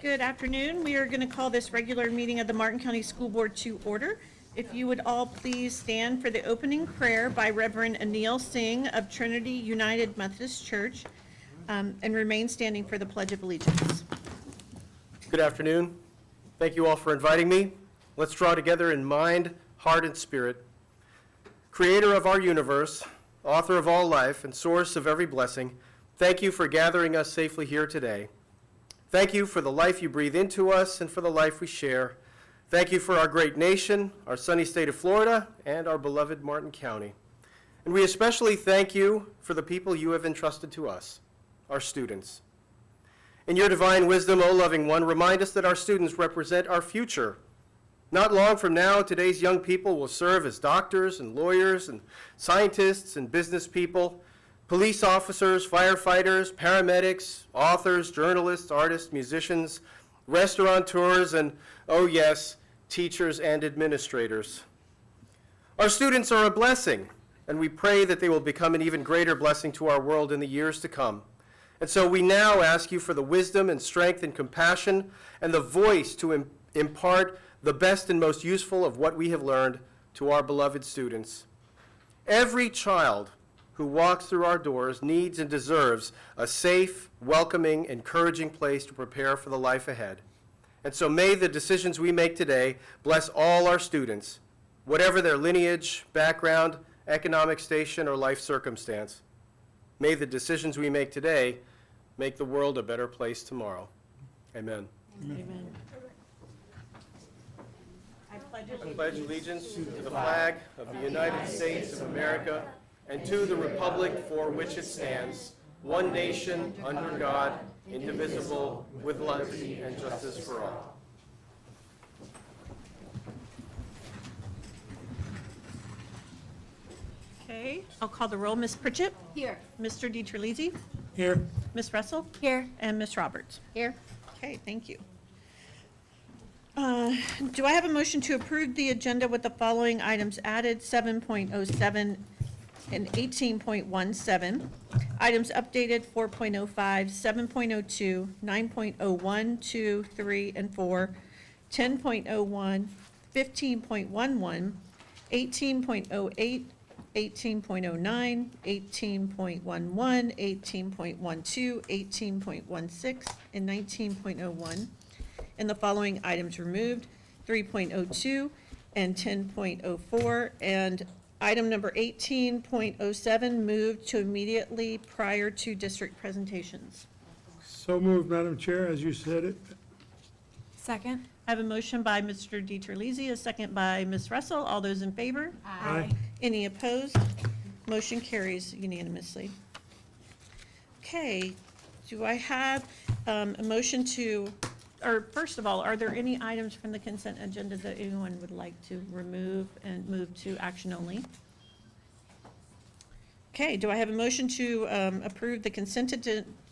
Good afternoon. We are going to call this regular meeting of the Martin County School Board to order. If you would all please stand for the opening prayer by Reverend Anil Singh of Trinity United Methodist Church, and remain standing for the Pledge of Allegiance. Good afternoon. Thank you all for inviting me. Let's draw together in mind, heart, and spirit. Creator of our universe, author of all life, and source of every blessing, thank you for gathering us safely here today. Thank you for the life you breathe into us and for the life we share. Thank you for our great nation, our sunny state of Florida, and our beloved Martin County. And we especially thank you for the people you have entrusted to us, our students. In your divine wisdom, O loving one, remind us that our students represent our future. Not long from now, today's young people will serve as doctors and lawyers and scientists and business people, police officers, firefighters, paramedics, authors, journalists, artists, musicians, restaurateurs, and, oh yes, teachers and administrators. Our students are a blessing, and we pray that they will become an even greater blessing to our world in the years to come. And so we now ask you for the wisdom and strength and compassion and the voice to impart the best and most useful of what we have learned to our beloved students. Every child who walks through our doors needs and deserves a safe, welcoming, encouraging place to prepare for the life ahead. And so may the decisions we make today bless all our students, whatever their lineage, background, economic station, or life circumstance. May the decisions we make today make the world a better place tomorrow. Amen. Amen. I pledge allegiance to the flag of the United States of America and to the republic for which it stands, one nation, under God, indivisible, with liberty and justice for all. Okay, I'll call the roll. Ms. Pritchett? Here. Mr. DiTerlizzi? Here. Ms. Russell? Here. And Ms. Roberts? Here. Okay, thank you. Do I have a motion to approve the agenda with the following items added, 7.07 and 18.17, items updated 4.05, 7.02, 9.01, 2, 3, and 4, 10.01, 15.11, 18.08, 18.09, 18.11, 18.12, 18.16, and 19.01. And the following items removed, 3.02 and 10.04, and item number 18.07 moved to immediately prior to district presentations. So moved, Madam Chair, as you said it. Second. I have a motion by Mr. DiTerlizzi, a second by Ms. Russell. All those in favor? Aye. Any opposed? Motion carries unanimously. Okay, do I have a motion to, or first of all, are there any items from the consent agenda that anyone would like to remove and move to action only? Okay, do I have a motion to approve the consent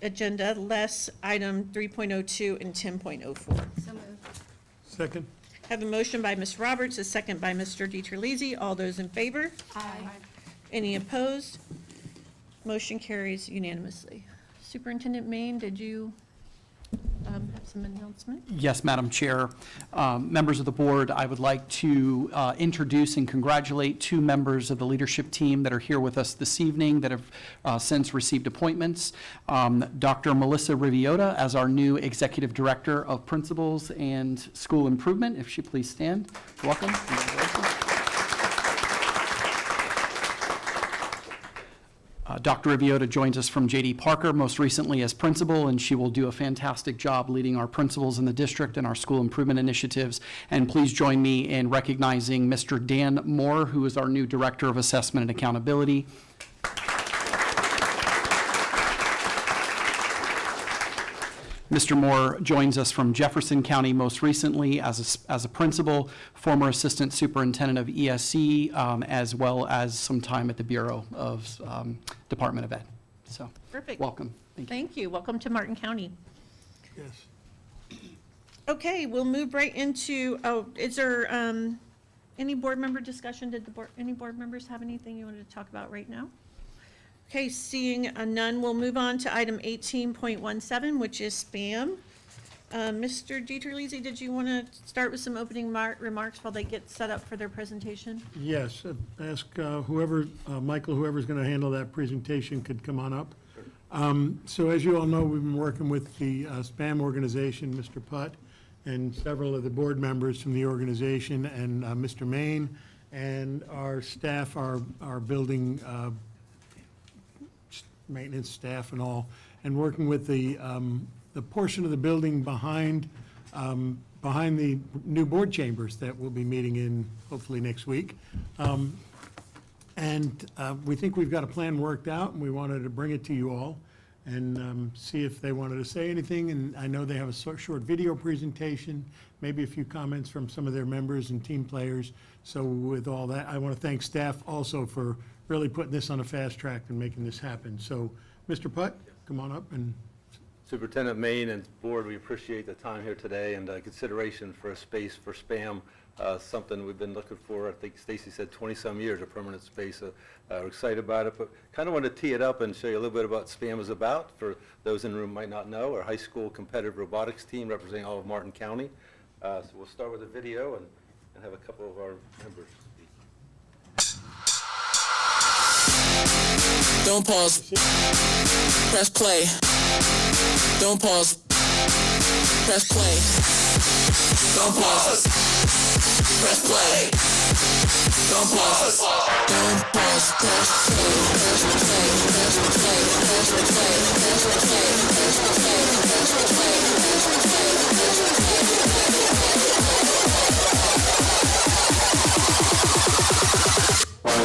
agenda less item 3.02 and 10.04? So moved. Second. I have a motion by Ms. Roberts, a second by Mr. DiTerlizzi. All those in favor? Aye. Any opposed? Motion carries unanimously. Superintendent Maine, did you have some announcement? Yes, Madam Chair. Members of the board, I would like to introduce and congratulate two members of the leadership team that are here with us this evening that have since received appointments. Dr. Melissa Riviota as our new Executive Director of Principals and School Improvement. If she please stand. Welcome. Congratulations. Dr. Riviota joins us from J.D. Parker, most recently as principal, and she will do a fantastic job leading our principals in the district and our school improvement initiatives. And please join me in recognizing Mr. Dan Moore, who is our new Director of Assessment and Accountability. Mr. Moore joins us from Jefferson County most recently as a principal, former assistant superintendent of ESC, as well as some time at the Bureau of Department of Ed. So, Perfect. welcome. Thank you. Thank you. Welcome to Martin County. Yes. Okay, we'll move right into, is there any board member discussion? Any board members have anything you wanted to talk about right now? Okay, seeing none, we'll move on to item 18.17, which is spam. Mr. Dieterlisi, did you want to start with some opening remarks while they get set up for their presentation? Yes, ask whoever, Michael, whoever's going to handle that presentation could come on up. So as you all know, we've been working with the SPAM organization, Mr. Putt, and several of the board members from the organization, and Mr. Main, and our staff, our building maintenance staff and all, and working with the portion of the building behind the new board chambers that we'll be meeting in hopefully next week. And we think we've got a plan worked out, and we wanted to bring it to you all and see if they wanted to say anything. And I know they have a short video presentation, maybe a few comments from some of their members and team players. So with all that, I want to thank staff also for really putting this on a fast track and making this happen. So, Mr. Putt, come on up and. Superintendent Main and Board, we appreciate the time here today and consideration for a space for SPAM, something we've been looking for, I think Stacy said 20-some years, a permanent space. We're excited about it, but kind of want to tee it up and show you a little bit about SPAM is about. For those in the room who might not know, our high school competitive robotics team representing all of Martin County. So we'll start with a video and have a couple of our members speak. Don't pause. Press play. Don't pause. Press play. Don't pause. Press play. Don't pause. Don't pause. Press play. Press play. Press play. Press play. Press play. Press play. Press play.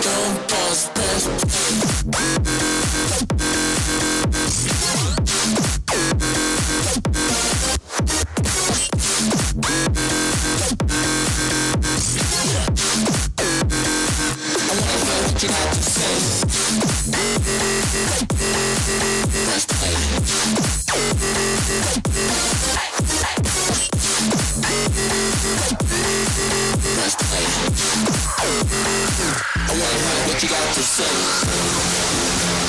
Don't pause. Press play. What you got to say? Don't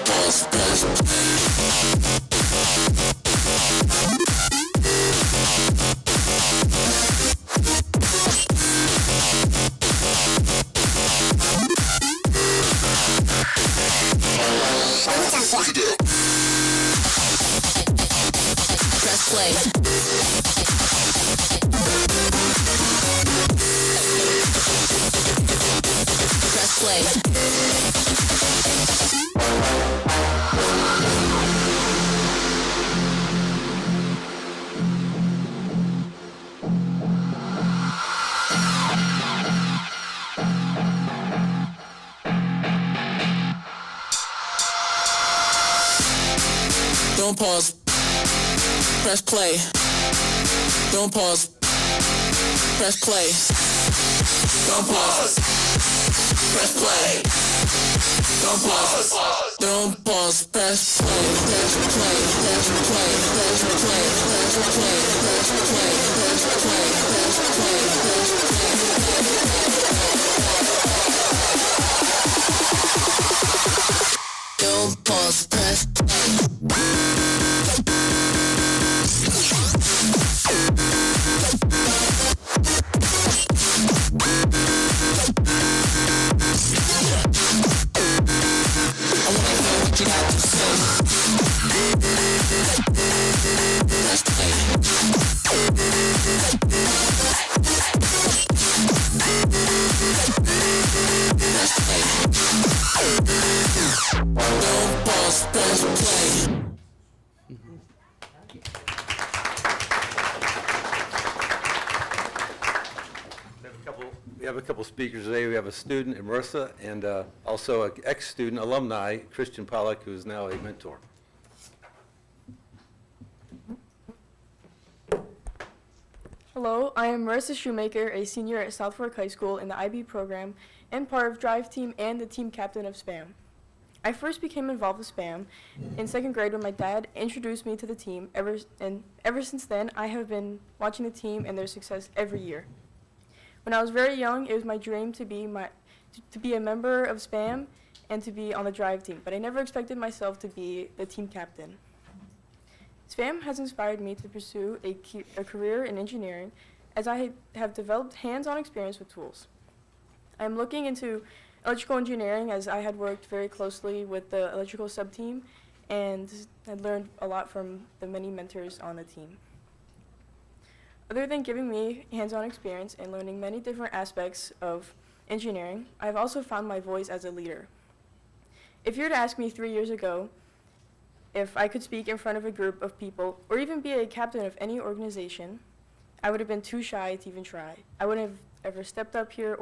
pause, press play. Press play. Don't pause. Press play. Don't pause. Press play. Don't pause. Press play. Don't pause. Don't pause. Press play. Press play. Press play. Press play. Press play. Press play. Press play. Press play. Press play. Don't pause. Press play. We have a couple speakers today. We have a student, Marissa, and also an ex-student, alumni, Christian Pollack, who is now a mentor. Hello, I am Marissa Shoemaker, a senior at South Fork High School in the IB program and part of Drive Team and the team captain of SPAM. I first became involved with SPAM in second grade when my dad introduced me to the team. Ever since then, I have been watching the team and their success every year. When I was very young, it was my dream to be a member of SPAM and to be on the drive team, but I never expected myself to be the team captain. SPAM has inspired me to pursue a career in engineering as I have developed hands-on experience with tools. I am looking into electrical engineering as I had worked very closely with the electrical sub-team and had learned a lot from the many mentors on the team. Other than giving me hands-on experience and learning many different aspects of engineering, I have also found my voice as a leader. If you were to ask me 3 years ago if I could speak in front of a group of people or even be a captain of any organization, I would have been too shy to even try. I wouldn't have ever stepped up here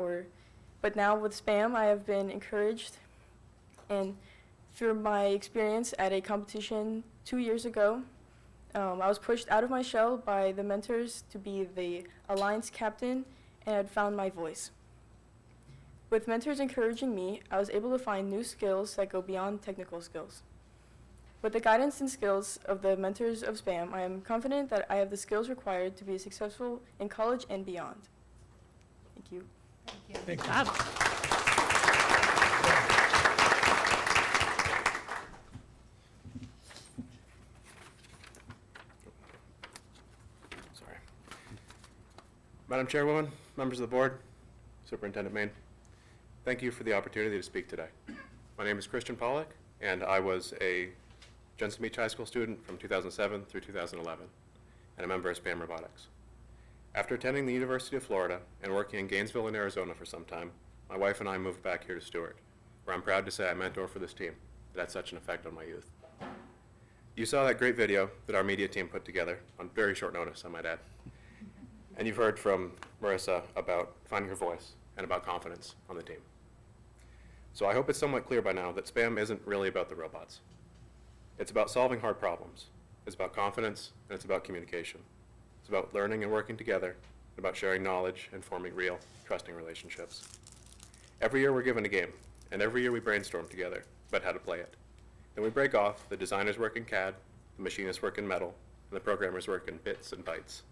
but now with SPAM, I have been encouraged, and through my experience at a competition 2 years ago, I was pushed out of my shell by the mentors to be the alliance captain and had found my voice. With mentors encouraging me, I was able to find new skills that go beyond technical skills. With the guidance and skills of the mentors of SPAM, I am confident that I have the skills required to be successful in college and beyond. Thank you. Thank you. Bob. Sorry. Madam Chairwoman, members of the board, Superintendent Main, thank you for the opportunity to speak today. My name is Christian Pollack, and I was a Jensen Beach High School student from 2007 through 2011, and a member of SPAM Robotics. After attending the University of Florida and working in Gainesville in Arizona for some time, my wife and I moved back here to Stewart, where I'm proud to say I mentor for this team that had such an effect on my youth. You saw that great video that our media team put together on very short notice, I might add. And you've heard from Marissa about finding her voice and about confidence on the team. So I hope it's somewhat clear by now that SPAM isn't really about the robots. It's about solving hard problems. It's about confidence, and it's about communication. It's about learning and working together, and about sharing knowledge and forming real, trusting relationships. Every year we're given a game, and every year we brainstorm together about how to play it. Then we break off, the designers work in CAD, the machinists work in metal, and the programmers work in bits and bytes.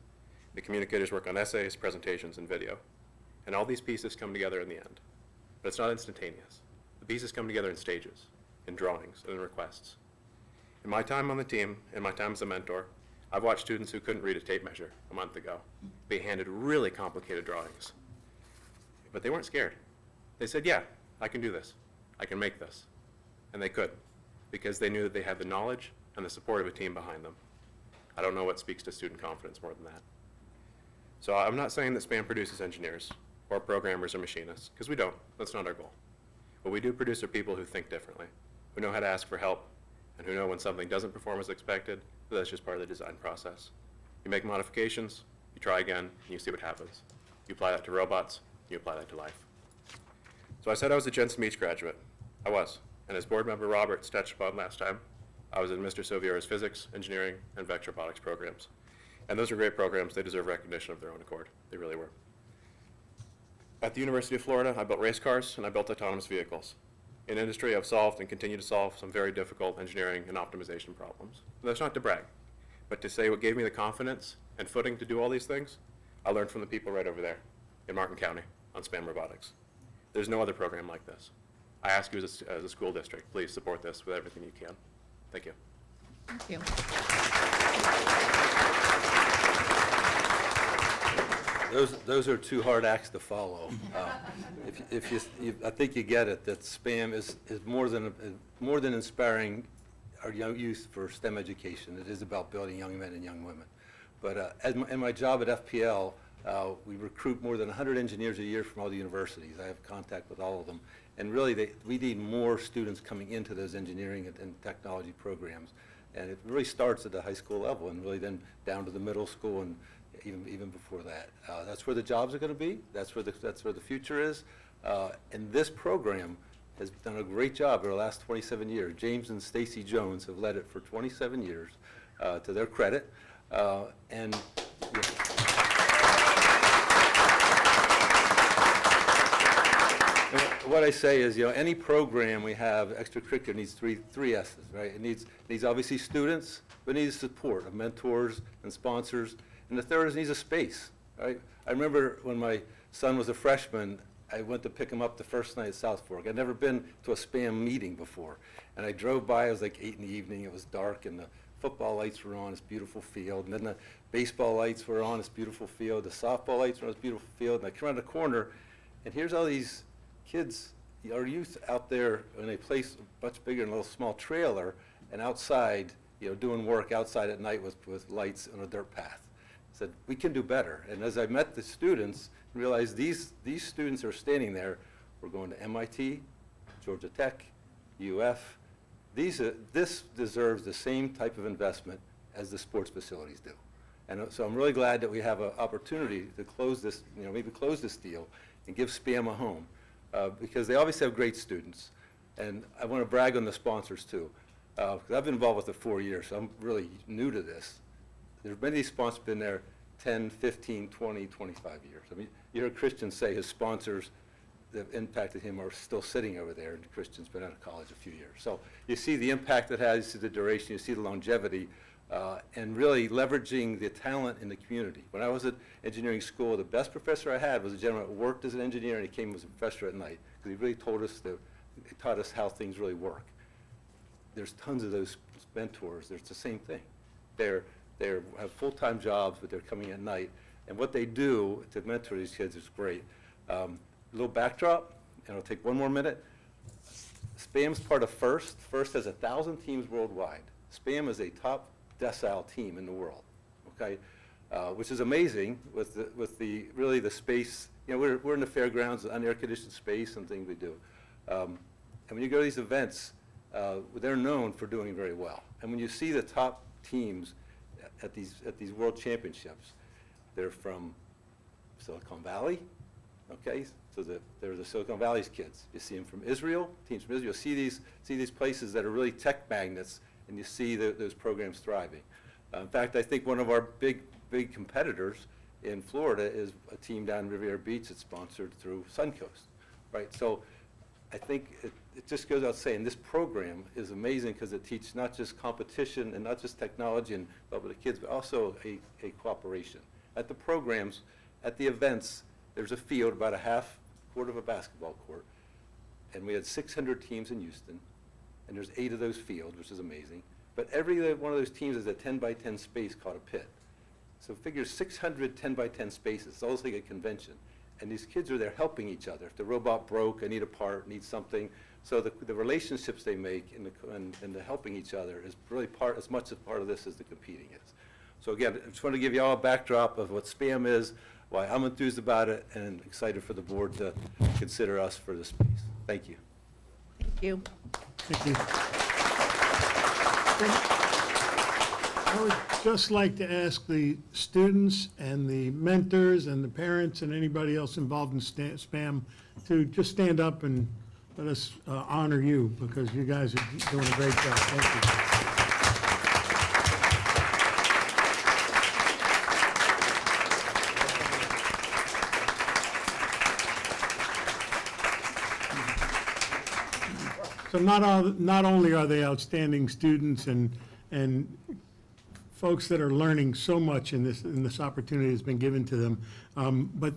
The communicators work on essays, presentations, and video. And all these pieces come together in the end. But it's not instantaneous. The pieces come together in stages, in drawings, and in requests. In my time on the team, in my time as a mentor, I've watched students who couldn't read a tape measure a month ago be handed really complicated drawings. But they weren't scared. They said, yeah, I can do this. I can make this. And they could, because they knew that they had the knowledge and the support of a team behind them. I don't know what speaks to student confidence more than that. So I'm not saying that SPAM produces engineers or programmers or machinists, because we don't. That's not our goal. What we do produce are people who think differently, who know how to ask for help, and who know when something doesn't perform as expected, that that's just part of the design process. You make modifications, you try again, and you see what happens. You apply that to robots, you apply that to life. So I said I was a Jensen Beach graduate. I was. And as board member Roberts touched upon last time, I was in Mr. Silviera's physics, engineering, and vector robotics programs. And those are great programs. They deserve recognition of their own accord. They really were. At the University of Florida, I built race cars and I built autonomous vehicles. In industry, I've solved and continue to solve some very difficult engineering and optimization problems. And that's not to brag, but to say what gave me the confidence and footing to do all these things, I learned from the people right over there in Martin County on SPAM Robotics. There's no other program like this. I ask you as a school district, please support this with everything you can. Thank you. Thank you. Those are two hard acts to follow. I think you get it, that SPAM is more than inspiring our young youth for STEM education. It is about building young men and young women. But in my job at FPL, we recruit more than 100 engineers a year from all the universities. I have contact with all of them. And really, we need more students coming into those engineering and technology programs. And it really starts at the high school level and really then down to the middle school and even before that. That's where the jobs are going to be. That's where the future is. And this program has done a great job over the last 27 years. James and Stacy Jones have led it for 27 years, to their credit. And what I say is, any program we have, extracurricular, needs three S's, right? It needs obviously students, but it needs support of mentors and sponsors. And the third is it needs a space, right? I remember when my son was a freshman, I went to pick him up the first night at South Fork. I'd never been to a SPAM meeting before. And I drove by, it was like 8 in the evening, it was dark, and the football lights were on this beautiful field. And then the baseball lights were on this beautiful field, the softball lights were on this beautiful field. And I come around the corner, and here's all these kids, our youth out there in a place much bigger than a little small trailer, and outside, doing work outside at night with lights on a dirt path. I said, we can do better. And as I met the students, I realized these students who are standing there were going to MIT, Georgia Tech, UF. This deserves the same type of investment as the sports facilities do. And so I'm really glad that we have an opportunity to close this, maybe close this deal and give SPAM a home, because they obviously have great students. And I want to brag on the sponsors too, because I've been involved with it 4 years, so I'm really new to this. There's many sponsors been there 10, 15, 20, 25 years. I mean, you heard Christian say his sponsors that impacted him are still sitting over there, and Christian's been out of college a few years. So you see the impact it has, you see the duration, you see the longevity, and really leveraging the talent in the community. When I was at engineering school, the best professor I had was a gentleman that worked as an engineer, and he came as a professor at night, because he really he taught us how things really work. There's tons of those mentors. There's the same thing. They have full-time jobs, but they're coming at night. And what they do to mentor these kids is great. Little backdrop, and it'll take one more minute. SPAM's part of FIRST. FIRST has 1,000 teams worldwide. SPAM is a top decile team in the world, okay? Which is amazing with the space. We're in the fairgrounds, unair-conditioned space and things we do. And when you go to these events, they're known for doing very well. And when you see the top teams at these world championships, they're from Silicon Valley, okay? So they're the Silicon Valley's kids. You see them from Israel, teams from Israel. You see these places that are really tech magnets, and you see those programs thriving. In fact, I think one of our big competitors in Florida is a team down in Riviera Beach that's sponsored through Suncoast, right? So I think it just goes out saying this program is amazing because it teaches not just competition and not just technology and with the kids, but also a cooperation. At the programs, at the events, there's a field about a half court of a basketball court, and we had 600 teams in Houston, and there's 8 of those fields, which is amazing. But every one of those teams is a 10 by 10 space called a pit. So figure 600 10 by 10 spaces. It's almost like a convention. And these kids are there helping each other. If the robot broke, I need a part, need something. So the relationships they make and the helping each other is really as much a part of this as the competing is. So again, I just want to give you all a backdrop of what SPAM is, why I'm enthused about it, and excited for the board to consider us for this space. Thank you. Thank you. Thank you. I would just like to ask the students and the mentors and the parents and anybody else involved in SPAM to just stand up and let us honor you, because you guys are doing a great job. Thank you. So not only are they outstanding students and folks that are learning so much in this opportunity that's been given to them, but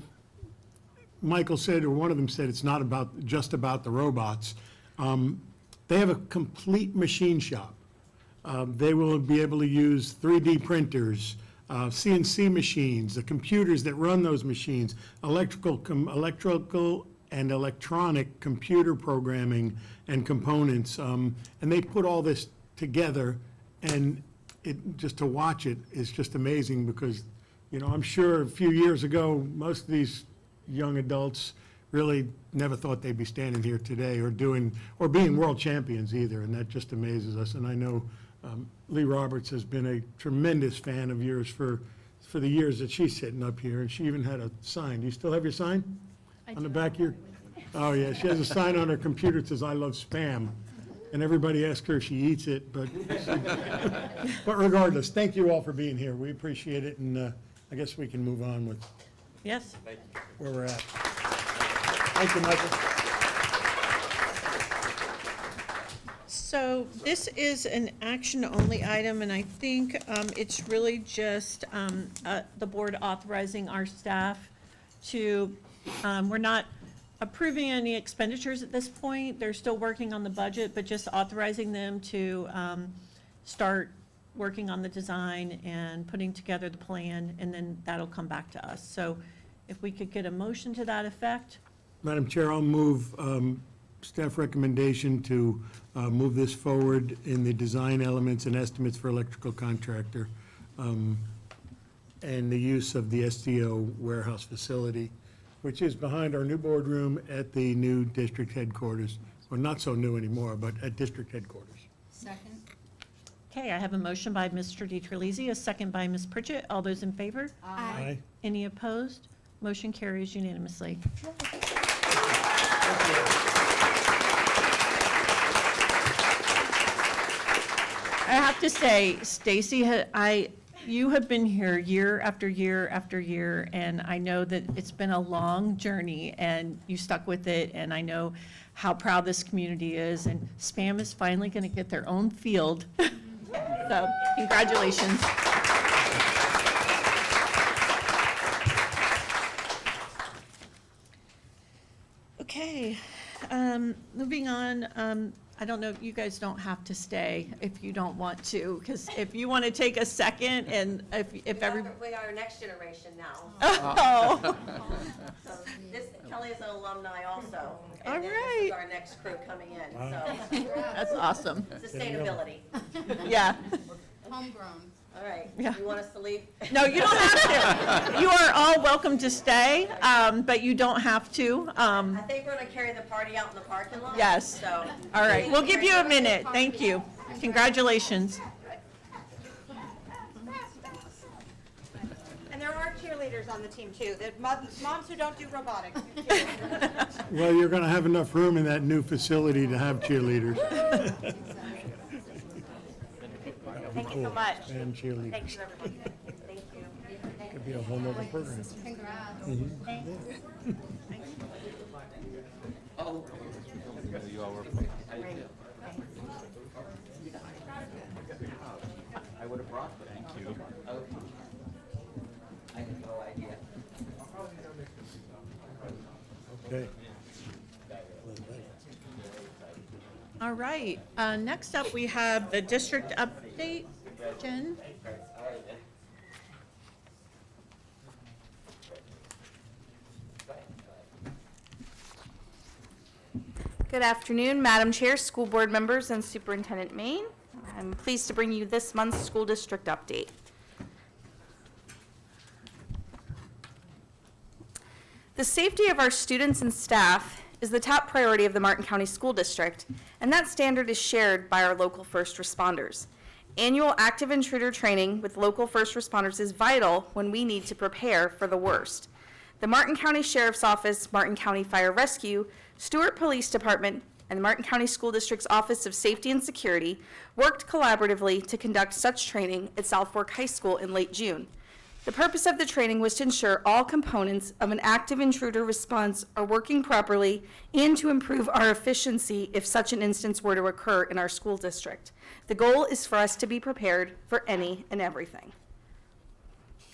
Michael said, or one of them said, it's not just about the robots. They have a complete machine shop. They will be able to use 3D printers, CNC machines, the computers that run those machines, electrical and electronic computer programming and components. And they put all this together, and just to watch it is just amazing, because, I'm sure a few years ago, most of these young adults really never thought they'd be standing here today or being world champions either, and that just amazes us. And I know Lee Roberts has been a tremendous fan of yours for the years that she's sitting up here, and she even had a sign. Do you still have your sign? On the back here? Oh, yeah, she has a sign on her computer that says, "I love Spam." And everybody asks her if she eats it, but regardless, thank you all for being here. We appreciate it, and I guess we can move on with Yes. where we're at. Thank you, Michael. So this is an action-only item, and I think it's really just the board authorizing our staff to, we're not approving any expenditures at this point. They're still working on the budget, but just authorizing them to start working on the design and putting together the plan, and then that'll come back to us. So if we could get a motion to that effect? Madam Chair, I'll move staff recommendation to move this forward in the design elements and estimates for electrical contractor and the use of the SDO warehouse facility, which is behind our new boardroom at the new district headquarters. Well, not so new anymore, but at district headquarters. Second. Okay, I have a motion by Mr. DiTerlizzi, a second by Ms. Pritchett. All those in favor? Aye. Any opposed? Motion carries unanimously. I have to say, Stacy, you have been here year after year after year, and I know that it's been a long journey, and you stuck with it, and I know how proud this community is, and SPAM is finally going to get their own field. So, congratulations. Okay, moving on, I don't know, you guys don't have to stay if you don't want to, because if you want to take a second and if every. We are next generation now. Oh, So this, Kelly is an alumni also. All And then this right. is our next crew coming in, so that's awesome. sustainability. Yeah, Homegrown. All right, Yeah. you want us to leave? no, you don't have to. You are all welcome to stay, but you don't have to. I think we're gonna carry the party out in the parking lot. Yes. So. All right, we'll give you a minute. Thank you. Congratulations. And there are cheerleaders on the team too, that moms who don't do robotics. Well, you're going to have enough room in that new facility to have cheerleaders Thank you so much. and cheerleaders. Thank you, everybody. Thank you. Could be a whole nother program. Okay. All right, next up, we have the district update. Jen? Good afternoon, Madam Chair, school board members, and Superintendent Maine. I'm pleased to bring you this month's school district update. The safety of our students and staff is the top priority of the Martin County School District, and that standard is shared by our local first responders. Annual active intruder training with local first responders is vital when we need to prepare for the worst. The Martin County Sheriff's Office, Martin County Fire Rescue, Stewart Police Department, and the Martin County School District's Office of Safety and Security worked collaboratively to conduct such training at South Fork High School in late June. The purpose of the training was to ensure all components of an active intruder response are working properly and to improve our efficiency if such an instance were to occur in our school district. The goal is for us to be prepared for any and everything.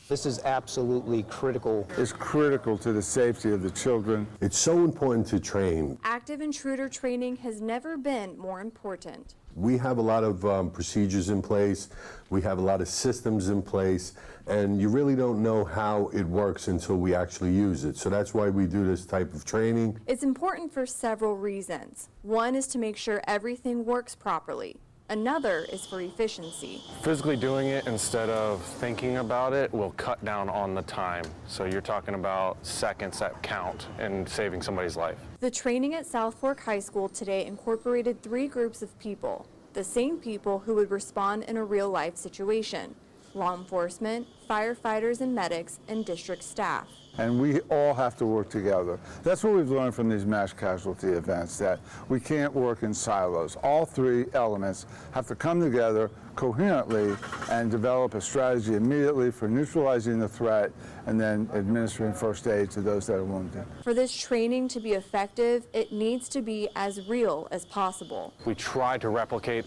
This is absolutely critical. It's critical to the safety of the children. It's so important to train. Active intruder training has never been more important. We have a lot of procedures in place. We have a lot of systems in place, and you really don't know how it works until we actually use it. So that's why we do this type of training. It's important for several reasons. One is to make sure everything works properly. Another is for efficiency. Physically doing it instead of thinking about it will cut down on the time. So you're talking about seconds that count in saving somebody's life. The training at South Fork High School today incorporated 3 groups of people, the same people who would respond in a real-life situation: law enforcement, firefighters and medics, and district staff. and we all have to work together. That's what we've learned from these mass casualty events, that we can't work in silos. All three elements have to come together coherently and develop a strategy immediately for neutralizing the threat and then administering first aid to those that are wounded. For this training to be effective, it needs to be as real as possible. We try to replicate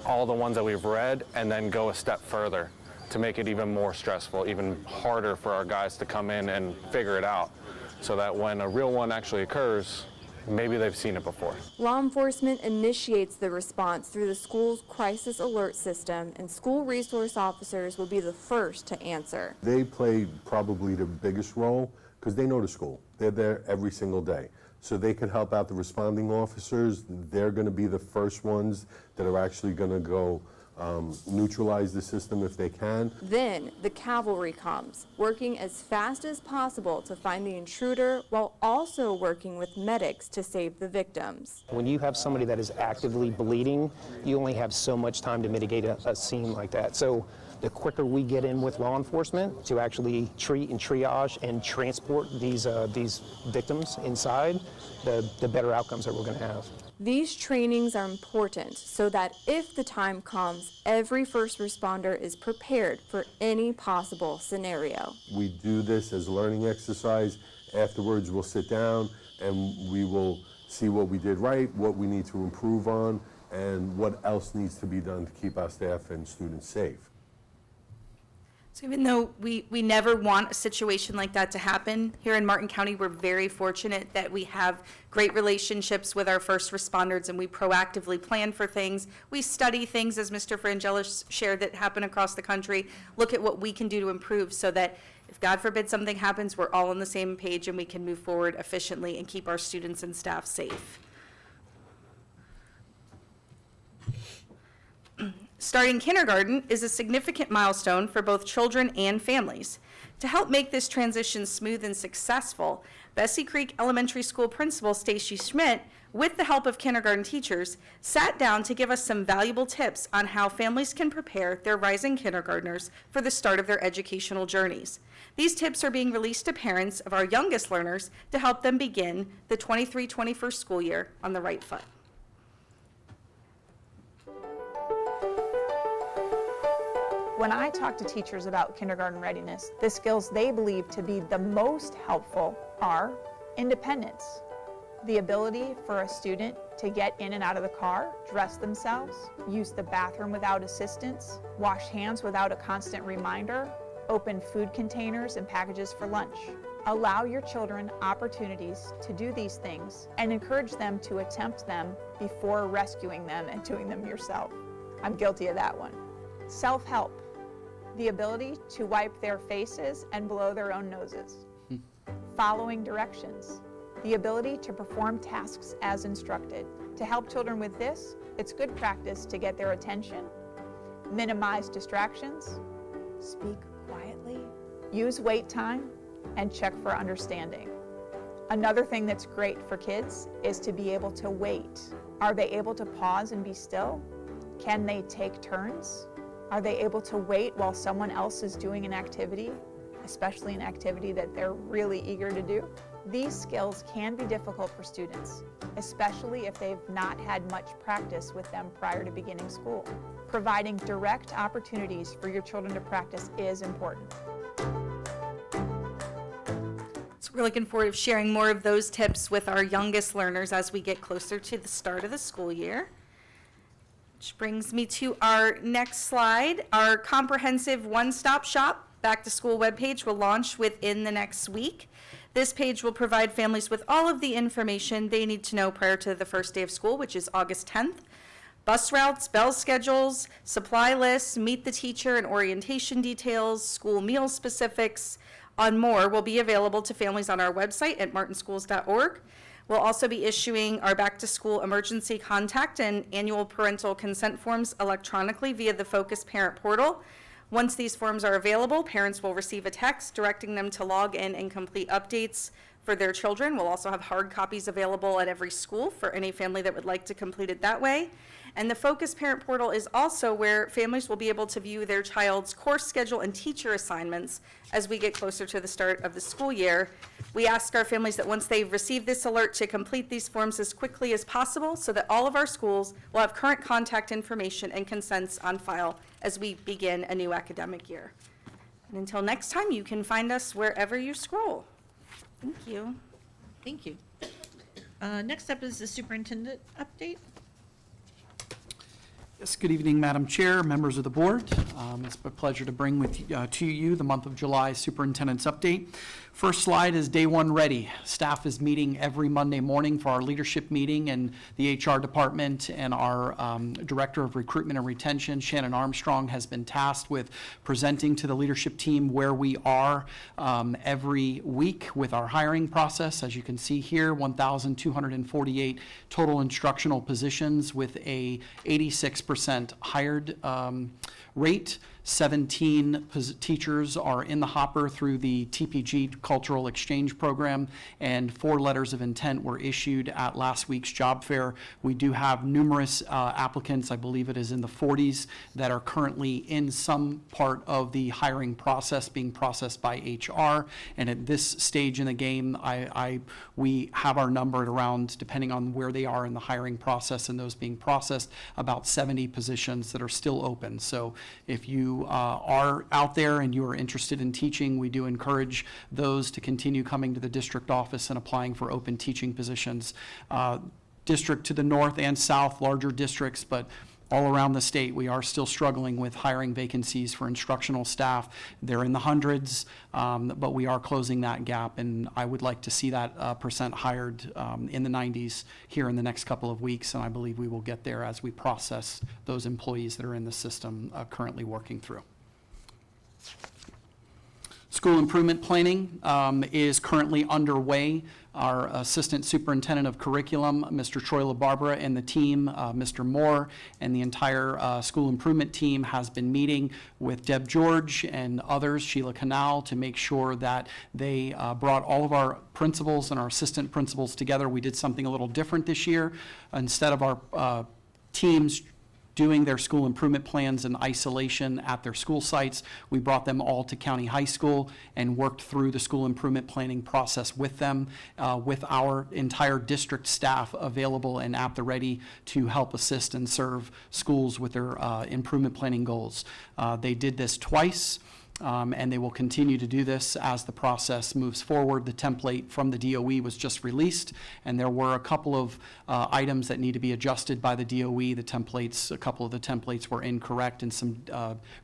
all the ones that we've read and then go a step further to make it even more stressful, even harder for our guys to come in and figure it out, so that when a real one actually occurs, maybe they've seen it before. Law enforcement initiates the response through the school's crisis alert system, and school resource officers will be the first to answer. They play probably the biggest role because they know the school. They're there every single day. So they can help out the responding officers. They're going to be the first ones that are actually going to go neutralize the system if they can. Then the cavalry comes, working as fast as possible to find the intruder while also working with medics to save the victims. When you have somebody that is actively bleeding, you only have so much time to mitigate a scene like that. So the quicker we get in with law enforcement to actually treat and triage and transport these victims inside, the better outcomes that we're going to have. These trainings are important so that if the time comes, every first responder is prepared for any possible scenario. We do this as a learning exercise. Afterwards, we'll sit down and we will see what we did right, what we need to improve on, and what else needs to be done to keep our staff and students safe. So even though we never want a situation like that to happen, here in Martin County, we're very fortunate that we have great relationships with our first responders, and we proactively plan for things. We study things, as Mr. Frangelis shared, that happen across the country, look at what we can do to improve so that if God forbid something happens, we're all on the same page and we can move forward efficiently and keep our students and staff safe. Starting kindergarten is a significant milestone for both children and families. To help make this transition smooth and successful, Bessie Creek Elementary School Principal Stacy Schmidt, with the help of kindergarten teachers, sat down to give us some valuable tips on how families can prepare their rising kindergartners for the start of their educational journeys. These tips are being released to parents of our youngest learners to help them begin the 23-24 school year on the right foot. When I talk to teachers about kindergarten readiness, the skills they believe to be the most helpful are independence, the ability for a student to get in and out of the car, dress themselves, use the bathroom without assistance, wash hands without a constant reminder, open food containers and packages for lunch. Allow your children opportunities to do these things and encourage them to attempt them before rescuing them and doing them yourself. I'm guilty of that one. Self-help. The ability to wipe their faces and blow their own noses. Following directions. The ability to perform tasks as instructed. To help children with this, it's good practice to get their attention, minimize distractions, speak quietly, use wait time, and check for understanding. Another thing that's great for kids is to be able to wait. Are they able to pause and be still? Can they take turns? Are they able to wait while someone else is doing an activity, especially an activity that they're really eager to do? These skills can be difficult for students, especially if they've not had much practice with them prior to beginning school. Providing direct opportunities for your children to practice is important. So we're looking forward to sharing more of those tips with our youngest learners as we get closer to the start of the school year. Which brings me to our next slide. Our comprehensive one-stop shop back to school webpage will launch within the next week. This page will provide families with all of the information they need to know prior to the first day of school, which is August 10th. Bus routes, bell schedules, supply lists, meet the teacher and orientation details, school meal specifics, and more will be available to families on our website at martinschools.org. We'll also be issuing our back-to-school emergency contact and annual parental consent forms electronically via the Focus Parent Portal. Once these forms are available, parents will receive a text directing them to log in and complete updates for their children. We'll also have hard copies available at every school for any family that would like to complete it that way. And the Focus Parent Portal is also where families will be able to view their child's course schedule and teacher assignments as we get closer to the start of the school year. We ask our families that once they've received this alert to complete these forms as quickly as possible so that all of our schools will have current contact information and consents on file as we begin a new academic year. And until next time, you can find us wherever you scroll. Thank you. Thank you. Next up is the superintendent update. Yes, good evening, Madam Chair, members of the board. It's a pleasure to bring to you the month of July superintendent's update. First slide is day one ready. Staff is meeting every Monday morning for our leadership meeting, and the HR department and our Director of Recruitment and Retention, Shannon Armstrong, has been tasked with presenting to the leadership team where we are every week with our hiring process. As you can see here, 1,248 total instructional positions with a 86% hired rate. 17 teachers are in the hopper through the TPG Cultural Exchange Program, and 4 letters of intent were issued at last week's job fair. We do have numerous applicants, I believe it is in the 40s, that are currently in some part of the hiring process being processed by HR. And at this stage in the game, we have our number at around, depending on where they are in the hiring process and those being processed, about 70 positions that are still open. So if you are out there and you are interested in teaching, we do encourage those to continue coming to the district office and applying for open teaching positions. District to the north and south, larger districts, but all around the state, we are still struggling with hiring vacancies for instructional staff. They're in the hundreds, but we are closing that gap, and I would like to see that percent hired in the 90s here in the next couple of weeks, and I believe we will get there as we process those employees that are in the system currently working through. School improvement planning is currently underway. Our Assistant Superintendent of Curriculum, Mr. Troy LaBarbera, and the team, Mr. Moore, and the entire school improvement team has been meeting with Deb George and others, Sheila Canal, to make sure that they brought all of our principals and our assistant principals together. We did something a little different this year. Instead of our teams doing their school improvement plans in isolation at their school sites, we brought them all to County High School and worked through the school improvement planning process with them, with our entire district staff available and at the ready to help assist and serve schools with their improvement planning goals. They did this twice. And they will continue to do this as the process moves forward. The template from the DOE was just released, and there were a couple of items that need to be adjusted by the DOE. The templates, a couple of the templates were incorrect, and some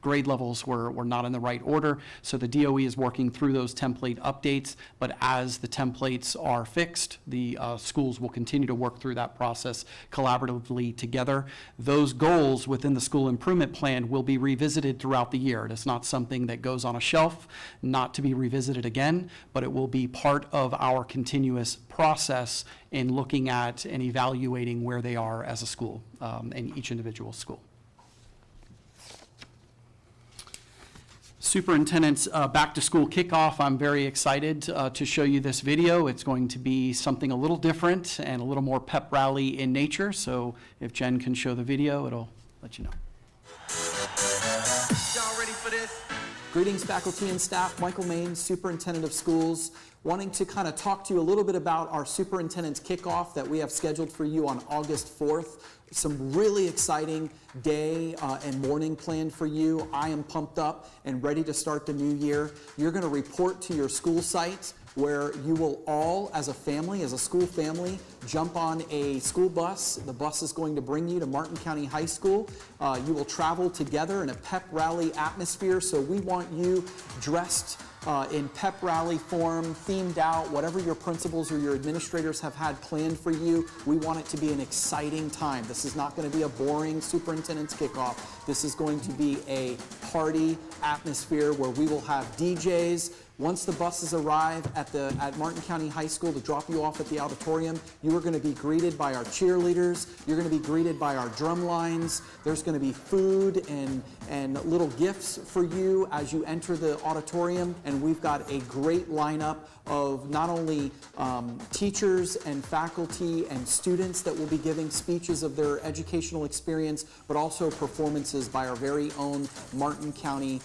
grade levels were not in the right order. So the DOE is working through those template updates, but as the templates are fixed, the schools will continue to work through that process collaboratively together. Those goals within the school improvement plan will be revisited throughout the year. It is not something that goes on a shelf, not to be revisited again, but it will be part of our continuous process in looking at and evaluating where they are as a school, in each individual school. Superintendent's back to school kickoff. I'm very excited to show you this video. It's going to be something a little different and a little more pep rally in nature. So if Jen can show the video, it'll let you know. Y'all ready for this? Greetings, faculty and staff. Michael Main, Superintendent of Schools, wanting to kind of talk to you a little bit about our Superintendent's Kickoff that we have scheduled for you on August 4th. Some really exciting day and morning planned for you. I am pumped up and ready to start the new year. You're going to report to your school site where you will all, as a family, as a school family, jump on a school bus. The bus is going to bring you to Martin County High School. You will travel together in a pep rally atmosphere, so we want you dressed in pep rally form, themed out, whatever your principals or your administrators have had planned for you. We want it to be an exciting time. This is not going to be a boring superintendent's kickoff. This is going to be a party atmosphere where we will have DJs, Once the buses arrive at Martin County High School to drop you off at the auditorium, you are going to be greeted by our cheerleaders. You're going to be greeted by our drum lines. There's going to be food and little gifts for you as you enter the auditorium. And we've got a great lineup of not only teachers and faculty and students that will be giving speeches of their educational experience, but also performances by our very own Martin County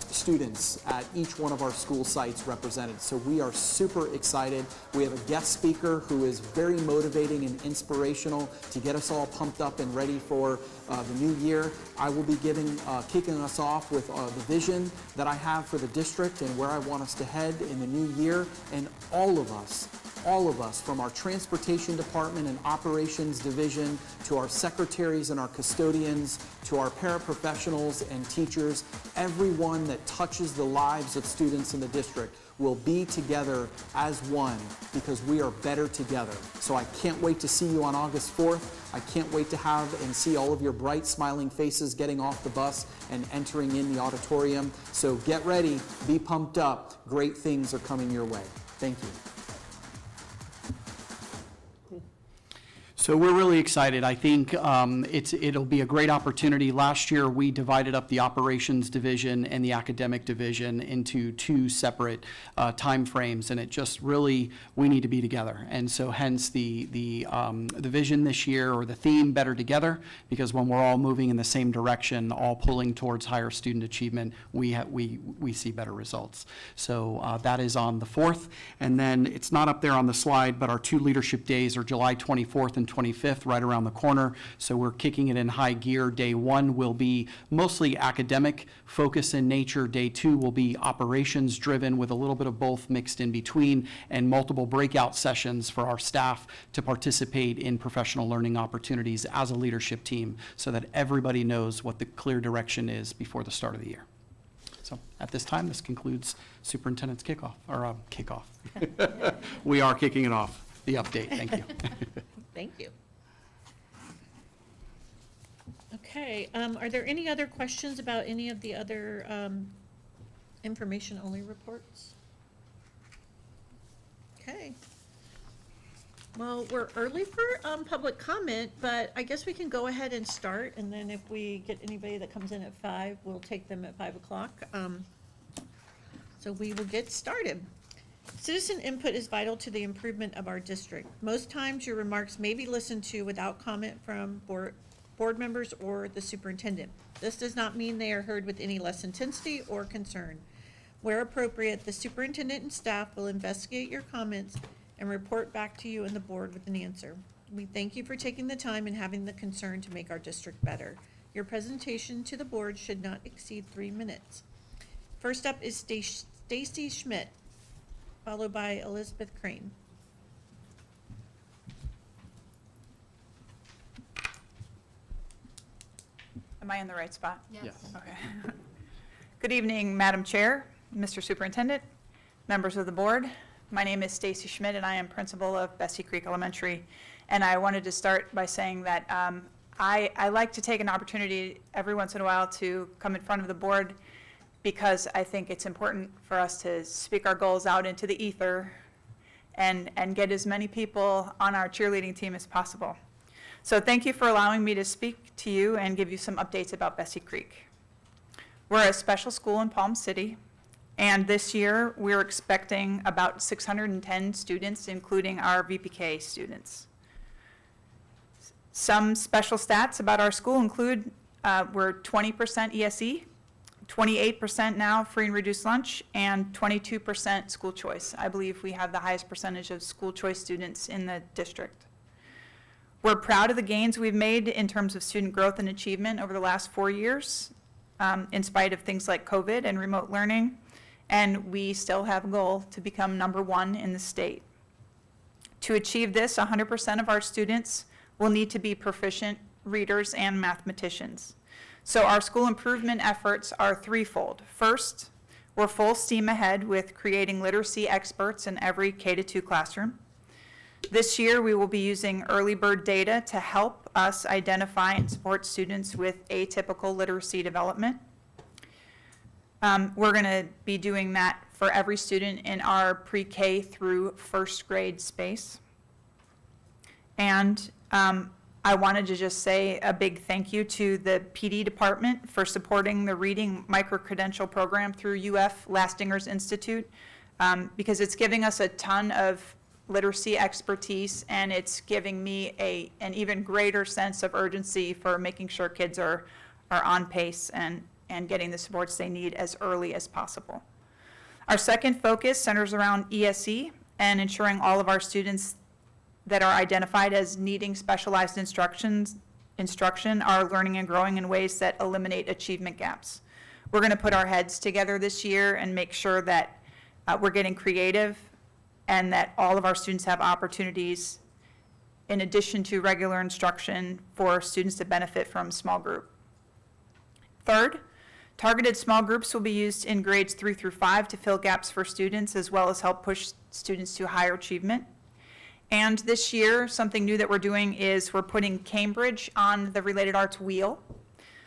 students at each one of our school sites represented. So we are super excited. We have a guest speaker who is very motivating and inspirational to get us all pumped up and ready for the new year. I will be kicking us off with the vision that I have for the district and where I want us to head in the new year. And all of us, from our transportation department and operations division to our secretaries and our custodians to our paraprofessionals and teachers, everyone that touches the lives of students in the district will be together as one because we are better together. So I can't wait to see you on August 4th. I can't wait to have and see all of your bright smiling faces getting off the bus and entering in the auditorium. So get ready, be pumped up. Great things are coming your way. Thank you. So we're really excited. I think it'll be a great opportunity. Last year, we divided up the operations division and the academic division into two separate timeframes, and it just really, we need to be together. And so hence the vision this year, or the theme, Better Together, because when we're all moving in the same direction, all pulling towards higher student achievement, we see better results. So that is on the 4th. And then it's not up there on the slide, but our two leadership days are July 24th and 25th, right around the corner. So we're kicking it in high gear. Day 1 will be mostly academic focus in nature. Day 2 will be operations driven with a little bit of both mixed in between, and multiple breakout sessions for our staff to participate in professional learning opportunities as a leadership team so that everybody knows what the clear direction is before the start of the year. So at this time, this concludes Superintendent's kickoff. We are kicking it off. The update. Thank you. Thank you. Okay, are there any other questions about any of the other information-only reports? Okay. Well, we're early for public comment, but I guess we can go ahead and start, and then if we get anybody that comes in at 5, we'll take them at 5 o'clock. So we will get started. Citizen input is vital to the improvement of our district. Most times, your remarks may be listened to without comment from board members or the superintendent. This does not mean they are heard with any less intensity or concern. Where appropriate, the superintendent and staff will investigate your comments and report back to you and the board with an answer. We thank you for taking the time and having the concern to make our district better. Your presentation to the board should not exceed 3 minutes. First up is Stacy Schmidt, followed by Elizabeth Crane. Am I in the right spot? Yes. Okay. Good evening, Madam Chair, Mr. Superintendent, members of the board. My name is Stacy Schmidt, and I am principal of Bessie Creek Elementary. And I wanted to start by saying that I like to take an opportunity every once in a while to come in front of the board, because I think it's important for us to speak our goals out into the ether and get as many people on our cheerleading team as possible. So thank you for allowing me to speak to you and give you some updates about Bessie Creek. We're a special school in Palm City, and this year we're expecting about 610 students, including our VPK students. Some special stats about our school include we're 20% ESE, 28% now free and reduced lunch, and 22% school choice. I believe we have the highest percentage of school choice students in the district. We're proud of the gains we've made in terms of student growth and achievement over the last 4 years, in spite of things like COVID and remote learning, and we still have a goal to become #1 in the state. To achieve this, 100% of our students will need to be proficient readers and mathematicians. So our school improvement efforts are threefold. First, we're full steam ahead with creating literacy experts in every K-2 classroom. This year, we will be using early bird data to help us identify and support students with atypical literacy development. We're going to be doing that for every student in our pre-K through first grade space. And I wanted to just say a big thank you to the PD department for supporting the reading micro-credential program through UF Lastingers Institute, because it's giving us a ton of literacy expertise, and it's giving me an even greater sense of urgency for making sure kids are on pace and getting the supports they need as early as possible. Our second focus centers around ESE and ensuring all of our students that are identified as needing specialized instruction are learning and growing in ways that eliminate achievement gaps. We're going to put our heads together this year and make sure that we're getting creative and that all of our students have opportunities in addition to regular instruction for students to benefit from small group. Third, targeted small groups will be used in grades 3 through 5 to fill gaps for students as well as help push students to higher achievement. And this year, something new that we're doing is we're putting Cambridge on the Related Arts wheel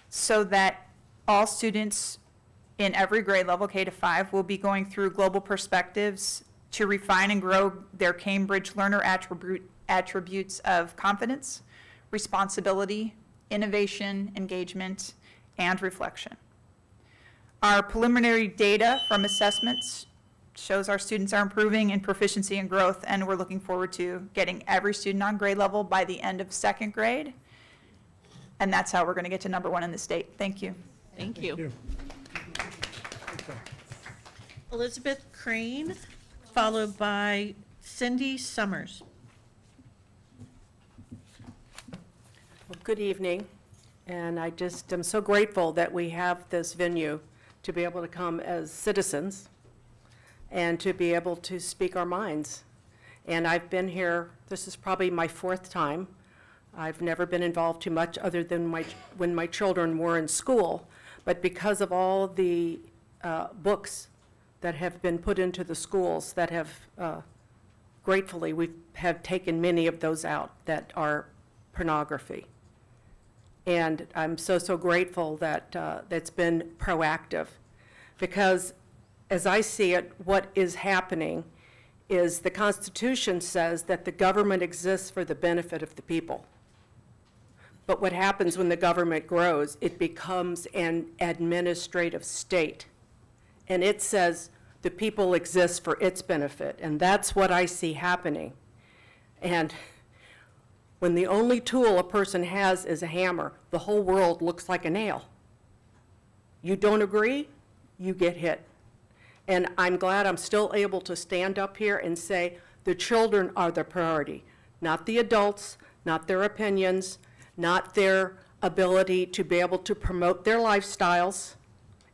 so that all students in every grade level, K to 5, will be going through global perspectives to refine and grow their Cambridge learner attributes of confidence, responsibility, innovation, engagement, and reflection. Our preliminary data from assessments shows our students are improving in proficiency and growth, and we're looking forward to getting every student on grade level by the end of second grade. And that's how we're going to get to number 1 in the state. Thank you. Thank you. Elizabeth Crane, followed by Cindy Summers. Well, good evening, and I just am so grateful that we have this venue to be able to come as citizens and to be able to speak our minds. And I've been here, this is probably my 4th time. I've never been involved too much other than when my children were in school, but because of all the books that have been put into the schools that have, gratefully, we have taken many of those out that are pornography. And I'm so grateful that that's been proactive, because as I see it, what is happening is the Constitution says that the government exists for the benefit of the people. But what happens when the government grows, it becomes an administrative state. And it says the people exist for its benefit, and that's what I see happening. And when the only tool a person has is a hammer, the whole world looks like a nail. You don't agree, you get hit. And I'm glad I'm still able to stand up here and say the children are the priority, not the adults, not their opinions, not their ability to be able to promote their lifestyles.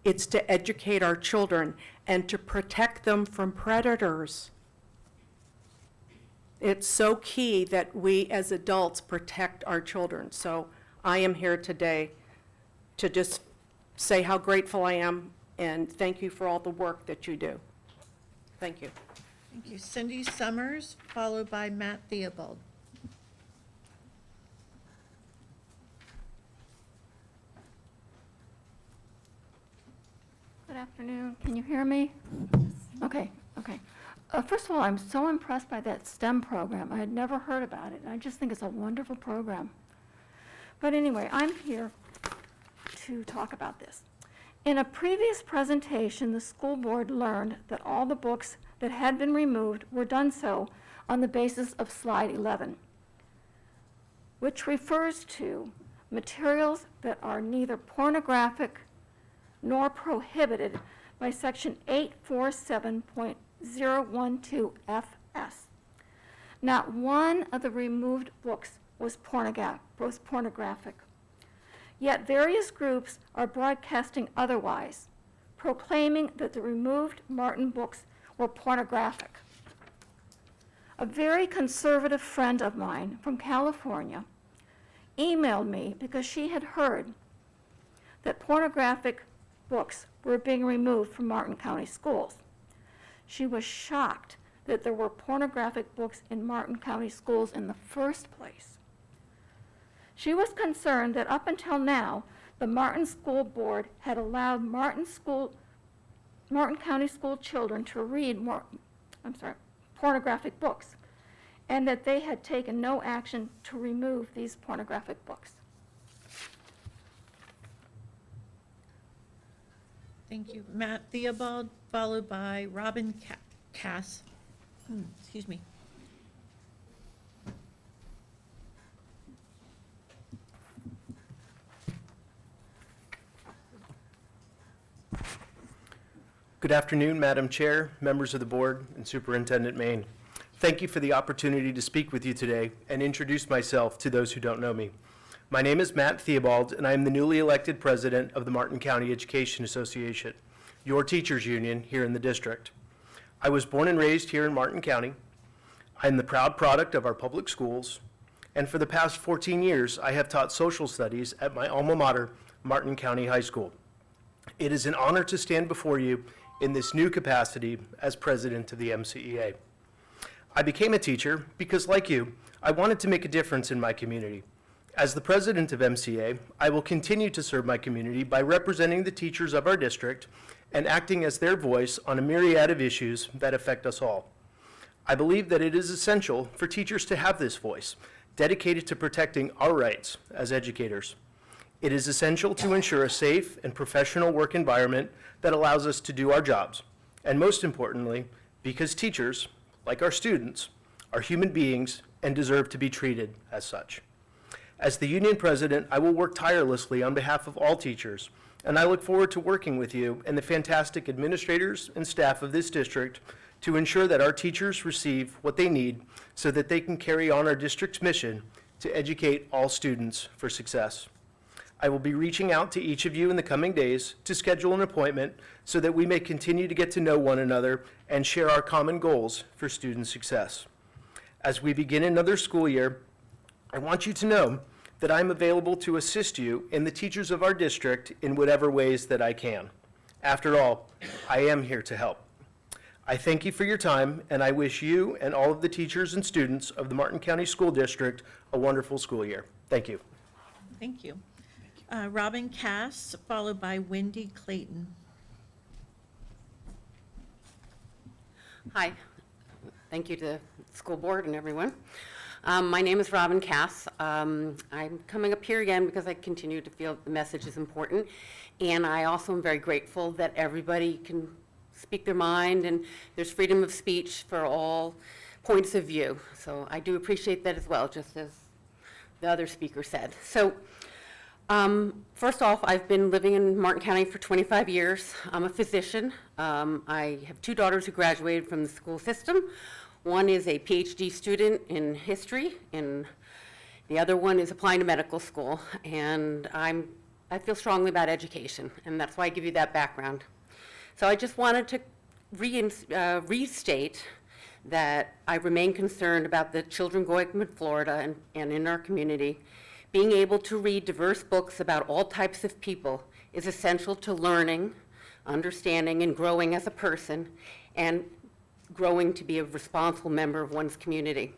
It's to educate our children and to protect them from predators. It's so key that we as adults protect our children. So I am here today to just say how grateful I am and thank you for all the work that you do. Thank you. Thank you. Cindy Summers, followed by Matt Theobald. Good afternoon. Can you hear me? Okay. First of all, I'm so impressed by that STEM program. I had never heard about it, and I just think it's a wonderful program. But anyway, I'm here to talk about this. In a previous presentation, the school board learned that all the books that had been removed were done so on the basis of slide 11, which refers to materials that are neither pornographic nor prohibited by section 847.012 FS. Not one of the removed books was pornographic. Yet various groups are broadcasting otherwise, proclaiming that the removed Martin books were pornographic. A very conservative friend of mine from California emailed me because she had heard that pornographic books were being removed from Martin County schools. She was shocked that there were pornographic books in Martin County schools in the first place. She was concerned that up until now, the Martin School Board had allowed Martin Martin County school children to read pornographic books, and that they had taken no action to remove these pornographic books. Thank you. Matt Theobald, followed by Robin Cass. Excuse me. Good afternoon, Madam Chair, members of the board, and Superintendent Main. Thank you for the opportunity to speak with you today and introduce myself to those who don't know me. My name is Matt Theobald, and I am the newly elected president of the Martin County Education Association, your teachers union here in the district. I was born and raised here in Martin County. I am the proud product of our public schools, and for the past 14 years, I have taught social studies at my alma mater, Martin County High School. It is an honor to stand before you in this new capacity as president of the MCEA. I became a teacher because, like you, I wanted to make a difference in my community. As the president of MCA, I will continue to serve my community by representing the teachers of our district and acting as their voice on a myriad of issues that affect us all. I believe that it is essential for teachers to have this voice, dedicated to protecting our rights as educators. It is essential to ensure a safe and professional work environment that allows us to do our jobs, and most importantly, because teachers, like our students, are human beings and deserve to be treated as such. As the union president, I will work tirelessly on behalf of all teachers, and I look forward to working with you and the fantastic administrators and staff of this district to ensure that our teachers receive what they need so that they can carry on our district's mission to educate all students for success. I will be reaching out to each of you in the coming days to schedule an appointment so that we may continue to get to know one another and share our common goals for student success. As we begin another school year, I want you to know that I'm available to assist you and the teachers of our district in whatever ways that I can. After all, I am here to help. I thank you for your time, and I wish you and all of the teachers and students of the Martin County School District a wonderful school year. Thank you. Thank you. Robin Cass, followed by Wendy Clayton. Hi. Thank you to the school board and everyone. My name is Robin Cass. I'm coming up here again because I continue to feel the message is important, and I also am very grateful that everybody can speak their mind and there's freedom of speech for all points of view. So I do appreciate that as well, just as the other speaker said. So first off, I've been living in Martin County for 25 years. I'm a physician. I have two daughters who graduated from the school system. One is a PhD student in history, and the other one is applying to medical school. And I feel strongly about education, and that's why I give you that background. So I just wanted to restate that I remain concerned about the children growing up in Florida and in our community. Being able to read diverse books about all types of people is essential to learning, understanding, and growing as a person, and growing to be a responsible member of one's community.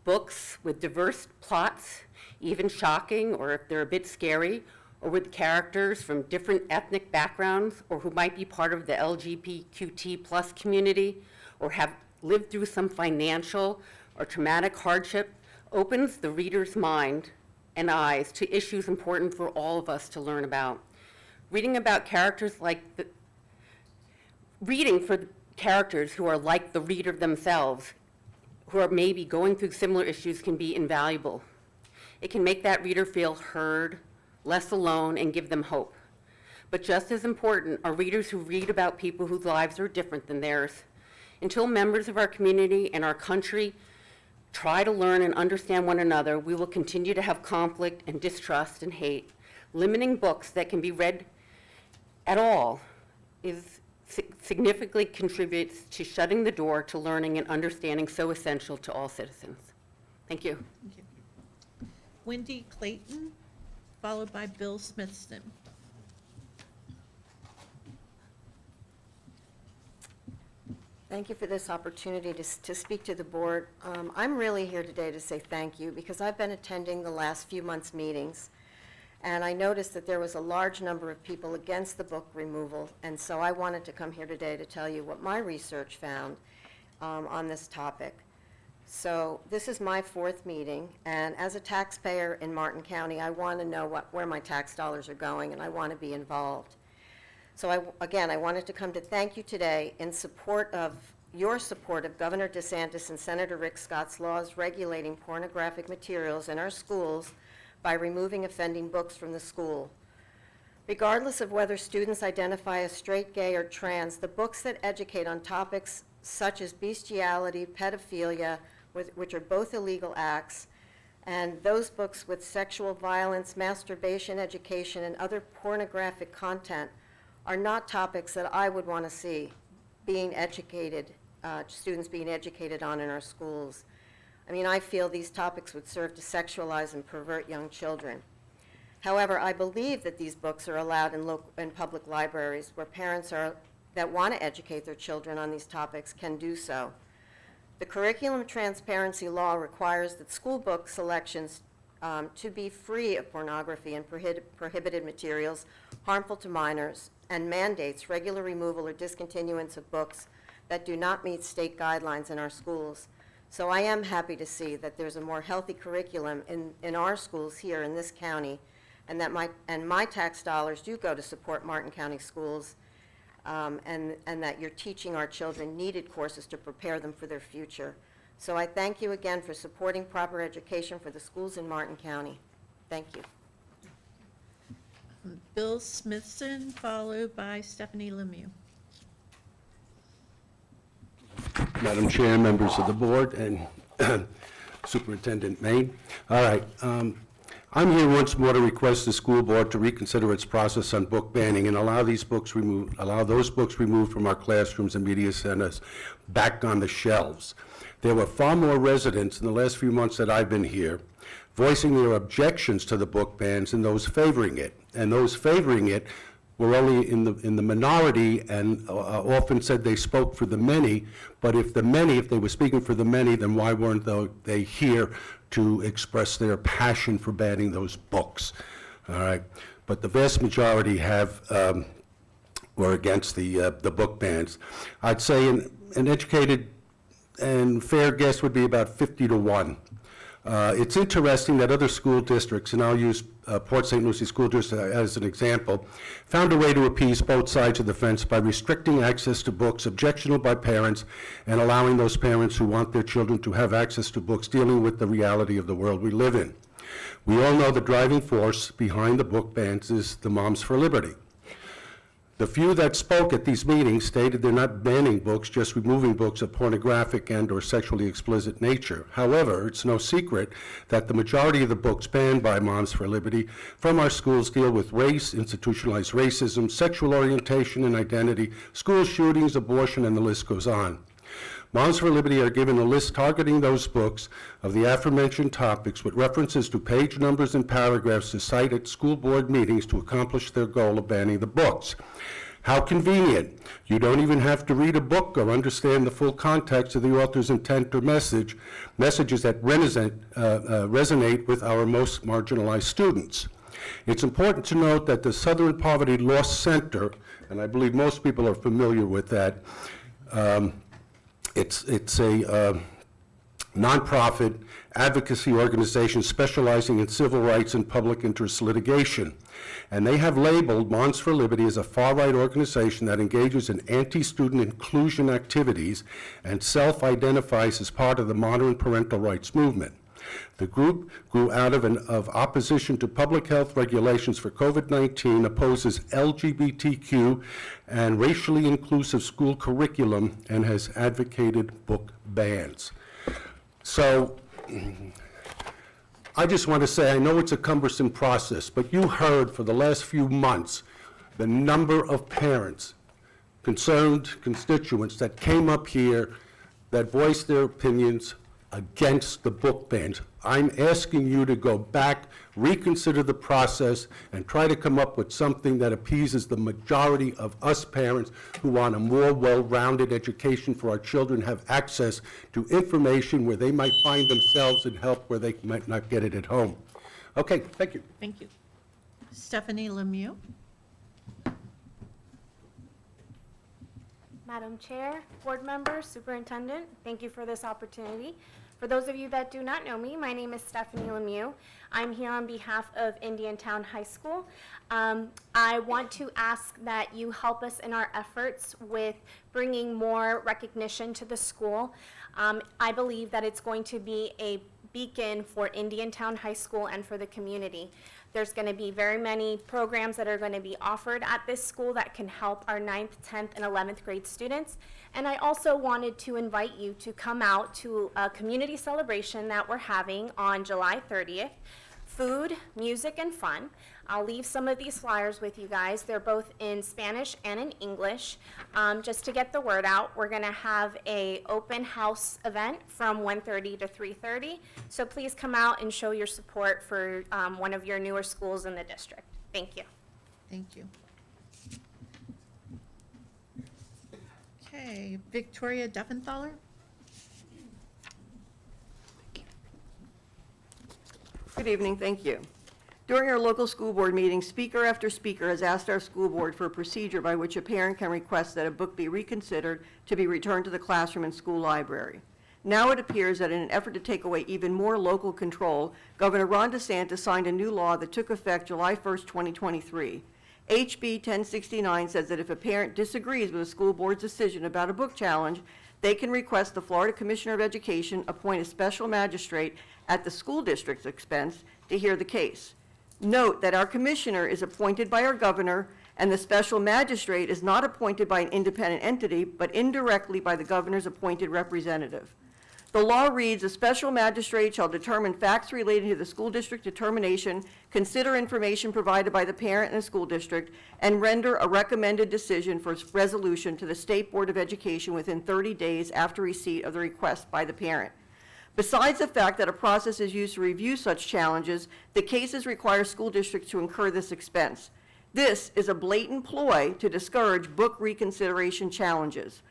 Books with diverse plots, even shocking, or if they're a bit scary, or with characters from different ethnic backgrounds, or who might be part of the LGBTQ+ community, or have lived through some financial or traumatic hardship, opens the reader's mind and eyes to issues important for all of us to learn about. Reading about characters reading for the characters who are like the reader themselves, who are maybe going through similar issues, can be invaluable. It can make that reader feel heard, less alone, and give them hope. But just as important are readers who read about people whose lives are different than theirs. Until members of our community and our country try to learn and understand one another, we will continue to have conflict and distrust and hate. Limiting books that can be read at all significantly contributes to shutting the door to learning and understanding so essential to all citizens. Thank you. Thank you. Wendy Clayton, followed by Bill Smithson. Thank you for this opportunity to speak to the board. I'm really here today to say thank you because I've been attending the last few months' meetings, And I noticed that there was a large number of people against the book removal, and so I wanted to come here today to tell you what my research found on this topic. So this is my 4th meeting, and as a taxpayer in Martin County, I want to know where my tax dollars are going, and I want to be involved. So again, I wanted to come to thank you today in support of your support of Governor DeSantis and Senator Rick Scott's laws regulating pornographic materials in our schools by removing offending books from the school. Regardless of whether students identify as straight, gay, or trans, the books that educate on topics such as bestiality, pedophilia, which are both illegal acts, and those books with sexual violence, masturbation, education, and other pornographic content are not topics that I would want to see being educated, students being educated on in our schools. I mean, I feel these topics would serve to sexualize and pervert young children. However, I believe that these books are allowed in public libraries where parents that want to educate their children on these topics can do so. The curriculum transparency law requires that school book selections to be free of pornography and prohibited materials harmful to minors, and mandates regular removal or discontinuance of books that do not meet state guidelines in our schools. So I am happy to see that there's a more healthy curriculum in our schools here in this county, and that my tax dollars do go to support Martin County schools, and that you're teaching our children needed courses to prepare them for their future. So I thank you again for supporting proper education for the schools in Martin County. Thank you. Bill Smithson, followed by Stephanie Lemieux. Madam Chair, members of the board, and Superintendent Main. All right, I'm here once more to request the school board to reconsider its process on book banning and allow those books removed from our classrooms and media centers back on the shelves. There were far more residents in the last few months that I've been here voicing their objections to the book bans than those favoring it. And those favoring it were only in the minority, and often said they spoke for the many. But if they were speaking for the many, then why weren't they here to express their passion for banning those books? All right, but the vast majority were against the book bans. I'd say an educated and fair guess would be about 50-1. It's interesting that other school districts, and I'll use Port St. Lucie School District as an example, found a way to appease both sides of the fence by restricting access to books objectionable by parents and allowing those parents who want their children to have access to books dealing with the reality of the world we live in. We all know the driving force behind the book bans is the Moms for Liberty. The few that spoke at these meetings stated they're not banning books, just removing books of pornographic and or sexually explicit nature. However, it's no secret that the majority of the books banned by Moms for Liberty from our schools deal with race, institutionalized racism, sexual orientation and identity, school shootings, abortion, and the list goes on. Moms for Liberty are given a list targeting those books of the aforementioned topics with references to page numbers and paragraphs to cite at school board meetings to accomplish their goal of banning the books. How convenient. You don't even have to read a book or understand the full context of the author's intent or messages that resonate with our most marginalized students. It's important to note that the Southern Poverty Law Center, and I believe most people are familiar with that, it's a nonprofit advocacy organization specializing in civil rights and public interest litigation. And they have labeled Moms for Liberty as a far-right organization that engages in anti-student inclusion activities and self-identifies as part of the modern parental rights movement. The group grew out of opposition to public health regulations for COVID-19, opposes LGBTQ and racially inclusive school curriculum, and has advocated book bans. So I just want to say, I know it's a cumbersome process, but you heard for the last few months the number of parents, concerned constituents that came up here that voiced their opinions against the book bans. I'm asking you to go back, reconsider the process, and try to come up with something that appeases the majority of us parents who want a more well-rounded education for our children, have access to information where they might find themselves and help where they might not get it at home. Okay, thank you. Thank you. Stephanie Lemieux. Madam Chair, board members, superintendent, thank you for this opportunity. For those of you that do not know me, my name is Stephanie Lemieux. I'm here on behalf of Indiantown High School. I want to ask that you help us in our efforts with bringing more recognition to the school. I believe that it's going to be a beacon for Indiantown High School and for the community. There's going to be very many programs that are going to be offered at this school that can help our 9th, 10th, and 11th grade students. And I also wanted to invite you to come out to a community celebration that we're having on July 30th. Food, music, and fun. I'll leave some of these flyers with you guys. They're both in Spanish and in English. Just to get the word out, we're going to have a open house event from 1:30 to 3:30. So please come out and show your support for one of your newer schools in the district. Thank you. Thank you. Okay, Victoria Duffenthaler. Good evening, thank you. During our local school board meeting, speaker after speaker has asked our school board for a procedure by which a parent can request that a book be reconsidered to be returned to the classroom and school library. Now it appears that in an effort to take away even more local control, Governor Ron DeSantis signed a new law that took effect July 1st, 2023. HB 1069 says that if a parent disagrees with a school board's decision about a book challenge, they can request the Florida Commissioner of Education appoint a special magistrate at the school district's expense to hear the case. Note that our commissioner is appointed by our governor, and the special magistrate is not appointed by an independent entity, but indirectly by the governor's appointed representative. The law reads, a special magistrate shall determine facts relating to the school district determination, consider information provided by the parent and the school district, and render a recommended decision for resolution to the State Board of Education within 30 days after receipt of the request by the parent. Besides the fact that a process is used to review such challenges, the cases require school districts to incur this expense. This is a blatant ploy to discourage book reconsideration challenges.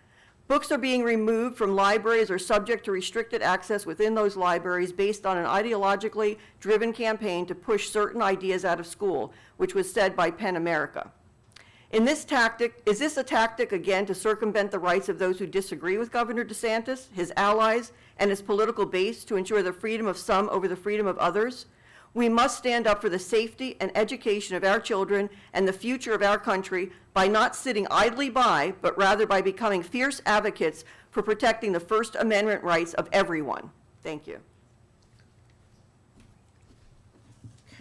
Books are being removed from libraries or subject to restricted access within those libraries based on an ideologically driven campaign to push certain ideas out of school, which was said by PEN America. Is this a tactic, again, to circumvent the rights of those who disagree with Governor DeSantis, his allies, and his political base to ensure the freedom of some over the freedom of others? We must stand up for the safety and education of our children and the future of our country by not sitting idly by, but rather by becoming fierce advocates for protecting the First Amendment rights of everyone. Thank you.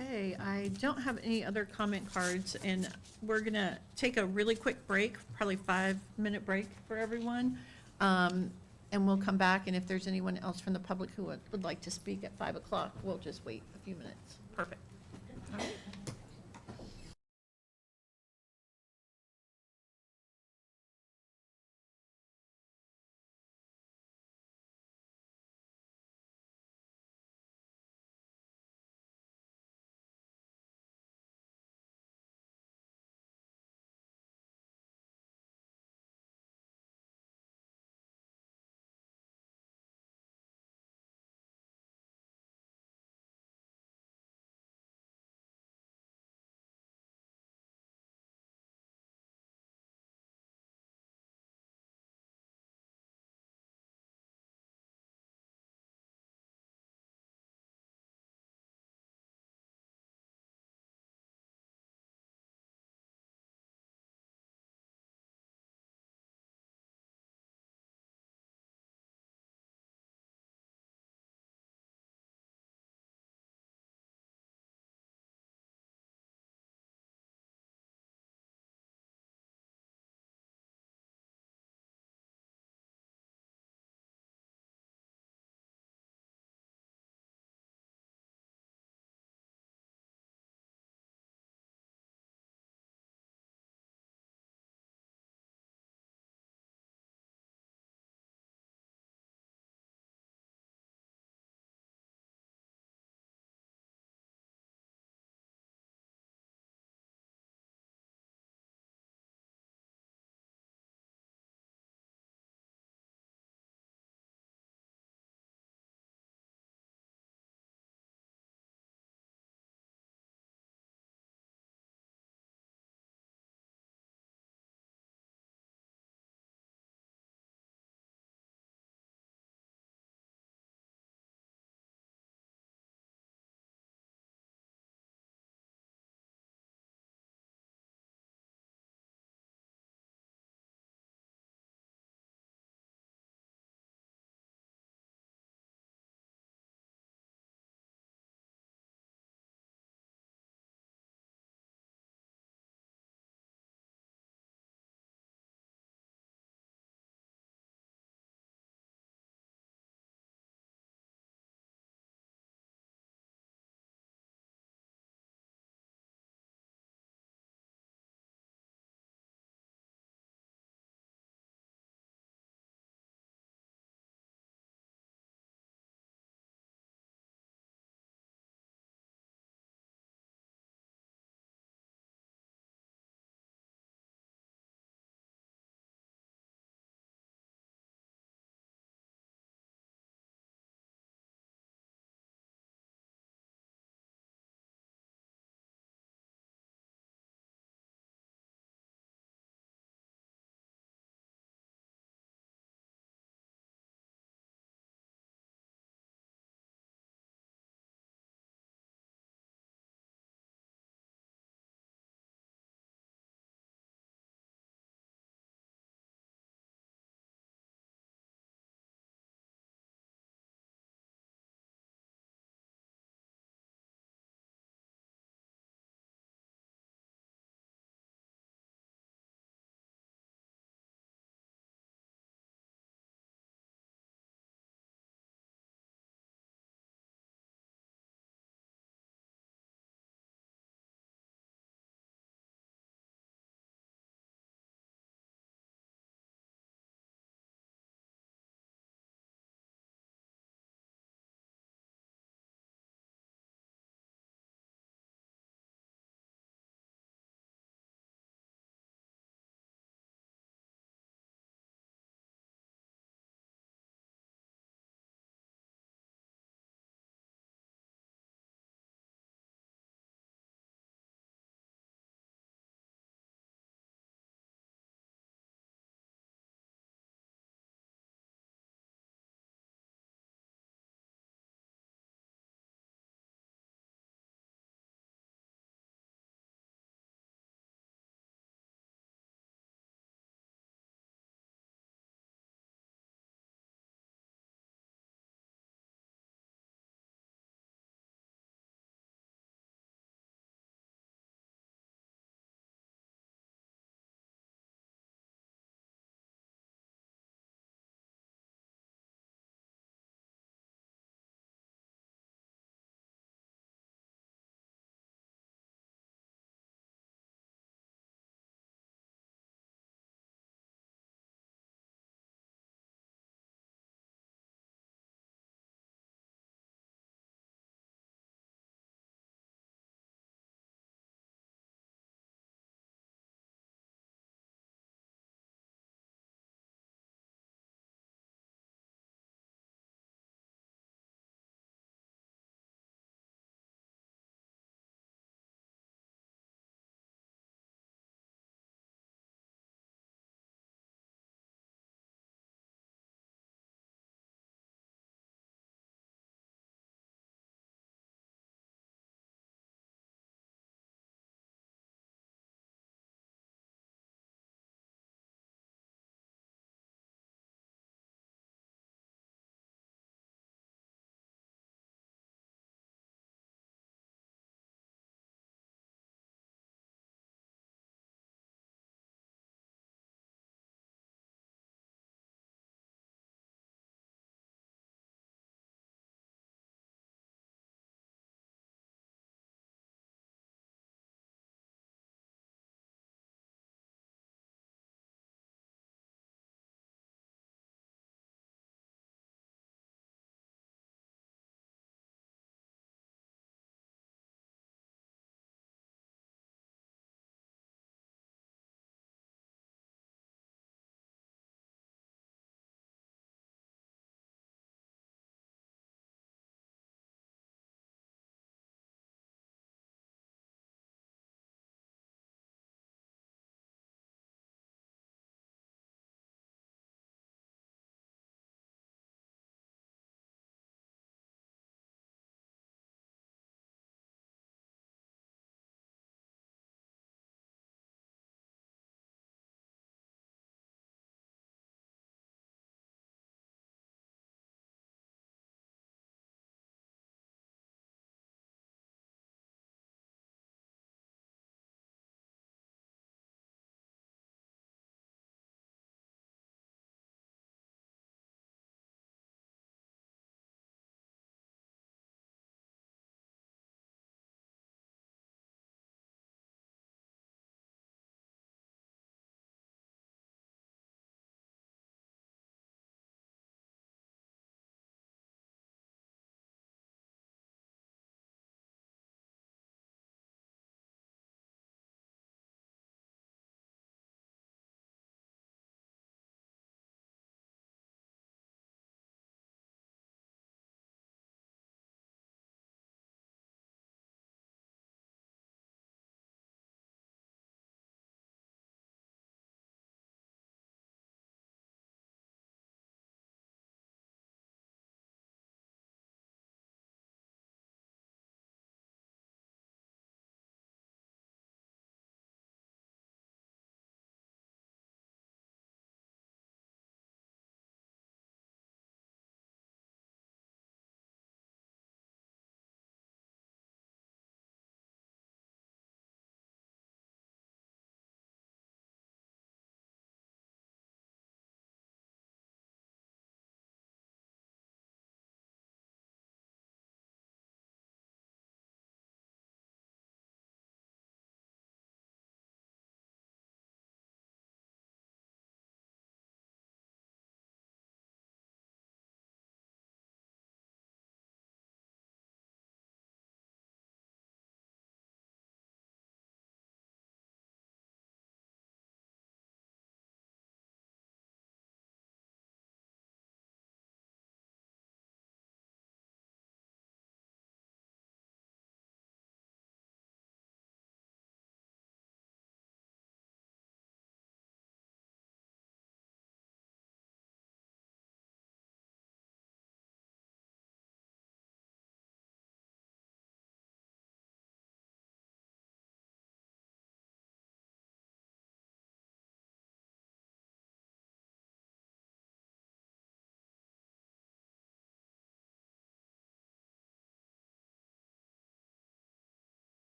Okay, I don't have any other comment cards, and we're going to take a really quick break, probably 5-minute break for everyone. And we'll come back, and if there's anyone else from the public who would like to speak at 5 o'clock, we'll just wait a few minutes. Perfect. All right.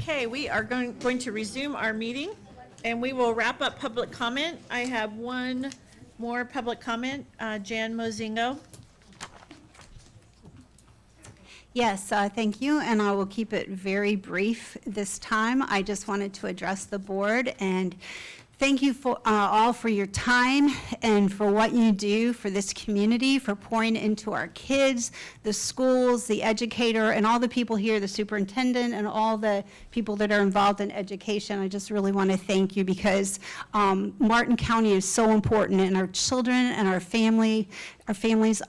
Okay, we are going to resume our meeting, and we will wrap up public comment. I have one more public comment. Jan Mozingo. Yes, thank you, and I will keep it very brief this time. I just wanted to address the board and thank you for all for your time and for what you do for this community, for pouring into our kids, the schools, the educator, and all the people here, the superintendent, and all the people that are involved in education. I just really want to thank you because Martin County is so important, and our children and our families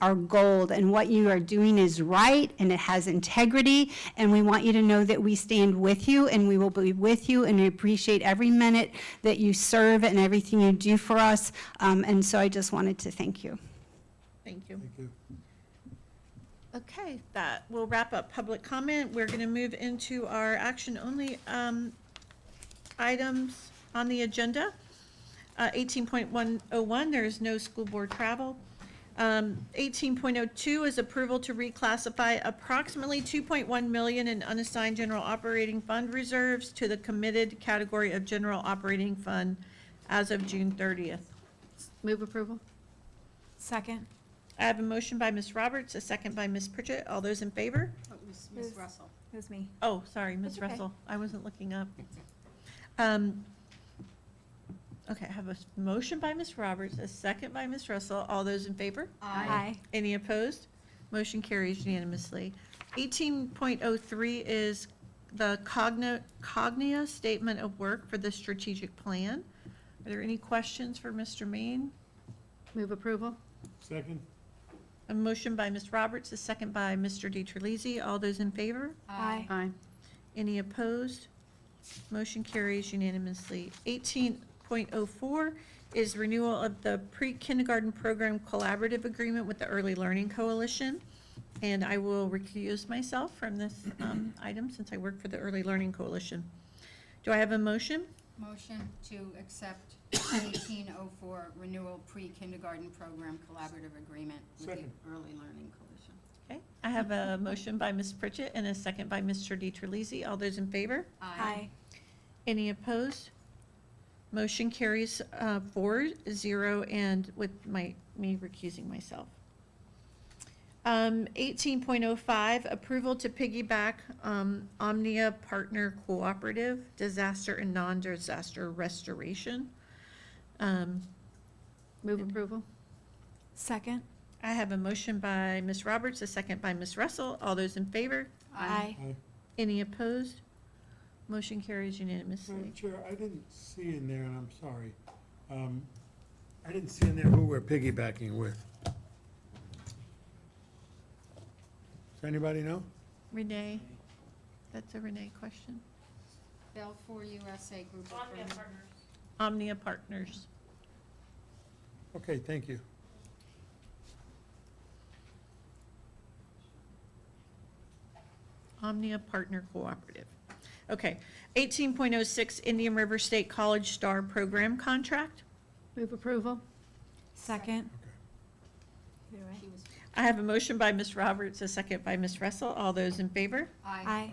are gold, and what you are doing is right, and it has integrity, and we want you to know that we stand with you, and we will be with you, and we appreciate every minute that you serve and everything you do for us, and so I just wanted to thank you. Thank you. Thank you. Okay, that will wrap up public comment. We're going to move into our action-only items on the agenda. 18.101, there is no school board travel. 18.02 is approval to reclassify approximately $2.1 million in unassigned general operating fund reserves to the committed category of general operating fund as of June 30th. Move approval. Second. I have a motion by Ms. Roberts, a second by Ms. Pritchett. All those in favor? Ms. Russell. It was me. Oh, sorry, Ms. That's okay. Russell. I wasn't looking up. Okay, I have a motion by Ms. Roberts, a second by Ms. Russell. All those in favor? Aye. Any opposed? Motion carries unanimously. 18.03 is the Cognia Statement of Work for the Strategic Plan. Are there any questions for Mr. Main? Move approval. Second? A motion by Ms. Roberts, a second by Mr. DiTerlizzi. All those in favor? Aye. Aye. Any opposed? Motion carries unanimously. 18.04 is renewal of the pre-kindergarten program collaborative agreement with the Early Learning Coalition. And I will recuse myself from this item since I work for the Early Learning Coalition. Do I have a motion? Motion to accept 1804 renewal pre-kindergarten program collaborative agreement with the Second. Early Learning Coalition. Okay, I have a motion by Ms. Pritchett and a second by Mr. DiTerlizzi. All those in favor? Aye. Any opposed? Motion carries 4-0 and with me recusing myself. 18.05, approval to piggyback Omnia Partner Cooperative Disaster and Non-Disaster Restoration. Move approval. Second. I have a motion by Ms. Roberts, a second by Ms. Russell. All those in favor? Aye. Aye. Any opposed? Motion carries unanimously. Madam Chair, I didn't see in there, and I'm sorry. I didn't see in there who we're piggybacking with. Does anybody know? Renee, that's a Renee question. Belfour USA Group of Friends. Omnia Partners. Okay, thank you. Omnia Partner Cooperative. Okay, 18.06 Indian River State College Star Program Contract. Move approval. Second. I have a motion by Ms. Roberts, a second by Ms. Russell. All those in favor? Aye.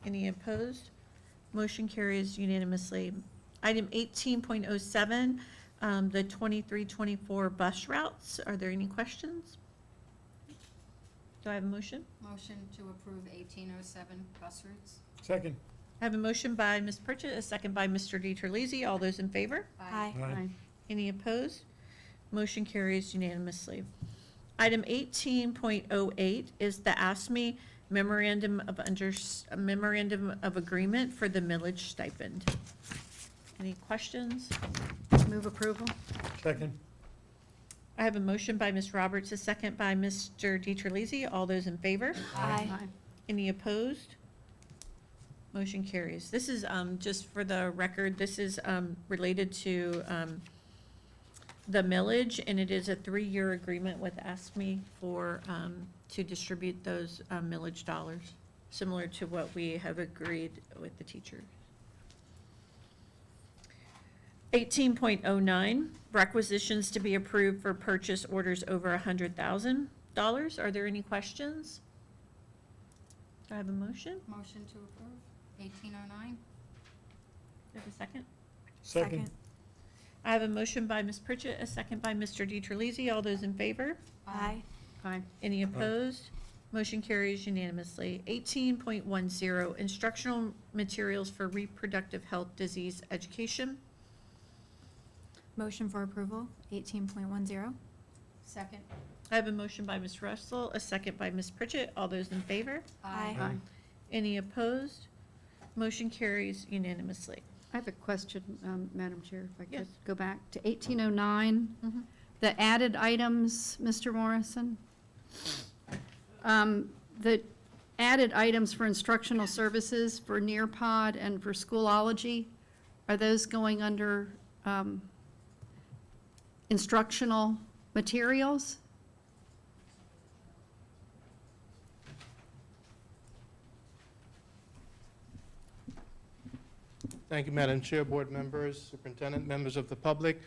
Any opposed? Motion carries unanimously. Item 18.07, the 23-24 bus routes. Are there any questions? Do I have a motion? Motion to approve 1807 bus routes. Second. I have a motion by Ms. Pritchett, a second by Mr. DiTerlizzi. All those in favor? Aye. Aye. Any opposed? Motion carries unanimously. Item 18.08 is the ASME Memorandum of Agreement for the millage stipend. Any questions? Move approval. Second. I have a motion by Ms. Roberts, a second by Mr. DiTerlizzi. All those in favor? Aye. Any opposed? Motion carries. This is, just for the record, this is related to the millage, and it is a 3-year agreement with ASME for, to distribute those millage dollars, similar to what we have agreed with the teachers. 18.09, requisitions to be approved for purchase orders over $100,000. Are there any questions? Do I have a motion? Motion to approve. 1809. Do I have a second? Second. I have a motion by Ms. Pritchett, a second by Mr. DiTerlizzi. All those in favor? Aye. Aye. Any opposed? Motion carries unanimously. 18.10, instructional materials for reproductive health disease education. Motion for approval, 18.10. Second. I have a motion by Ms. Russell, a second by Ms. Pritchett. All those in favor? Aye. Any opposed? Motion carries unanimously. I have a question, Madam Chair, if I Yes. could go back to 1809. The added items, Mr. Morrison. The added items for instructional services for Nearpod and for Schoolology, are those going under instructional materials? Thank you, Madam Chair, board members, superintendent, members of the public.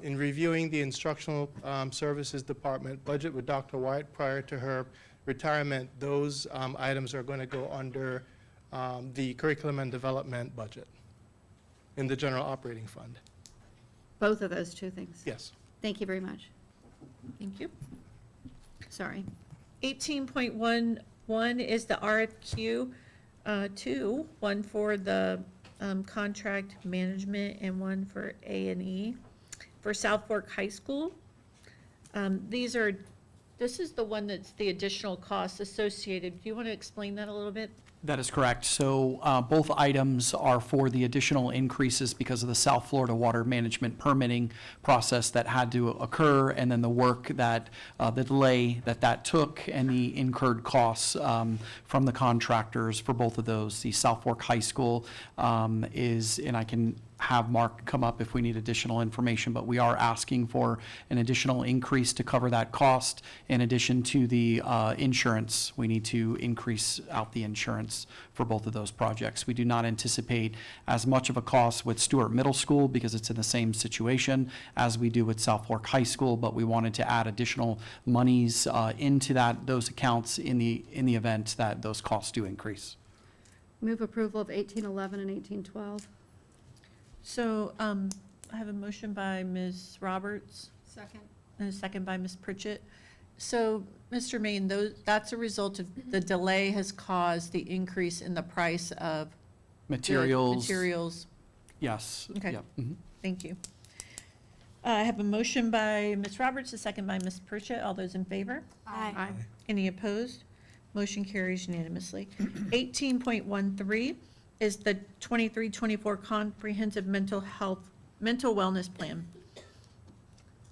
In reviewing the Instructional Services Department budget with Dr. White prior to her retirement, those items are going to go under the Curriculum and Development budget in the General Operating Fund. Both of those two things? Yes. Thank you very much. Thank you. Sorry. 18.11 is the RFQ, two, one for the contract management and one for A&E for South Fork High School. This is the one that's the additional costs associated. Do you want to explain that a little bit? That is correct. So both items are for the additional increases because of the South Florida water management permitting process that had to occur, and then the work that, the delay that took, and the incurred costs from the contractors for both of those. The South Fork High School is, and I can have Mark come up if we need additional information, but we are asking for an additional increase to cover that cost. In addition to the insurance, we need to increase out the insurance for both of those projects. We do not anticipate as much of a cost with Stewart Middle School because it's in the same situation as we do with South Fork High School, but we wanted to add additional monies into those accounts in the event that those costs do increase. Move approval of 1811 and 1812. So I have a motion by Ms. Roberts Second. and a second by Ms. Pritchett. So, Mr. Main, that's a result of the delay has caused the increase in the price of the materials. Yes. Okay. Yep. Mhm. Thank you. I have a motion by Ms. Roberts, a second by Ms. Pritchett. All those in favor? Aye. Any opposed? Motion carries unanimously. 18.13 is the 23-24 Comprehensive Mental Wellness Plan.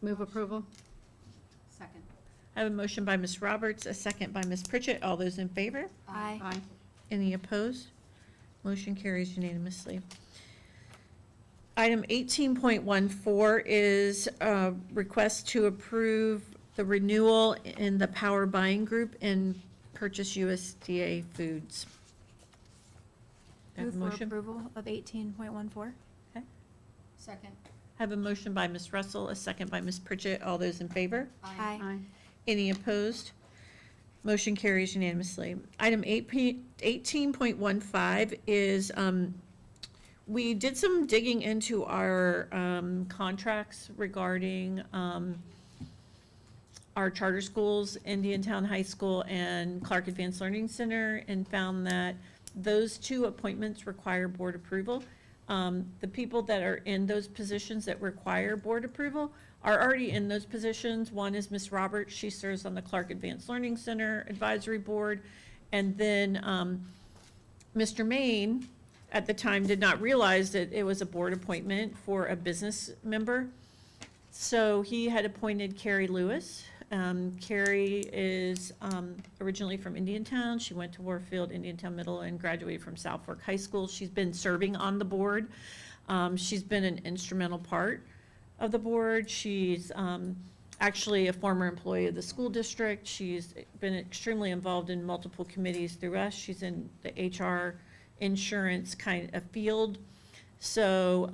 Move approval. Second. I have a motion by Ms. Roberts, a second by Ms. Pritchett. All those in favor? Aye. Any opposed? Motion carries unanimously. Item 18.14 is a request to approve the renewal in the power buying group and purchase USDA foods. I have Move a for motion. approval of 18.14. Second. I have a motion by Ms. Russell, a second by Ms. Pritchett. All those in favor? Aye. Any opposed? Motion carries unanimously. Item 18.15 is, we did some digging into our contracts regarding our charter schools, Indiantown High School and Clark Advanced Learning Center, and found that those two appointments require board approval. The people that are in those positions that require board approval are already in those positions. One is Ms. Roberts. She serves on the Clark Advanced Learning Center Advisory Board. And then Mr. Main, at the time, did not realize that it was a board appointment for a business member. So he had appointed Carrie Lewis. Carrie is originally from Indiantown. She went to Warfield, Indiantown Middle, and graduated from South Fork High School. She's been serving on the board. She's been an instrumental part of the board. She's actually a former employee of the school district. She's been extremely involved in multiple committees through us. She's in the HR insurance kind of field. So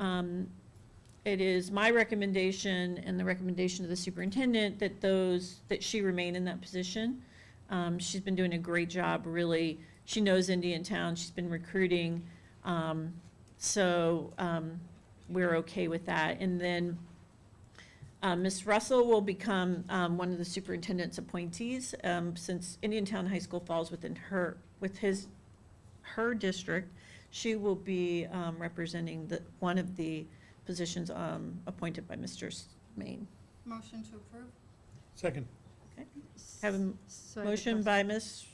it is my recommendation and the recommendation of the superintendent that she remain in that position. She's been doing a great job, really. She knows Indiantown. She's been recruiting So we're okay with that. And then Ms. Russell will become one of the superintendent's appointees, since Indiantown High School falls within her district. She will be representing one of the positions appointed by Mr. Maine. Motion to approve? Second. Okay. Have a So I have a motion by Ms.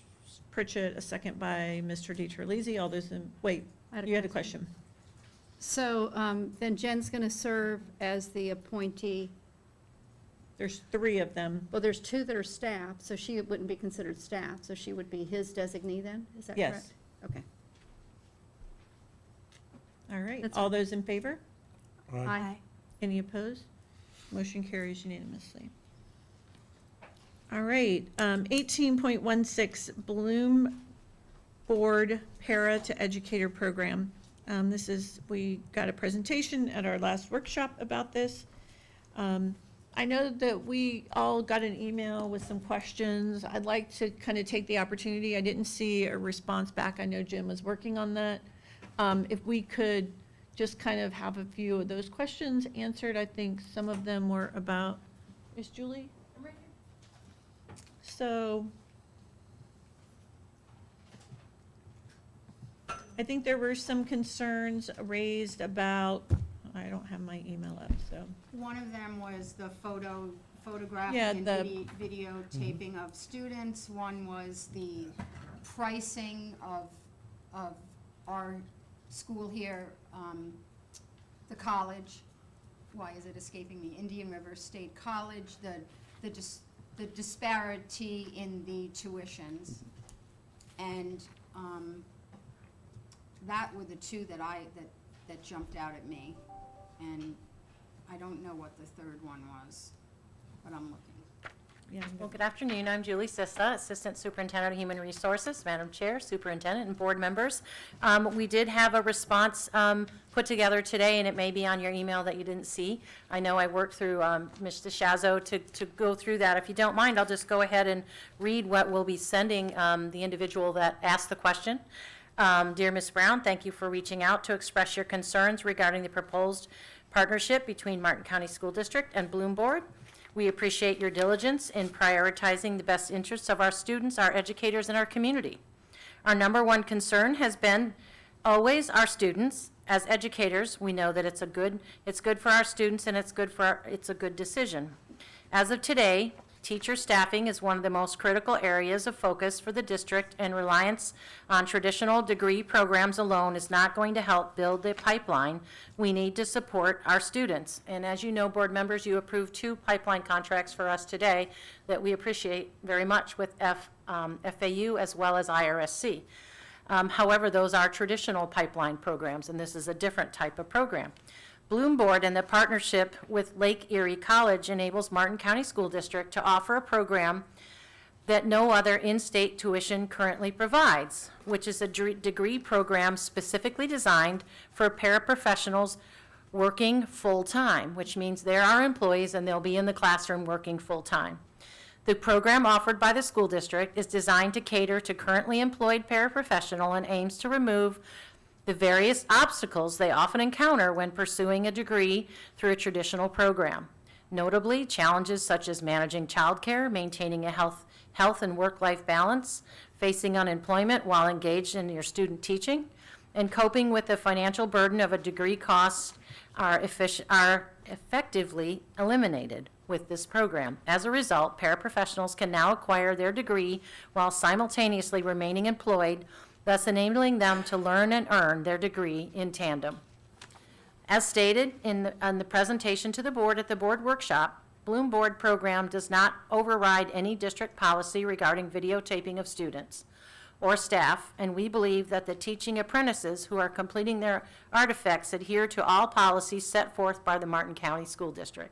Pritchett, a second by Mr. DiTerlizzi. All those in, wait, you had a question. So then Jen's going to serve as the appointee. There's 3 of them. Well, there's 2 that are staff, so she wouldn't be considered staff, so she would be his designee then? Is that correct? Yes. Okay. All right. That's All those in favor? Aye. Any opposed? Motion carries unanimously. All right, 18.16, Bloomboard Para to Educator Program. We got a presentation at our last workshop about this. I know that we all got an email with some questions. I'd like to kind of take the opportunity. I didn't see a response back. I know Jim was working on that. If we could just kind of have a few of those questions answered. I think some of them were about, is Julie? I'm right here. So I think there were some concerns raised about, I don't have my email up, so. One of them was the photographing Yeah, and the- videotaping of students. One was the pricing of our school here, the college. Why is it escaping me? Indian River State College, the disparity in the tuitions. And that were the 2 that jumped out at me. And I don't know what the third one was, but I'm looking. Well, good afternoon. I'm Julie Sissa, Assistant Superintendent of Human Resources, Madam Chair, Superintendent, and board members. We did have a response put together today, and it may be on your email that you didn't see. I know I worked through Mr. Shazo to go through that. If you don't mind, I'll just go ahead and read what we'll be sending the individual that asked the question. Dear Ms. Brown, thank you for reaching out to express your concerns regarding the proposed partnership between Martin County School District and Bloomboard. We appreciate your diligence in prioritizing the best interests of our students, our educators, and our community. Our number one concern has been always our students. As educators, we know that it's good for our students, and it's a good decision. As of today, teacher staffing is one of the most critical areas of focus for the district, and reliance on traditional degree programs alone is not going to help build the pipeline we need to support our students. And as you know, board members, you approved 2 pipeline contracts for us today that we appreciate very much with FAU as well as IRSC. However, those are traditional pipeline programs, and this is a different type of program. Bloomboard and the partnership with Lake Erie College enables Martin County School District to offer a program that no other in-state tuition currently provides, which is a degree program specifically designed for paraprofessionals working full-time, which means they're our employees and they'll be in the classroom working full-time. The program offered by the school district is designed to cater to currently employed paraprofessional and aims to remove the various obstacles they often encounter when pursuing a degree through a traditional program. Notably, challenges such as managing childcare, maintaining a health and work-life balance, facing unemployment while engaged in your student teaching, and coping with the financial burden of a degree costs are effectively eliminated with this program. As a result, paraprofessionals can now acquire their degree while simultaneously remaining employed, thus enabling them to learn and earn their degree in tandem. As stated in the presentation to the board at the board workshop, Bloomboard program does not override any district policy regarding videotaping of students or staff, and we believe that the teaching apprentices who are completing their artifacts adhere to all policies set forth by the Martin County School District.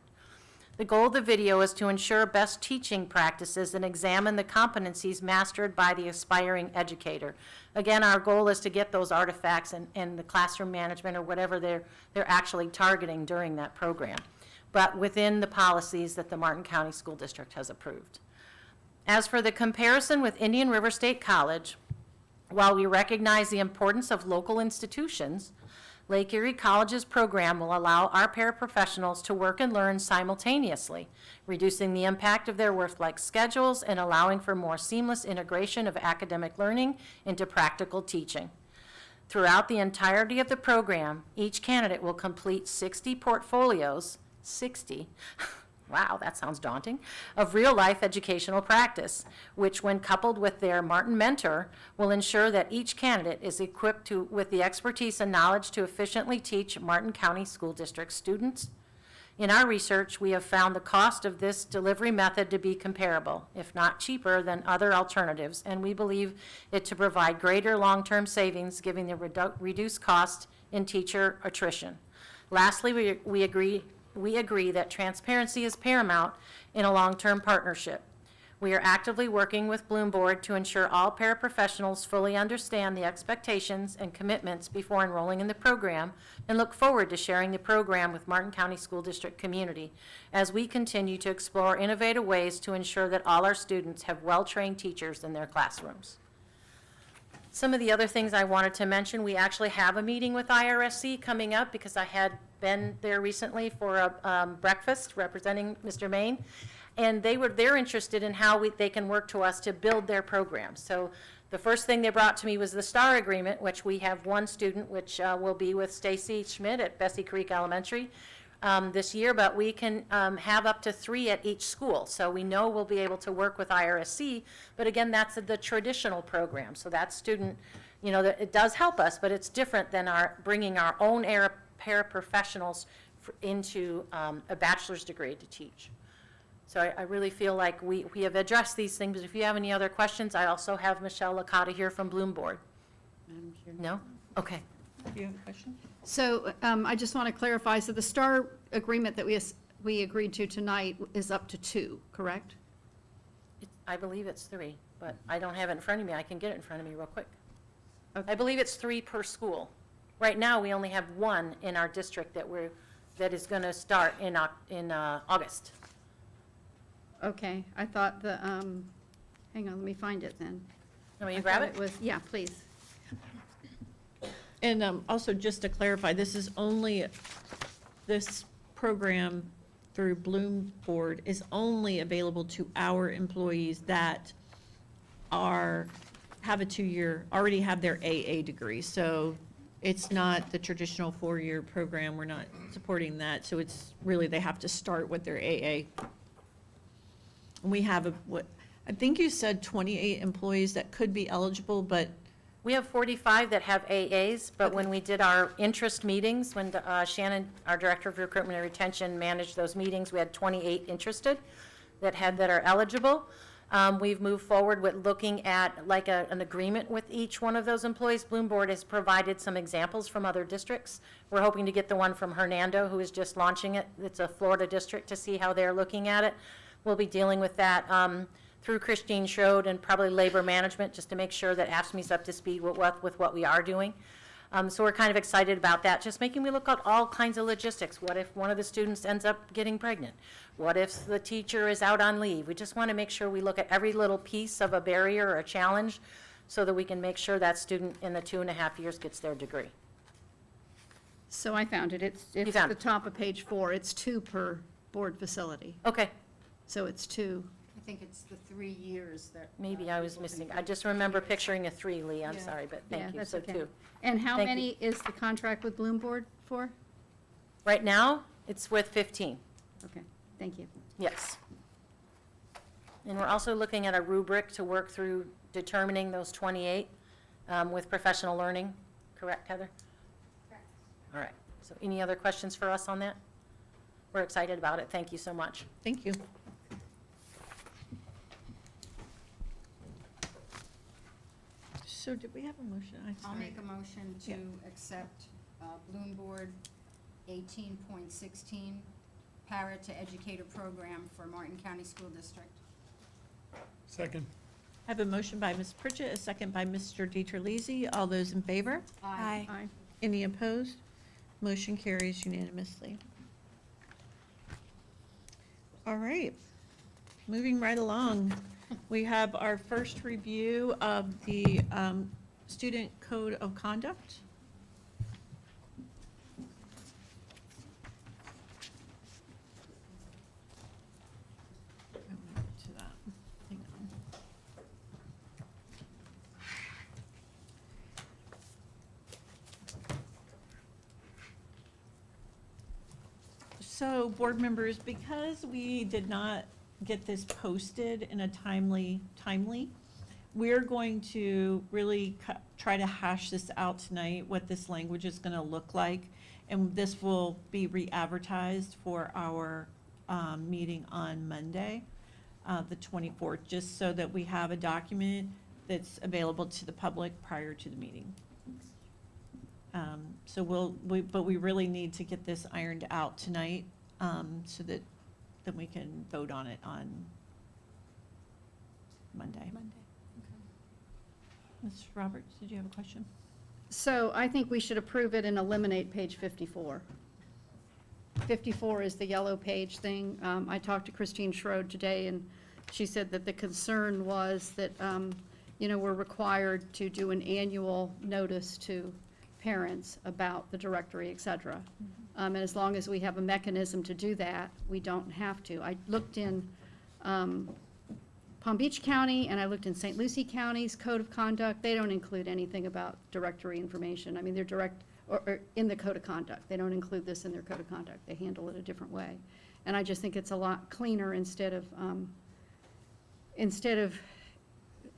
The goal of the video is to ensure best teaching practices and examine the competencies mastered by the aspiring educator. Again, our goal is to get those artifacts and the classroom management or whatever they're actually targeting during that program, but within the policies that the Martin County School District has approved. As for the comparison with Indian River State College, While we recognize the importance of local institutions, Lake Erie College's program will allow our paraprofessionals to work and learn simultaneously, reducing the impact of their work-life schedules and allowing for more seamless integration of academic learning into practical teaching. Throughout the entirety of the program, each candidate will complete 60 portfolios, 60, wow, that sounds daunting, of real-life educational practice, which when coupled with their Martin mentor, will ensure that each candidate is equipped with the expertise and knowledge to efficiently teach Martin County School District students. In our research, we have found the cost of this delivery method to be comparable, if not cheaper, than other alternatives, and we believe it to provide greater long-term savings, given the reduced cost in teacher attrition. Lastly, we agree that transparency is paramount in a long-term partnership. We are actively working with Bloomboard to ensure all paraprofessionals fully understand the expectations and commitments before enrolling in the program, and look forward to sharing the program with Martin County School District community as we continue to explore innovative ways to ensure that all our students have well-trained teachers in their classrooms. Some of the other things I wanted to mention, we actually have a meeting with IRSC coming up because I had been there recently for a breakfast representing Mr. Main. And they're interested in how they can work to us to build their program. So the first thing they brought to me was the STAR agreement, which we have one student, which will be with Stacy Schmidt at Bessie Creek Elementary this year, but we can have up to 3 at each school. So we know we'll be able to work with IRSC, but again, that's the traditional program. So that student, you know, it does help us, but it's different than bringing our own paraprofessionals into a bachelor's degree to teach. So I really feel like we have addressed these things, but if you have any other questions, I also have Michelle Licata here from Bloomboard. No? Okay. Do you have a question? So I just want to clarify, so the STAR agreement that we agreed to tonight is up to 2, correct? I believe it's 3, but I don't have it in front of me. I can get it in front of me real quick. I believe it's 3 per school. Right now, we only have 1 in our district that is going to start in August. Okay, I thought hang on, let me find it then. Want me to I grab thought it? Yeah, please. And also, just to clarify, this program through Bloomboard is only available to our employees that have a 2-year, already have their AA degree. So it's not the traditional 4-year program. We're not supporting that. So it's really, they have to start with their AA. We have I think you said 28 employees that could be eligible, but. We have 45 that have AAs, but when we did our interest meetings, when Shannon, our Director of Recruitment and Retention, managed those meetings, we had 28 interested that are eligible. We've moved forward with looking at like an agreement with each one of those employees. Bloomboard has provided some examples from other districts. We're hoping to get the one from Hernando, who is just launching it. It's a Florida district, to see how they're looking at it. We'll be dealing with that through Christine Schroed and probably labor management, just to make sure that AFSCME's up to speed with what we are doing. So we're kind of excited about that, just making me look at all kinds of logistics. What if one of the students ends up getting pregnant? What if the teacher is out on leave? We just want to make sure we look at every little piece of a barrier or a challenge so that we can make sure that student in the 2.5 years gets their degree. So I found it. It's You at found the top of page 4. It's 2 per board facility. Okay. So it's 2. I think it's the 3 years that. Maybe I was missing. I just remember picturing a 3, Lee. I'm sorry, but Yeah, thank you. that's So okay. 2. And how Thank many is the contract with Bloomboard for? Right now, it's with 15. Okay, thank you. Yes. And we're also looking at a rubric to work through determining those 28 with professional learning. Correct, Heather? Correct. All right. So any other questions for us on that? We're excited about it. Thank you so much. Thank you. So did we have a motion? I'll make a motion to accept Bloomboard 18.16 Para to Educator Program for Martin County School District. Second. I have a motion by Ms. Pritchett, a second by Mr. Dieterlisi. All those in favor? Aye. Aye. Any opposed? Motion carries unanimously. All right, moving right along. We have our first review of the Student Code of Conduct. To that. Hang on. So, board members, because we did not get this posted in a timely, we're going to really try to hash this out tonight, what this language is going to look like. And this will be re-advertised for our meeting on Monday, the 24th, just so that we have a document that's available to the public prior to the meeting. So but we really need to get this ironed out tonight, so that then we can vote on it on Monday. Ms. Roberts, did you have a question? So I think we should approve it and eliminate page 54. 54 is the yellow page thing. I talked to Christine Schroed today, and she said that the concern was that, we're required to do an annual notice to parents about the directory, et cetera. And as long as we have a mechanism to do that, we don't have to. I looked in Palm Beach County, and I looked in St. Lucie County's Code of Conduct. They don't include anything about directory information. I mean, they're direct, or in the Code of Conduct. They don't include this in their Code of Conduct. They handle it a different way. And I just think it's a lot cleaner instead of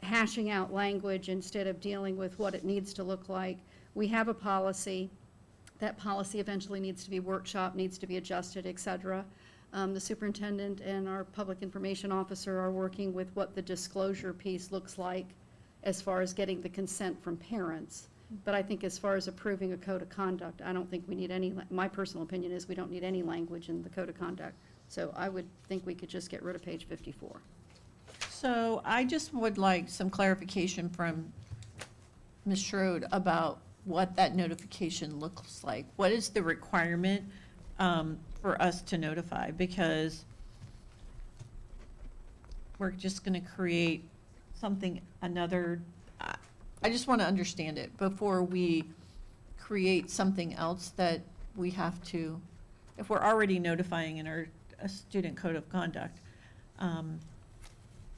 hashing out language, instead of dealing with what it needs to look like. We have a policy. That policy eventually needs to be workshopped, needs to be adjusted, et cetera. The superintendent and our public information officer are working with what the disclosure piece looks like as far as getting the consent from parents. But I think as far as approving a code of conduct, I don't think we need any, my personal opinion is we don't need any language in the code of conduct. So I would think we could just get rid of page 54. So I just would like some clarification from Ms. Schroed about what that notification looks like. What is the requirement for us to notify? Because we're just going to create something, another, I just want to understand it before we create something else that we have to, if we're already notifying in our student code of conduct,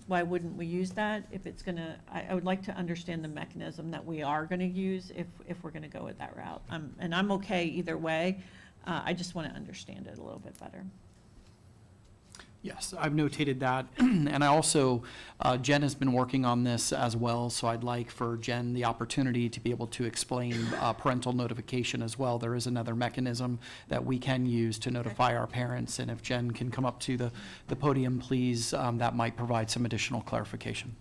why wouldn't we use that if it's going to, I would like to understand the mechanism that we are going to use if we're going to go with that route. And I'm okay either way. I just want to understand it a little bit better. Yes, I've notated that. And I also, Jen has been working on this as well, so I'd like for Jen the opportunity to be able to explain parental notification as well. There is another mechanism that we can use to notify our parents, and if Jen can come up to the podium, please, that might provide some additional clarification.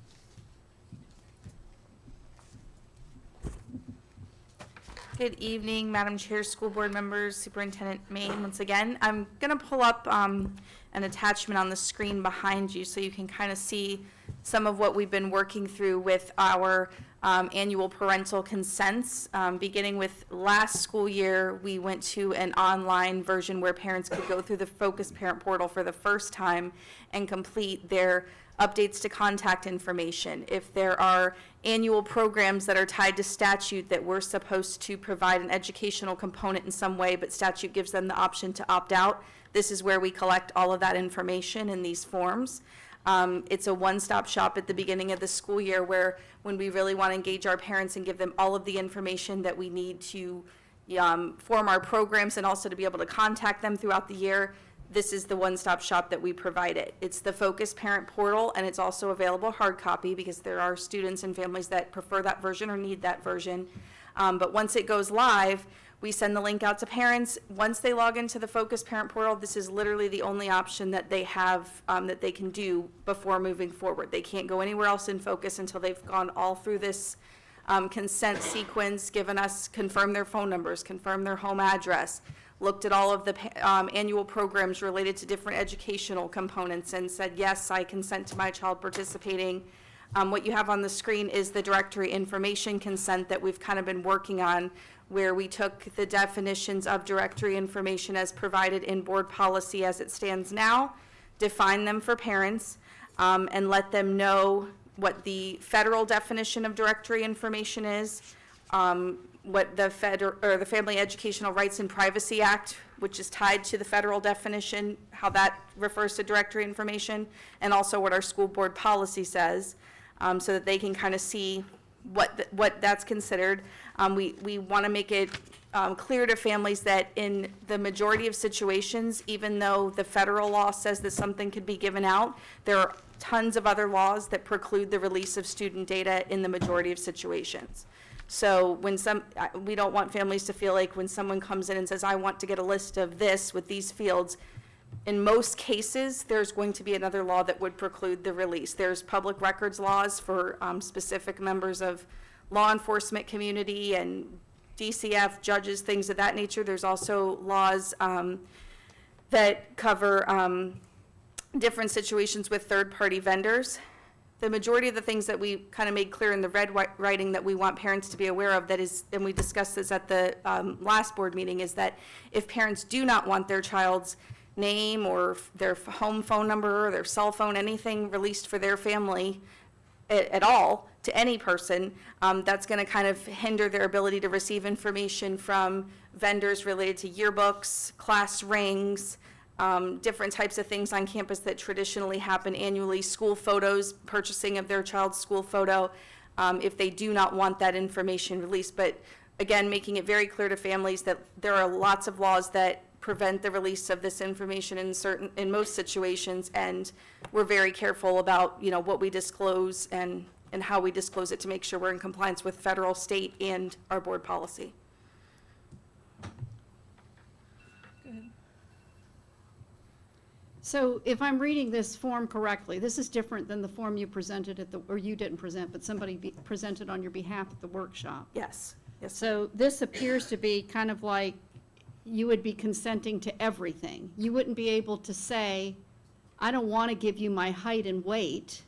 Good evening, Madam Chair, school board members, Superintendent Maine. Once again, I'm going to pull up an attachment on the screen behind you so you can kind of see some of what we've been working through with our annual parental consents. Beginning with last school year, we went to an online version where parents could go through the Focus Parent Portal for the first time and complete their updates to contact information. If there are annual programs that are tied to statute that we're supposed to provide an educational component in some way, but statute gives them the option to opt out, this is where we collect all of that information in these forms. It's a one-stop shop at the beginning of the school year where when we really want to engage our parents and give them all of the information that we need to form our programs and also to be able to contact them throughout the year, this is the one-stop shop that we provide it. It's the Focus Parent Portal, and it's also available hard copy because there are students and families that prefer that version or need that version. But once it goes live, we send the link out to parents. Once they log into the Focus Parent Portal, this is literally the only option that they have that they can do before moving forward. They can't go anywhere else in Focus until they've gone all through this consent sequence, given us, confirmed their phone numbers, confirmed their home address, looked at all of the annual programs related to different educational components and said, yes, I consent to my child participating. What you have on the screen is the directory information consent that we've kind of been working on, where we took the definitions of directory information as provided in board policy as it stands now, define them for parents, and let them know what the federal definition of directory information is, what the the Family Educational Rights and Privacy Act, which is tied to the federal definition, how that refers to directory information, and also what our school board policy says, so that they can kind of see what that's considered. We want to make it clear to families that in the majority of situations, even though the federal law says that something could be given out, there are tons of other laws that preclude the release of student data in the majority of situations. So when we don't want families to feel like when someone comes in and says, I want to get a list of this with these fields, in most cases, there's going to be another law that would preclude the release. There's public records laws for specific members of law enforcement community and DCF, judges, things of that nature. There's also laws that cover different situations with third-party vendors. The majority of the things that we kind of made clear in the red writing that we want parents to be aware of, that is, and we discussed this at the last board meeting, is that if parents do not want their child's name or their home phone number or their cell phone, anything released for their family at all to any person, that's going to kind of hinder their ability to receive information from vendors related to yearbooks, class rings, different types of things on campus that traditionally happen annually, school photos, purchasing of their child's school photo, if they do not want that information released. But again, making it very clear to families that there are lots of laws that prevent the release of this information in most situations, and we're very careful about, what we disclose and how we disclose it to make sure we're in compliance with federal, state, and our board policy. So if I'm reading this form correctly, this is different than the form you presented or you didn't present, but somebody presented on your behalf at the workshop. Yes. Yes. So this appears to be kind of like you would be consenting to everything. You wouldn't be able to say, I don't want to give you my height and weight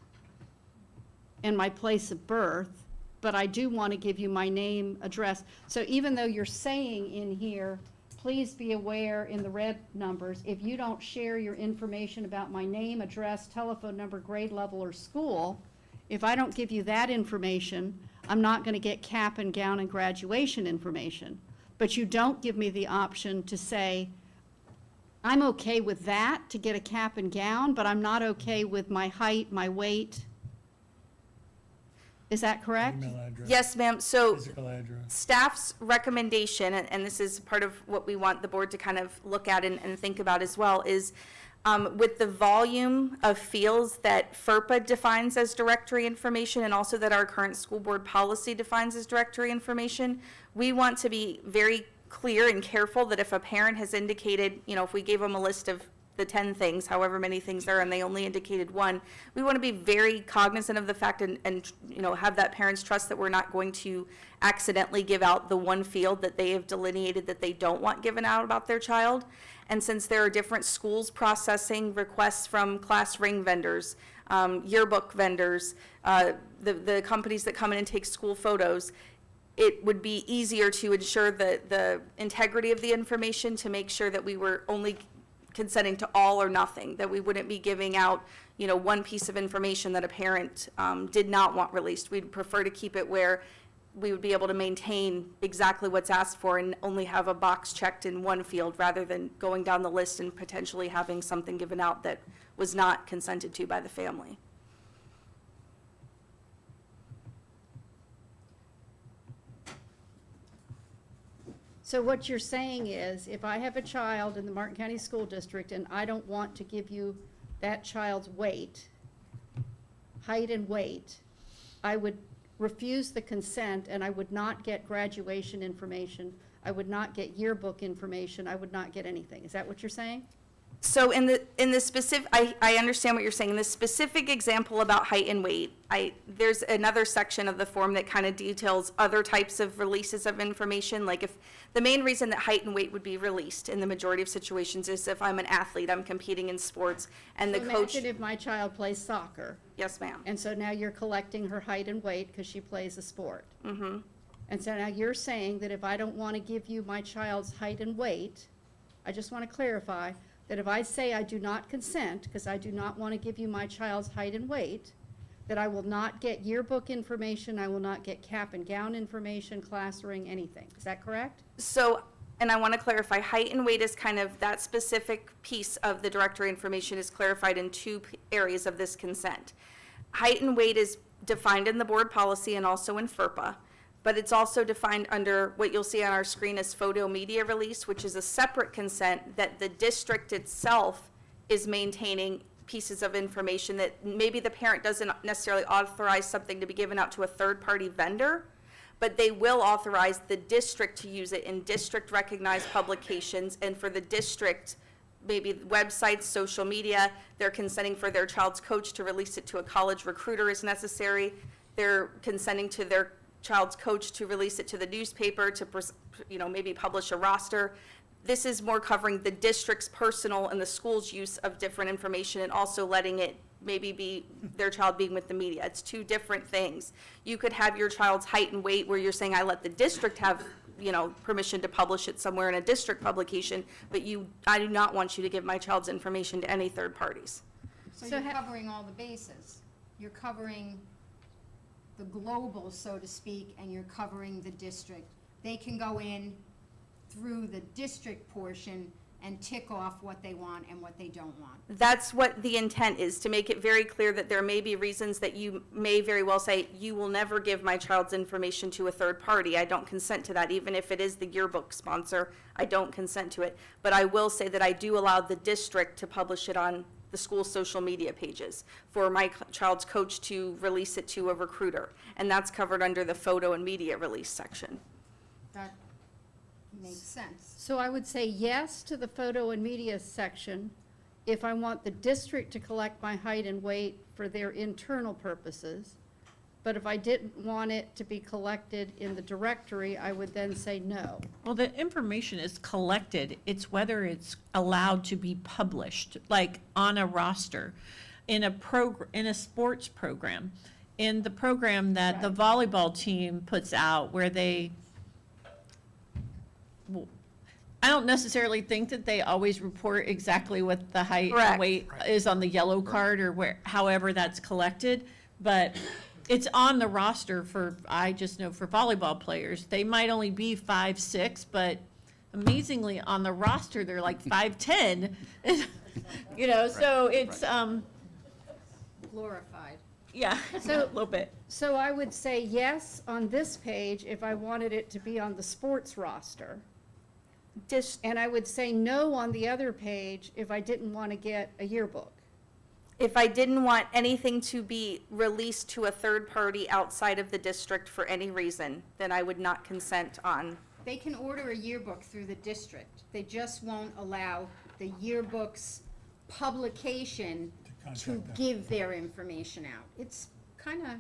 and my place of birth, but I do want to give you my name, address. So even though you're saying in here, please be aware in the red numbers, if you don't share your information about my name, address, telephone number, grade level, or school, if I don't give you that information, I'm not going to get cap and gown and graduation information. But you don't give me the option to say, I'm okay with that, to get a cap and gown, but I'm not okay with my height, my weight. Is that correct? Email address. Yes, ma'am. So Physical address. staff's recommendation, and this is part of what we want the board to kind of look at and think about as well, is with the volume of fields that FERPA defines as directory information, and also that our current school board policy defines as directory information, we want to be very clear and careful that if a parent has indicated, if we gave them a list of the 10 things, however many things there are, and they only indicated one, we want to be very cognizant of the fact and have that parent's trust that we're not going to accidentally give out the one field that they have delineated that they don't want given out about their child. And since there are different schools processing requests from class ring vendors, yearbook vendors, the companies that come in and take school photos, it would be easier to ensure the integrity of the information, to make sure that we were only consenting to all or nothing, that we wouldn't be giving out, one piece of information that a parent did not want released. We'd prefer to keep it where we would be able to maintain exactly what's asked for and only have a box checked in one field, rather than going down the list and potentially having something given out that was not consented to by the family. So what you're saying is, if I have a child in the Martin County School District and I don't want to give you that child's weight, height and weight, I would refuse the consent, and I would not get graduation information, I would not get yearbook information, I would not get anything. Is that what you're saying? So in the specific, I understand what you're saying. In the specific example about height and weight, there's another section of the form that kind of details other types of releases of information. Like, if the main reason that height and weight would be released in the majority of situations is if I'm an athlete, I'm competing in sports, and the So coach. imagine if my child plays soccer. Yes, ma'am. And so now you're collecting her height and weight because she plays a sport. Mm-hmm. And so now you're saying that if I don't want to give you my child's height and weight, I just want to clarify that if I say I do not consent, because I do not want to give you my child's height and weight, That I will not get yearbook information, I will not get cap and gown information, class ring, anything. Is that correct? So, and I want to clarify, height and weight is kind of, that specific piece of the directory information is clarified in two areas of this consent. Height and weight is defined in the board policy and also in FERPA, but it's also defined under what you'll see on our screen as photo media release, which is a separate consent that the district itself is maintaining pieces of information that maybe the parent doesn't necessarily authorize something to be given out to a third-party vendor, but they will authorize the district to use it in district-recognized publications, and for the district, maybe websites, social media, they're consenting for their child's coach to release it to a college recruiter as necessary. They're consenting to their child's coach to release it to the newspaper, to, maybe publish a roster. This is more covering the district's personal and the school's use of different information, and also letting it maybe be their child being with the media. It's two different things. You could have your child's height and weight where you're saying, I let the district have, permission to publish it somewhere in a district publication, but I do not want you to give my child's information to any third parties. So you're covering all the bases. You're covering the global, so to speak, and you're covering the district. They can go in through the district portion and tick off what they want and what they don't want. That's what the intent is, to make it very clear that there may be reasons that you may very well say, you will never give my child's information to a third party. I don't consent to that. Even if it is the yearbook sponsor, I don't consent to it. But I will say that I do allow the district to publish it on the school's social media pages, for my child's coach to release it to a recruiter. And that's covered under the photo and media release section. That makes sense. So I would say yes to the photo and media section if I want the district to collect my height and weight for their internal purposes. But if I didn't want it to be collected in the directory, I would then say no. Well, the information is collected. It's whether it's allowed to be published, like on a roster, in a sports program, in the program that the volleyball team puts out, where they, I don't necessarily think that they always report exactly what the height and weight is on the yellow card, or however that's collected, but it's on the roster for, I just know for volleyball players, they might only be 5'6", but amazingly on the roster, they're like 5'10", so it's, Glorified. yeah, So- a little bit. So I would say yes on this page if I wanted it to be on the sports roster. And I would say no on the other page if I didn't want to get a yearbook. If I didn't want anything to be released to a third party outside of the district for any reason, then I would not consent on. They can order a yearbook through the district. They just won't allow the yearbook's publication to give their information out. It's kind of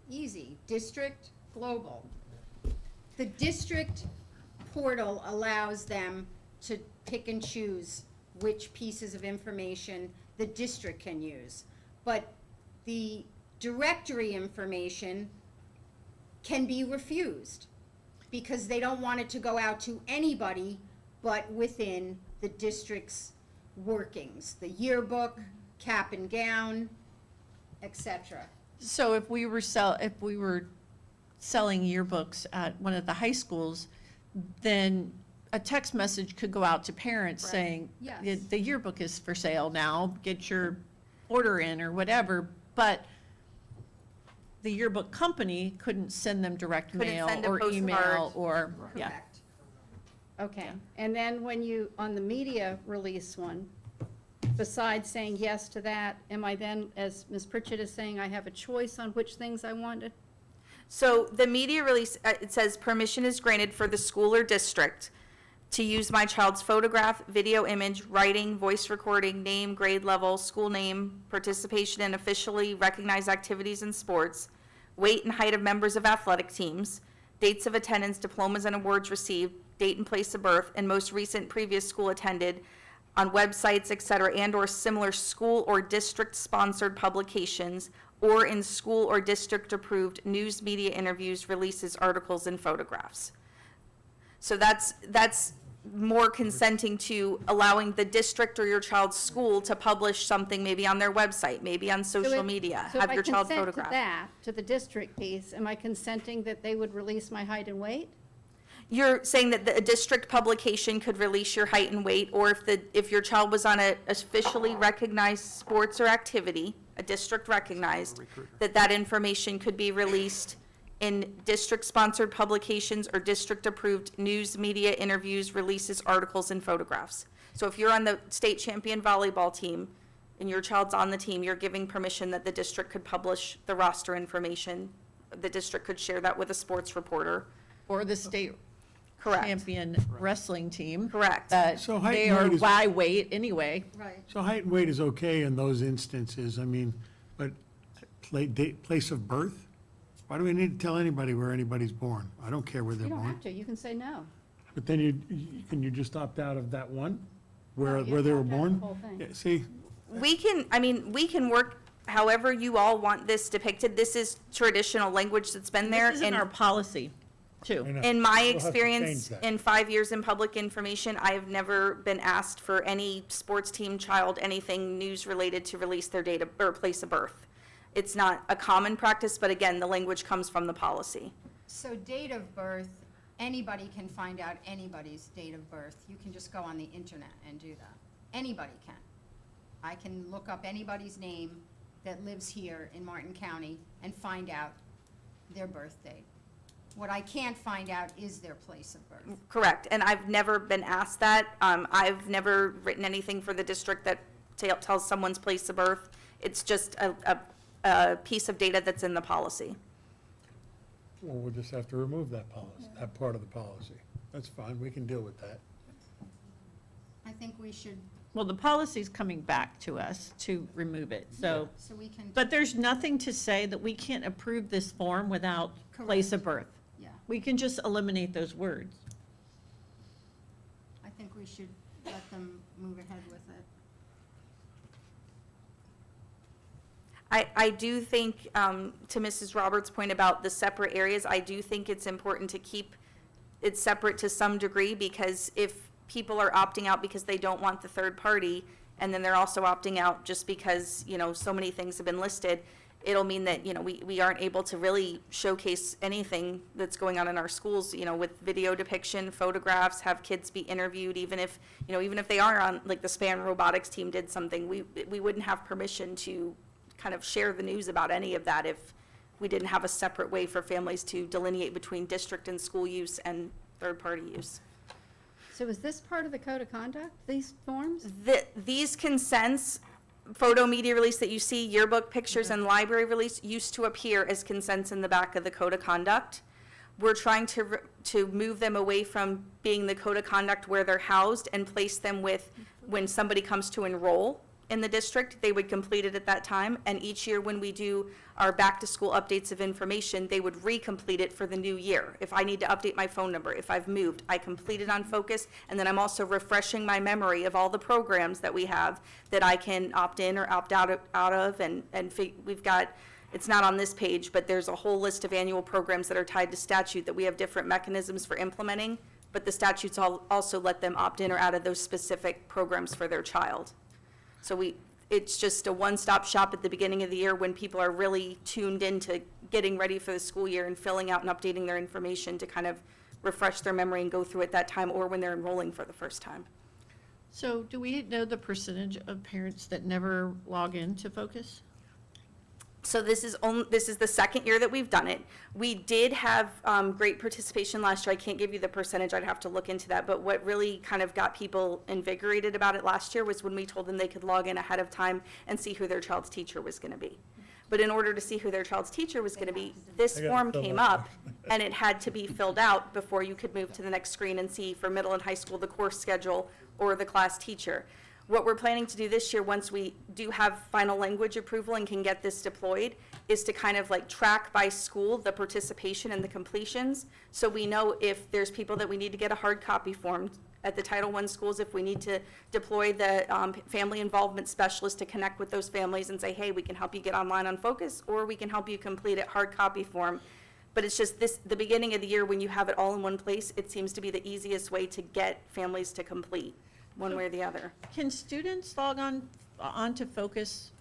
easy. District, global. The district portal allows them to pick and choose which pieces of information the district can use. But the directory information can be refused because they don't want it to go out to anybody but within the district's workings. The yearbook, cap and gown, etc. So if we were selling yearbooks at one of the high schools, then a text message could go out to parents saying, Yes. the yearbook is for sale now, get your order in or whatever, but the yearbook company couldn't send them direct Couldn't mail send a or email postcard. or, yeah. Correct. Okay, and then when you, on the media release one, besides saying yes to that, am I then, as Ms. Pritchett is saying, I have a choice on which things I wanted? So the media release, it says permission is granted for the school or district to use my child's photograph, video image, writing, voice recording, name, grade level, school name, participation in officially recognized activities and sports, weight and height of members of athletic teams, dates of attendance, diplomas and awards received, date and place of birth, and most recent previous school attended on websites, et cetera, and or similar school or district-sponsored publications, or in school or district-approved news media interviews, releases, articles, and photographs. So that's more consenting to allowing the district or your child's school to publish something maybe on their website, maybe on social media, have your child So if I consent photographed. to that, to the district piece, am I consenting that they would release my height and weight? You're saying that a district publication could release your height and weight, or if your child was on a officially recognized sports or activity, a district recognized, that information could be released in district-sponsored publications or district-approved news, media, interviews, releases, articles, and photographs. So if you're on the state champion volleyball team and your child's on the team, you're giving permission that the district could publish the roster information. The district could share that with a sports reporter. Or the state Correct. champion wrestling team. Correct. That So height they and are weight is- Y weight anyway. Right. So height and weight is okay in those instances, I mean, but place of birth? Why do we need to tell anybody where anybody's born? I don't care where they're You don't born. have to, you can say no. But then can you just opt out of that one, where No, you they were have to have born? the whole thing. Yeah, see, We can work however you all want this depicted. This is traditional language that's been there. This is in and our policy, too. I know. in my We'll have to experience, change that. in 5 years in public information, I have never been asked for any sports team, child, anything news related to release their date of, or place of birth. It's not a common practice, but again, the language comes from the policy. So date of birth, anybody can find out anybody's date of birth. You can just go on the internet and do that. Anybody can. I can look up anybody's name that lives here in Martin County and find out their birth date. What I can't find out is their place of birth. Correct, and I've never been asked that. I've never written anything for the district that tells someone's place of birth. It's just a piece of data that's in the policy. well, we'll just have to remove that policy, that part of the policy. That's fine, we can deal with that. I think we should, Well, the policy's coming back to us to remove it, so. so we can. But there's nothing to say that we can't approve this form without place of birth. Yeah, We can just eliminate those words. I think we should let them move ahead with it. I do think, to Mrs. Roberts' point about the separate areas, I do think it's important to keep it separate to some degree, because if people are opting out because they don't want the third party, and then they're also opting out just because, so many things have been listed, it'll mean that, we aren't able to really showcase anything that's going on in our schools, with video depiction, photographs, have kids be interviewed, even if they are on, like the SPAN robotics team did something, we wouldn't have permission to kind of share the news about any of that if we didn't have a separate way for families to delineate between district and school use and third-party use. So is this part of the code of conduct, these forms? These consents, photo media release that you see, yearbook pictures, and library release used to appear as consents in the back of the code of conduct. We're trying to move them away from being the code of conduct where they're housed and place them with, when somebody comes to enroll in the district, they would complete it at that time, and each year when we do our back-to-school updates of information, they would recomplete it for the new year. If I need to update my phone number, if I've moved, I complete it on Focus, and then I'm also refreshing my memory of all the programs that we have that I can opt in or opt out of, and we've got, it's not on this page, but there's a whole list of annual programs that are tied to statute that we have different mechanisms for implementing, but the statutes also let them opt in or out of those specific programs for their child. So it's just a one-stop shop at the beginning of the year when people are really tuned into getting ready for the school year and filling out and updating their information to kind of refresh their memory and go through at that time, or when they're enrolling for the first time. So do we know the percentage of parents that never log into Focus? So this is the second year that we've done it. We did have great participation last year. I can't give you the percentage, I'd have to look into that. But what really kind of got people invigorated about it last year was when we told them they could log in ahead of time and see who their child's teacher was going to be. But in order to see who their child's teacher was going to be, this I gotta form fill came that up, and it had to be filled out before you could move to the next screen and see for middle and high school the course schedule or the class teacher. What we're planning to do this year, once we do have final language approval and can get this deployed, is to kind of like track by school the participation and the completions. So we know if there's people that we need to get a hard copy form at the Title I schools, if we need to deploy the family involvement specialist to connect with those families and say, hey, we can help you get online on Focus, or we can help you complete it hard copy form. But it's just the beginning of the year, when you have it all in one place, it seems to be the easiest way to get families to complete, one way or the other. Can students log onto Focus?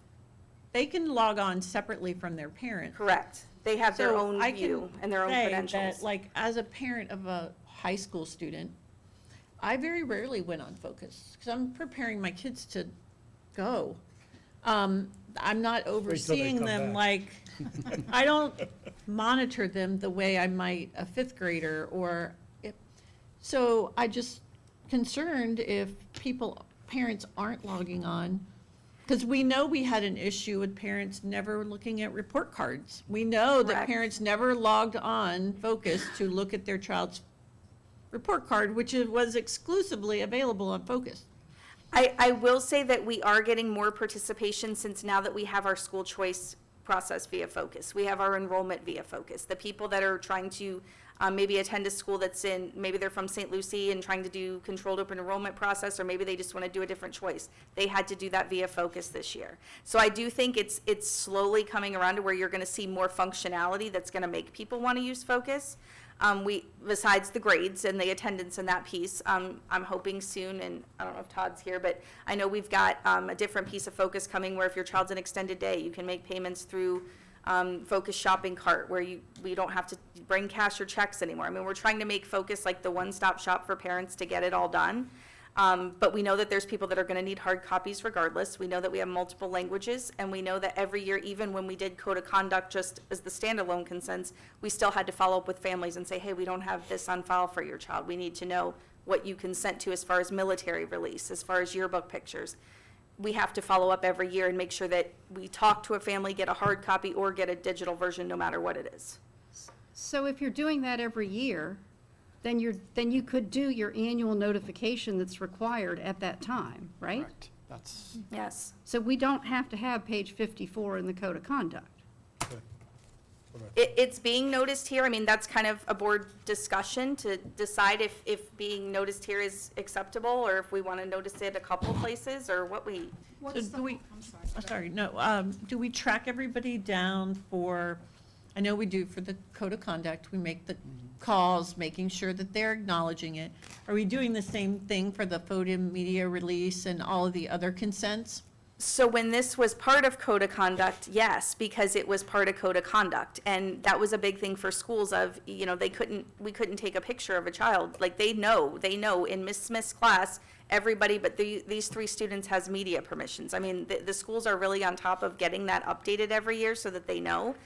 They can log on separately from their parents. Correct. They have their So own I view can and their own say credentials. that, like, as a parent of a high school student, I very rarely went on Focus because I'm preparing my kids to go. I'm not overseeing come them back. like, I don't monitor them the way I might a fifth grader or, so I just concerned if parents aren't logging on. Because we know we had an issue with parents never looking at report cards. We know that Correct. parents never logged on Focus to look at their child's report card, which was exclusively available on Focus. I will say that we are getting more participation since now that we have our school choice process via Focus. We have our enrollment via Focus. The people that are trying to maybe attend a school that's maybe they're from St. Lucie and trying to do controlled open enrollment process, or maybe they just want to do a different choice. They had to do that via Focus this year. So I do think it's slowly coming around to where you're going to see more functionality that's going to make people want to use Focus. Besides the grades and the attendance and that piece, I'm hoping soon, and I don't know if Todd's here, but I know we've got a different piece of Focus coming where if your child's an extended day, you can make payments through Focus Shopping Cart, where we don't have to bring cash or checks anymore. I mean, we're trying to make Focus like the one-stop shop for parents to get it all done. But we know that there's people that are going to need hard copies regardless. We know that we have multiple languages, and we know that every year, even when we did Code of Conduct just as the standalone consents, we still had to follow up with families and say, hey, we don't have this on file for your child. We need to know what you consent to as far as military release, as far as yearbook pictures. We have to follow up every year and make sure that we talk to a family, get a hard copy, or get a digital version, no matter what it is. So if you're doing that every year, then you could do your annual notification that's required at that time, right? Correct. That's, Yes. So we don't have to have page 54 in the Code of Conduct. It's being noticed here. I mean, that's kind of a board discussion to decide if being noticed here is acceptable, or if we want to notice it a couple places, or what we. So do we, do we track everybody down for, I know we do for the Code of Conduct, we make the calls, making sure that they're acknowledging it. Are we doing the same thing for the photo media release and all of the other consents? So when this was part of Code of Conduct, yes, because it was part of Code of Conduct. And that was a big thing for schools of, we couldn't take a picture of a child. Like, they know in Miss Smith's class, everybody but these 3 students has media permissions. I mean, the schools are really on top of getting that updated every year so that they know.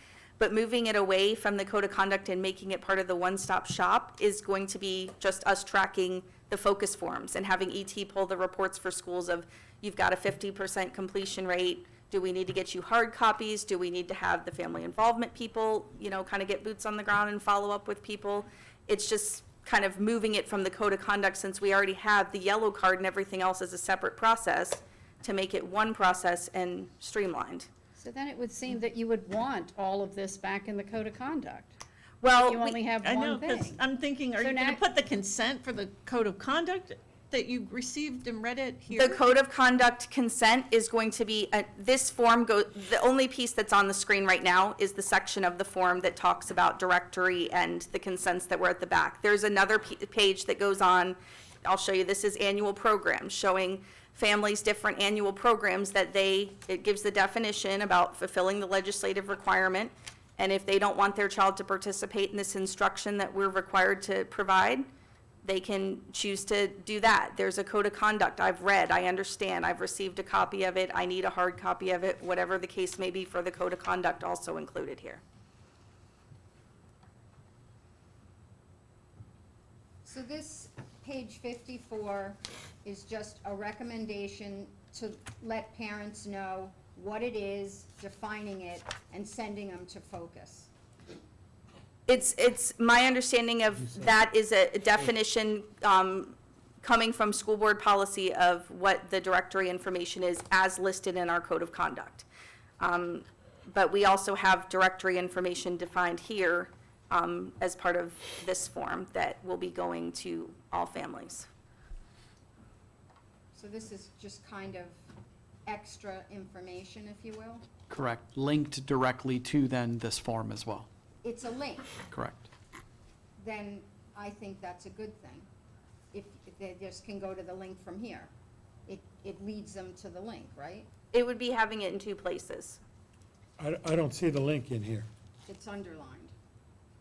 But moving it away from the Code of Conduct and making it part of the one-stop shop is going to be just us tracking the focus forms and having ET pull the reports for schools of, you've got a 50% completion rate. Do we need to get you hard copies? Do we need to have the family involvement people, kind of get boots on the ground and follow up with people? It's just kind of moving it from the Code of Conduct, since we already have the yellow card and everything else as a separate process, to make it one process and streamlined. So then it would seem that you would want all of this back in the Code of Conduct. Well, You only have I know, one because thing. I'm thinking, are So you going now- to put the consent for the Code of Conduct that you received and read it here? The Code of Conduct consent is going to be, this form the only piece that's on the screen right now is the section of the form that talks about directory and the consents that were at the back. There's another page that goes on, I'll show you, this is annual programs, showing families different annual programs that it gives the definition about fulfilling the legislative requirement. And if they don't want their child to participate in this instruction that we're required to provide, they can choose to do that. There's a Code of Conduct I've read, I understand, I've received a copy of it, I need a hard copy of it, whatever the case may be for the Code of Conduct also included here. So this page 54 is just a recommendation to let parents know what it is, defining it, and sending them to Focus. It's my understanding of that is a definition coming from school board policy of what the directory information is as listed in our Code of Conduct. But we also have directory information defined here as part of this form that will be going to all families. So this is just kind of extra information, if you will? correct, linked directly to then this form as well. it's a link, Correct. then I think that's a good thing. If they just can go to the link from here, it leads them to the link, right? It would be having it in two places. I don't see the link in here. It's underlined.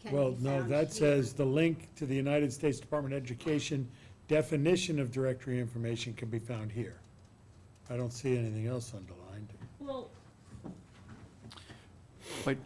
Can Well, be no, found that here. says the link to the United States Department of Education definition of directory information can be found here. I don't see anything else underlined. Well, But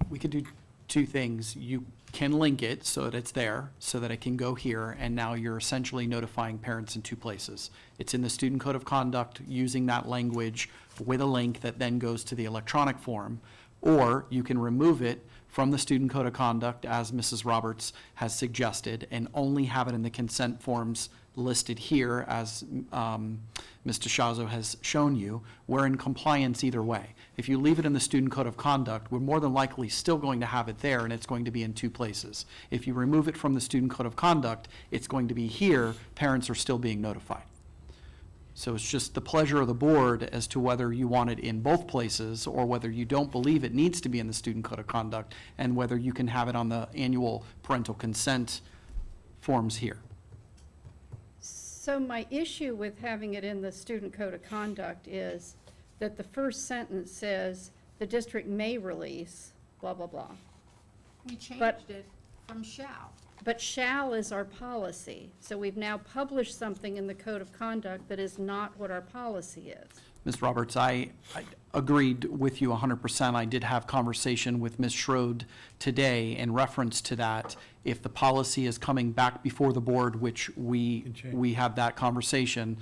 we could do two things. You can link it so that it's there, so that it can go here, and now you're essentially notifying parents in two places. It's in the student code of conduct, using that language with a link that then goes to the electronic form, or you can remove it from the student code of conduct, as Mrs. Roberts has suggested, and only have it in the consent forms listed here, as Mr. Shazo has shown you. We're in compliance either way. If you leave it in the student code of conduct, we're more than likely still going to have it there, and it's going to be in two places. If you remove it from the student code of conduct, it's going to be here, parents are still being notified. So it's just the pleasure of the board as to whether you want it in both places, or whether you don't believe it needs to be in the student code of conduct, and whether you can have it on the annual parental consent forms here. So my issue with having it in the student code of conduct is that the first sentence says, the district may release, blah, blah, blah. We changed But- it from shall. But shall is our policy. So we've now published something in the code of conduct that is not what our policy is. Ms. Roberts, I agreed with you 100%. I did have conversation with Ms. Schroed today in reference to that. If the policy is coming back before the board, which we have that conversation,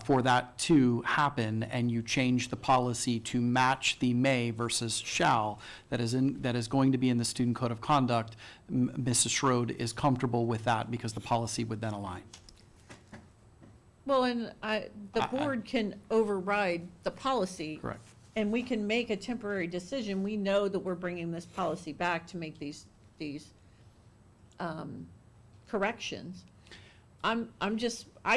for that to happen, and you change the policy to match the may versus shall, that is going to be in the student code of conduct, Mrs. Schroed is comfortable with that because the policy would then align. well, and the board can override the policy. Correct. And we can make a temporary decision. We know that we're bringing this policy back to make these corrections. I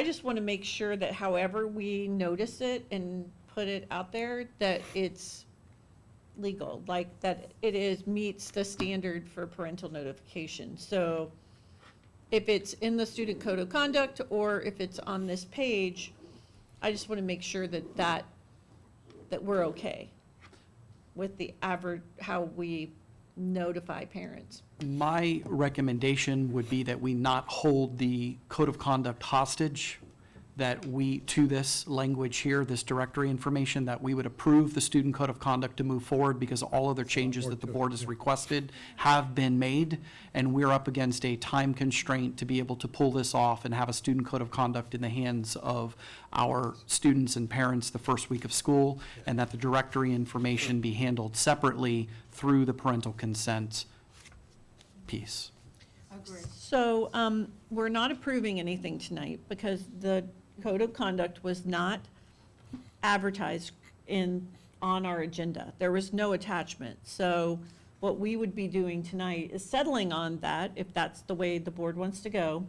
just want to make sure that however we notice it and put it out there, that it's legal, like that it meets the standard for parental notification. So if it's in the student code of conduct or if it's on this page, I just want to make sure that we're okay with the average, how we notify parents. My recommendation would be that we not hold the code of conduct hostage, that we, to this language here, this directory information, that we would approve the student code of conduct to move forward because all other changes that the board has requested have been made, and we're up against a time constraint to be able to pull this off and have a student code of conduct in the hands of our students and parents the first week of school, and that the directory information be handled separately through the parental consent piece. Agree. So we're not approving anything tonight because the code of conduct was not advertised on our agenda. There was no attachment. So what we would be doing tonight is settling on that, if that's the way the board wants to go,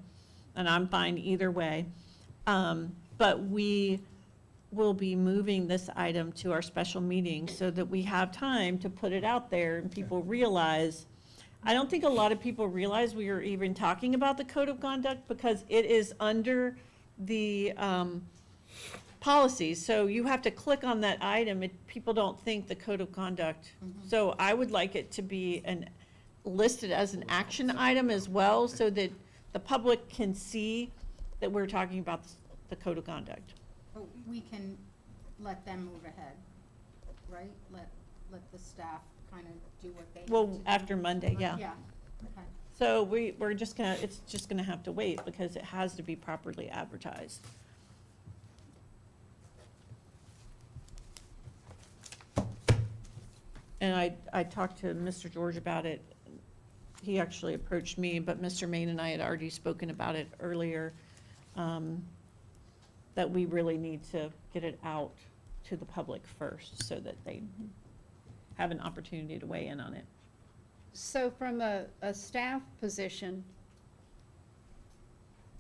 and I'm fine either way. But we will be moving this item to our special meeting so that we have time to put it out there and people realize. I don't think a lot of people realize we are even talking about the code of conduct because it is under the policies. So you have to click on that item. People don't think the code of conduct. So I would like it to be listed as an action item as well so that the public can see that we're talking about the code of conduct. But we can let them move ahead, right? Let the staff kind of do what they need to Well, do. after Monday, yeah. Yeah, okay. So it's just gonna have to wait because it has to be properly advertised. And I talked to Mr. George about it. He actually approached me, but Mr. Main and I had already spoken about it earlier, that we really need to get it out to the public first so that they have an opportunity to weigh in on it. So from a staff position,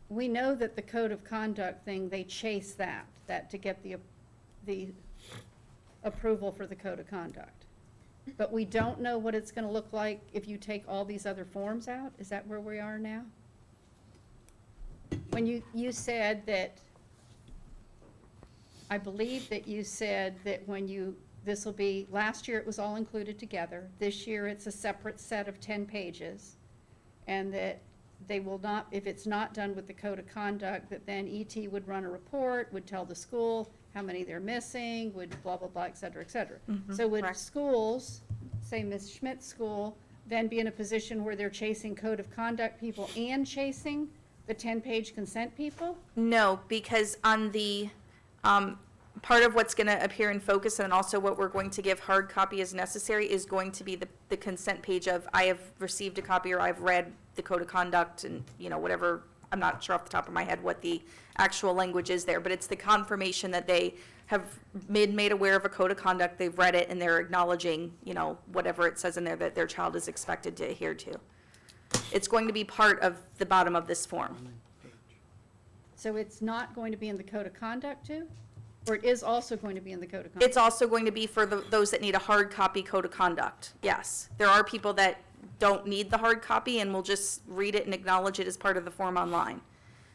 we know that the code of conduct thing, they chase that to get the approval for the code of conduct. but we don't know what it's gonna look like if you take all these other forms out? Is that where we are now? When you said that, I believe that you said that this will be, last year it was all included together. This year it's a separate set of 10 pages. And that they will not, if it's not done with the code of conduct, that then ET would run a report, would tell the school how many they're missing, would blah, blah, blah, et cetera, et cetera. So would schools, say Ms. Schmidt's school, then be in a position where they're chasing code of conduct people and chasing the 10-page consent people? No, because on the, part of what's going to appear in focus and also what we're going to give hard copy as necessary is going to be the consent page of, I have received a copy or I've read the code of conduct and, whatever, I'm not sure off the top of my head what the actual language is there, but it's the confirmation that they have been made aware of a code of conduct, they've read it, and they're acknowledging, whatever it says in there that their child is expected to adhere to. It's going to be part of the bottom of this form. So it's not going to be in the code of conduct too? Or it is also going to be in the code of conduct? It's also going to be for those that need a hard copy code of conduct, yes. There are people that don't need the hard copy and will just read it and acknowledge it as part of the form online.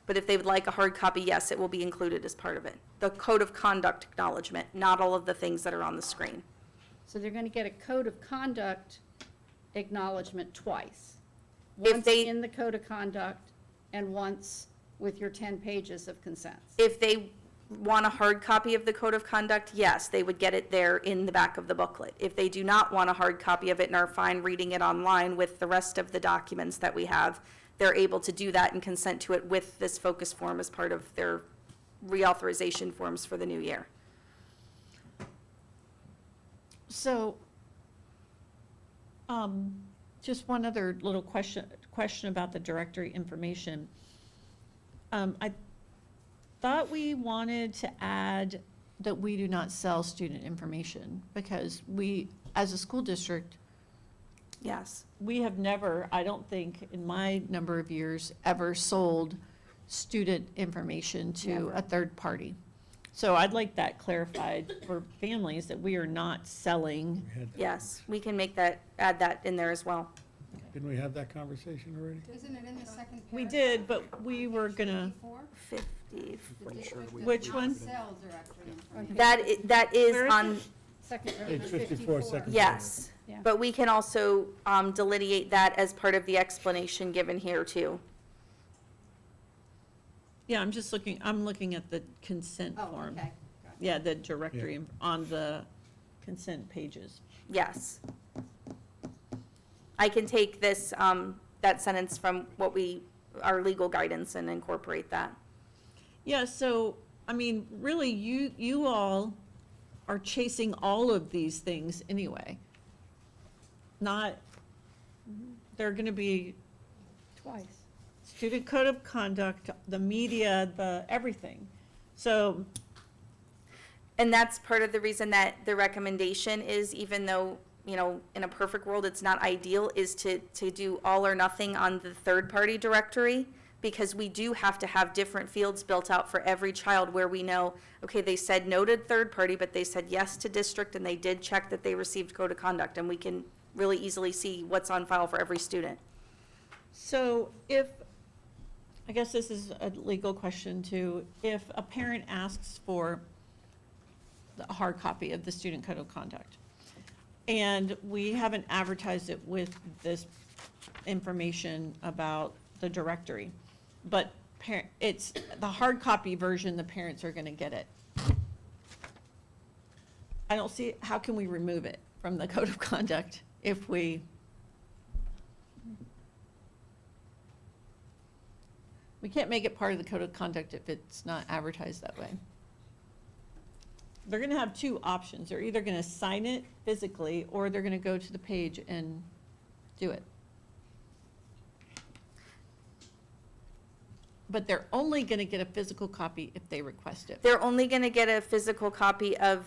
But if they would like a hard copy, yes, it will be included as part of it. The code of conduct acknowledgement, not all of the things that are on the screen. So they're going to get a code of conduct acknowledgement twice. If Once they- in the code of conduct and once with your 10 pages of consents. If they want a hard copy of the code of conduct, yes, they would get it there in the back of the booklet. If they do not want a hard copy of it and are fine reading it online with the rest of the documents that we have, they're able to do that and consent to it with this focus form as part of their reauthorization forms for the new year. So, just one other little question about the directory information. I thought we wanted to add that we do not sell student information because we, as a school district, yes, we have never, I don't think, in my number of years, ever sold student information to Never. a third party. So I'd like that clarified for families that we are not selling. Yes, we can make that, add that in there as well. Didn't we have that conversation already? Isn't it in the second paragraph? We did, but we were gonna, 50. which one? Sell directory information. That is Where is on, Second Page 54, second. yes, Yeah. but we can also delineate that as part of the explanation given here too. Yeah, I'm looking at the consent Oh, form. okay. Yeah, the directory on the consent pages. Yes. I can take this, that sentence from our legal guidance and incorporate that. Yeah, so, I mean, really, you all are chasing all of these things anyway. They're gonna be Twice. student code of conduct, the media, the everything. So, And that's part of the reason that the recommendation is, even though, in a perfect world, it's not ideal, is to do all or nothing on the third-party directory, because we do have to have different fields built out for every child where we know, okay, they said noted third-party, but they said yes to district, and they did check that they received code of conduct, and we can really easily see what's on file for every student. so I guess this is a legal question too. If a parent asks for a hard copy of the student code of conduct, and we haven't advertised it with this information about the directory, but it's the hard copy version, the parents are gonna get it. I don't see, how can we remove it from the code of conduct if we? We can't make it part of the code of conduct if it's not advertised that way. They're gonna have two options. They're either gonna sign it physically, or they're gonna go to the page and do it. But they're only gonna get a physical copy if they request it. They're only going to get a physical copy of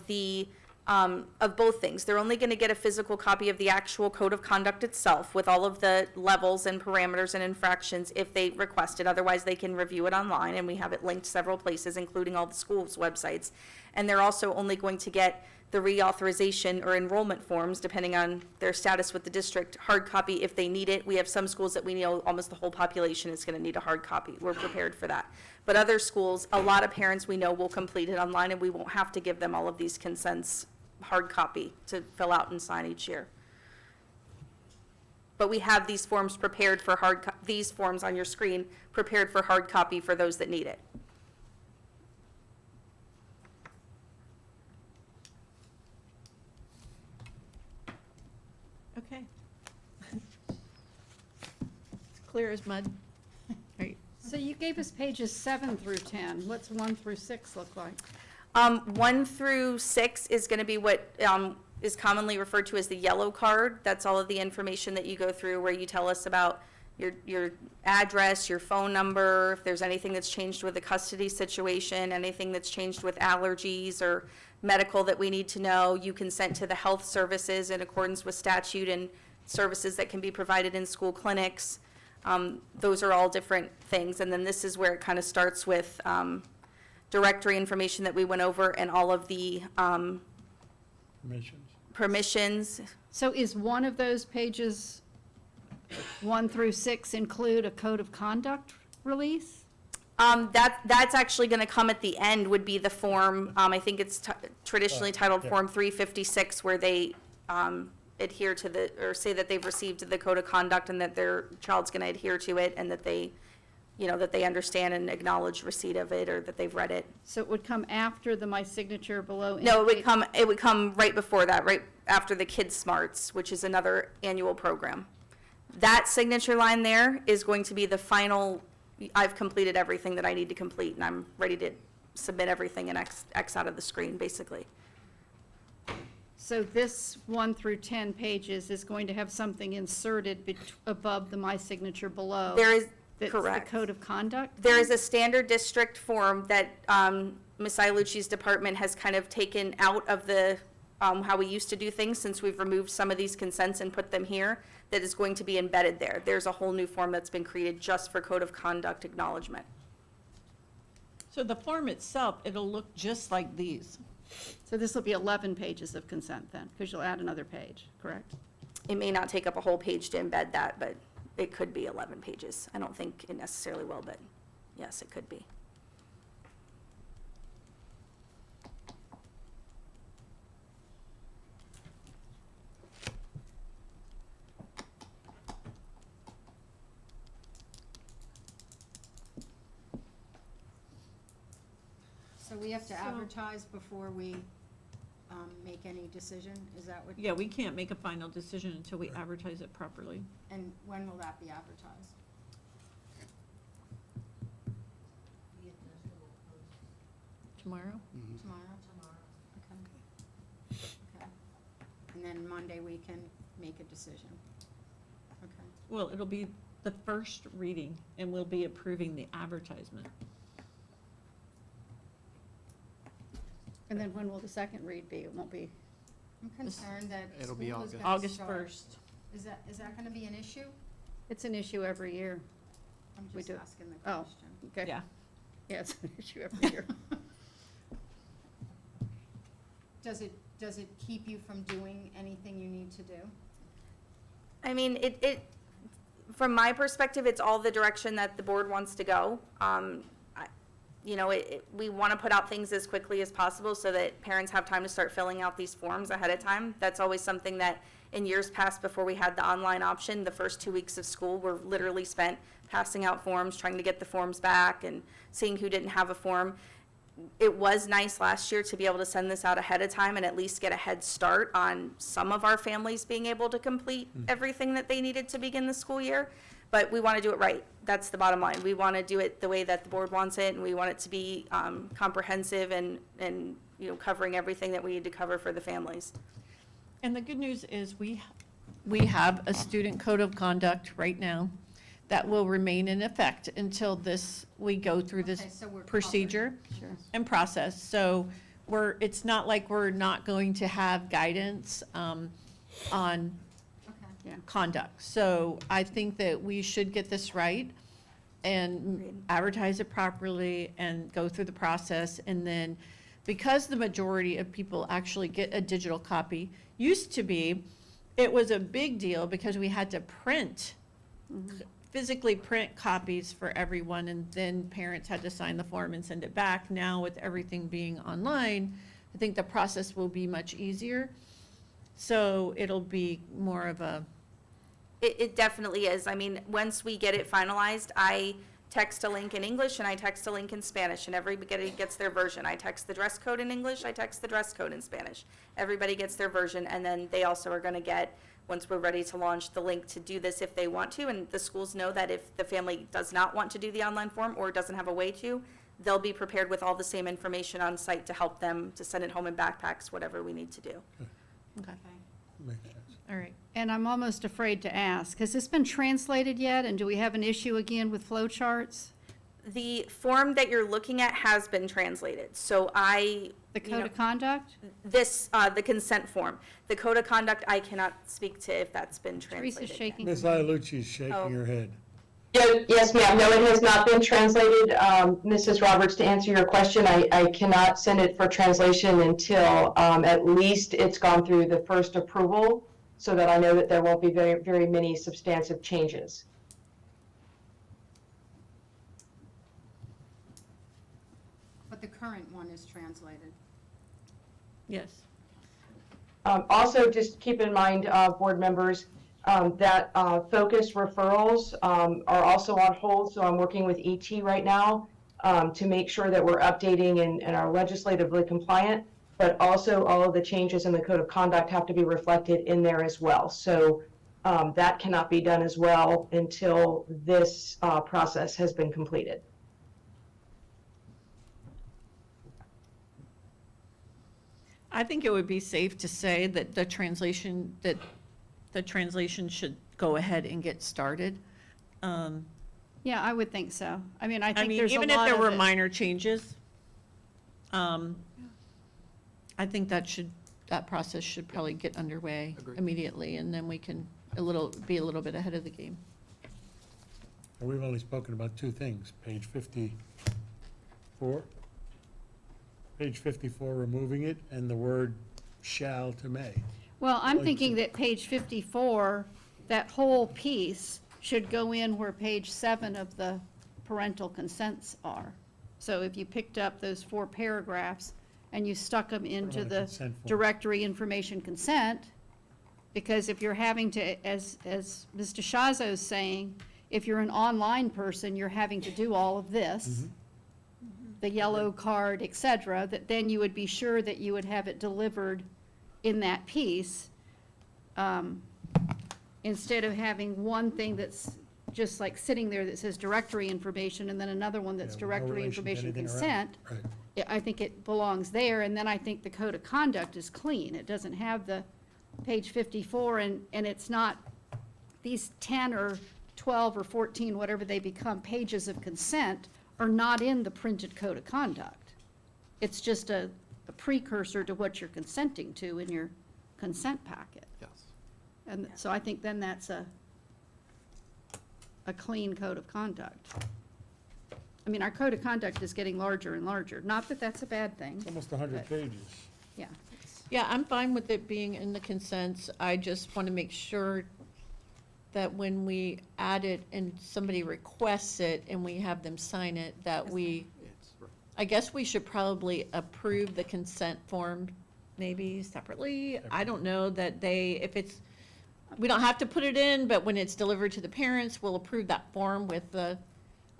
of both things. They're only going to get a physical copy of the actual code of conduct itself with all of the levels and parameters and infractions if they request it. Otherwise, they can review it online, and we have it linked several places, including all the schools' websites. And they're also only going to get the reauthorization or enrollment forms, depending on their status with the district, hard copy if they need it. We have some schools that we know almost the whole population is going to need a hard copy. We're prepared for that. But other schools, a lot of parents we know will complete it online, and we won't have to give them all of these consents hard copy to fill out and sign each year. But we have these forms prepared for these forms on your screen, prepared for hard copy for those that need it. Okay. It's clear as mud. Right. So you gave us pages 7 through 10. What's 1 through 6 look like? 1 through 6 is going to be what is commonly referred to as the yellow card. That's all of the information that you go through where you tell us about your address, your phone number, if there's anything that's changed with the custody situation, anything that's changed with allergies or medical that we need to know. You consent to the health services in accordance with statute and services that can be provided in school clinics. Those are all different things. And then this is where it kind of starts with directory information that we went over and all of the permissions. So is one of those pages, 1 through 6, include a code of conduct release? That's actually going to come at the end, would be the form, I think it's traditionally titled Form 356, where they adhere to or say that they've received the code of conduct and that their child's going to adhere to it, and that they, that they understand and acknowledge receipt of it, or that they've read it. So it would come after the My Signature below? No, it would come right before that, right after the Kids Smarts, which is another annual program. That signature line there is going to be the final, I've completed everything that I need to complete, and I'm ready to submit everything and X out of the screen, basically. So this 1 through 10 pages is going to have something inserted above the My Signature below? There is, that's correct. the code of conduct? There is a standard district form that Ms. Ilucci's department has kind of taken out of the, how we used to do things, since we've removed some of these consents and put them here, that is going to be embedded there. There's a whole new form that's been created just for code of conduct acknowledgement. So the form itself, it'll look just like these. So this will be 11 pages of consent then, because you'll add another page, correct? It may not take up a whole page to embed that, but it could be 11 pages. I don't think it necessarily will, but yes, it could be. So we have to advertise before we make any decision? Is that what? Yeah, we can't make a final decision until we advertise it properly. And when will that be advertised? Tomorrow? Tomorrow? Okay. Okay. And then Monday we can make a decision? Okay. Well, it'll be the first reading, and we'll be approving the advertisement. And then when will the second read be? It won't be, I'm concerned that It'll be school is gonna August start. 1st. Is that gonna be an issue? it's an issue every year. I'm We just do. asking the Oh, question. okay. Yeah. Yeah, it's an issue every year. Does it keep you from doing anything you need to do? I mean, from my perspective, it's all the direction that the board wants to go. We want to put out things as quickly as possible so that parents have time to start filling out these forms ahead of time. That's always something that in years past, before we had the online option, the first 2 weeks of school were literally spent passing out forms, trying to get the forms back and seeing who didn't have a form. It was nice last year to be able to send this out ahead of time and at least get a head start on some of our families being able to complete everything that they needed to begin the school year. But we want to do it right. That's the bottom line. We want to do it the way that the board wants it, and we want it to be comprehensive and covering everything that we need to cover for the families. And the good news is we have a student code of conduct right now that will remain in effect until we go through this Okay, so we're procedure Sure. and process. So it's not like we're not going to have guidance on Okay. conduct. So I think that we should get this right and advertise it properly and go through the process. And then because the majority of people actually get a digital copy, used to be, it was a big deal because we had to print, physically print copies for everyone, and then parents had to sign the form and send it back. Now with everything being online, I think the process will be much easier. So it'll be more of a, It definitely is. I mean, once we get it finalized, I text a link in English and I text a link in Spanish, and everybody gets their version. I text the dress code in English, I text the dress code in Spanish. Everybody gets their version, and then they also are gonna get, once we're ready to launch, the link to do this if they want to, and the schools know that if the family does not want to do the online form or doesn't have a way to, they'll be prepared with all the same information on site to help them to send it home in backpacks, whatever we need to do. okay, Makes sense. all right. And I'm almost afraid to ask, has this been translated yet, and do we have an issue again with flowcharts? The form that you're looking at has been translated, so The code of conduct? the consent form. The code of conduct, I cannot speak to if that's been translated. Teresa's shaking. Ms. Ialucci's shaking her head. Yes, ma'am. No, it has not been translated. Mrs. Roberts, to answer your question, I cannot send it for translation until at least it's gone through the first approval, so that I know that there won't be very, very many substantive changes. But the current one is translated. Yes. Also, just keep in mind, board members, that focus referrals are also on hold, so I'm working with ET right now to make sure that we're updating and are legislatively compliant, but also all of the changes in the code of conduct have to be reflected in there as well. So that cannot be done as well until this process has been completed. I think it would be safe to say that the translation should go ahead and get started. Yeah, I would think so. I mean, I I think mean, there's a lot of even if there were it- minor changes, I think that process should probably get underway immediately, and then we can be a little bit ahead of the game. And we've only spoken about two things, page 54. Page 54, removing it, and the word shall to may. Well, I'm Like thinking to- that page 54, that whole piece should go in where page 7 of the parental consents are. So if you picked up those 4 paragraphs and you stuck them into on a the consent form. directory information consent, because if you're having to, as Mr. Shazo's saying, if you're an online person, you're having to do all of this, the yellow card, et cetera, that then you would be sure that you would have it delivered in that piece, instead of having one thing that's just like sitting there that says directory information, and then another one that's Yeah, with no directory relation to information anything around. consent. Right. I think it belongs there, and then I think the code of conduct is clean. It doesn't have the page 54, and it's not, these 10 or 12 or 14, whatever they become, pages of consent are not in the printed code of conduct. It's just a precursor to what you're consenting to in your consent packet. Yes. And so I think then that's a clean code of conduct. I mean, our code of conduct is getting larger and larger. Not that that's a bad thing. Almost 100 but, pages. Yeah. Yeah, I'm fine with it being in the consents. I just want to make sure that when we add it and somebody requests it and we have them sign it, that I guess we should probably approve the consent form maybe separately. I don't know that we don't have to put it in, but when it's delivered to the parents, we'll approve that form with the.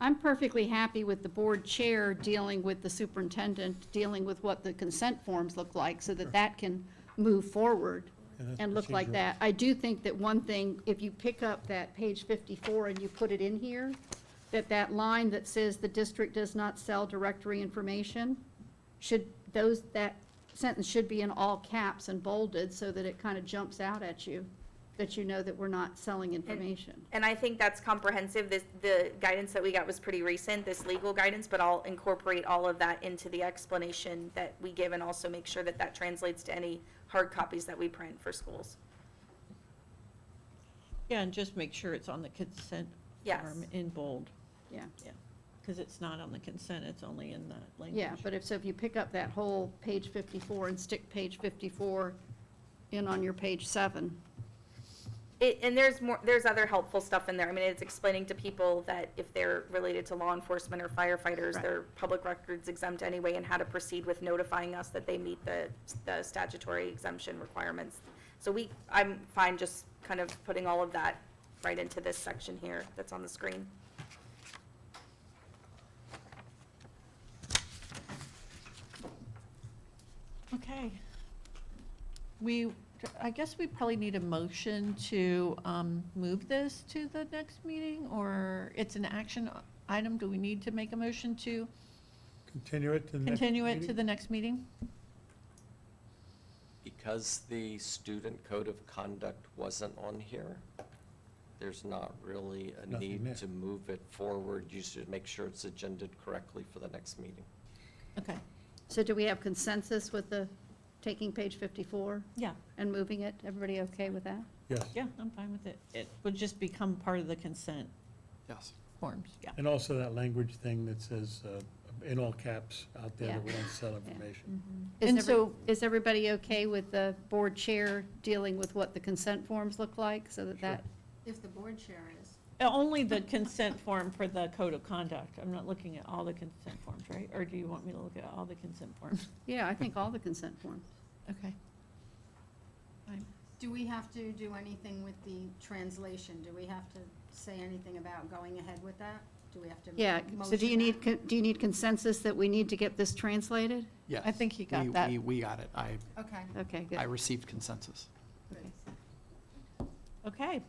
I'm perfectly happy with the board chair dealing with the superintendent, dealing with what the consent forms look like, so that that can move forward Yeah, that's and look like procedural. that. I do think that one thing, if you pick up that page 54 and you put it in here, that line that says the district does not sell directory information, that sentence should be in all caps and bolded, so that it kind of jumps out at you, that you know that we're not selling information. And I think that's comprehensive. The guidance that we got was pretty recent, this legal guidance, but I'll incorporate all of that into the explanation that we give, and also make sure that that translates to any hard copies that we print for schools. Yeah, and just make sure it's on the consent Yes. form in bold. Yeah. because it's not on the consent, it's only in the language. Yeah, but if you pick up that whole page 54 and stick page 54 in on your page 7. And there's other helpful stuff in there. I mean, it's explaining to people that if they're related to law enforcement or firefighters, Right. they're public records exempt anyway, and how to proceed with notifying us that they meet the statutory exemption requirements. So I'm fine just kind of putting all of that right into this section here that's on the screen. Okay. I guess we probably need a motion to move this to the next meeting, or it's an action item. Do we need to make a motion to Continue it to the next continue it to meeting? the next meeting? Because the student code of conduct wasn't on here, there's not really a Nothing need there. to move it forward. You should make sure it's agended correctly for the next meeting. Okay. So do we have consensus with the taking page 54? Yeah. And moving it? Everybody okay with that? Yes. Yeah, I'm fine with it. It would just become part of the consent Yes. forms, yeah. And also that language thing that says, in all caps out there, Yeah. that we don't sell information. And so- Is everybody okay with the board chair dealing with what the consent forms look like, so that? If the board chair is. Only the consent form for the code of conduct. I'm not looking at all the consent forms, right? Or do you want me to look at all the consent forms? Yeah, I think all the consent forms. Okay. Fine. Do we have to do anything with the translation? Do we have to say anything about going ahead with that? Do we have to? Yeah, so do you motion that? need, do you need consensus that we need to get this translated? Yes. I think he got that. We got it. Okay. Okay, good. I received consensus. Okay.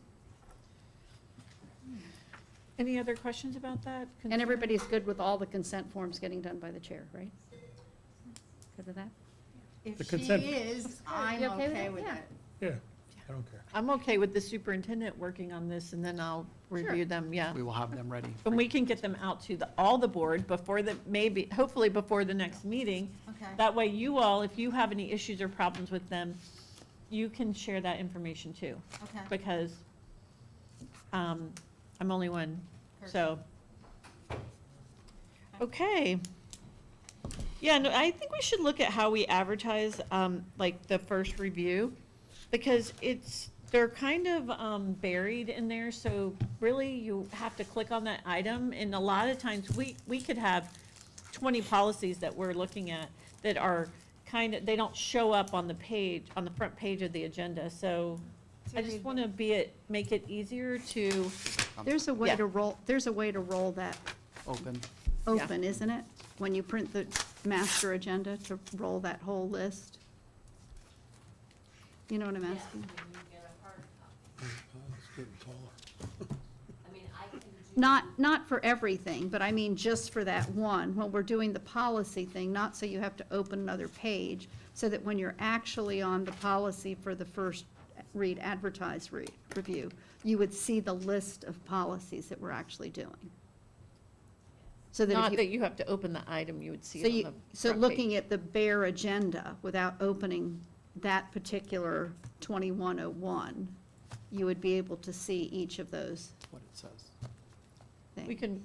Any other questions about that? And everybody's good with all the consent forms getting done by the chair, right? Good with that? If The she consent- is, I'm You okay with okay that? with Yeah. it. Yeah, I don't care. I'm okay with the superintendent working on this, and then I'll review them, yeah. We will have them ready. And we can get them out to all the board before hopefully before the next meeting. Okay. That way you all, if you have any issues or problems with them, you can share that information too. Okay. Because I'm only one, so. Okay. Yeah, no, I think we should look at how we advertise, like, the first review, because they're kind of buried in there, so really you have to click on that item, and a lot of times we could have 20 policies that we're looking at that are they don't show up on the page, on the front page of the agenda, so I just want to make it easier to. There's a way Yeah. to roll that Open. open, isn't it? When you print the master agenda, to roll that whole list. You know what I'm asking? Not for everything, but I mean just for that one, when we're doing the policy thing, not so you have to open another page, so that when you're actually on the policy for the first review, you would see the list of policies that we're actually doing. So that if Not that you have to open the item, you would see it on the So front looking page. at the bare agenda without opening that particular 2101, you would be able to see each of those What it says. things. We can,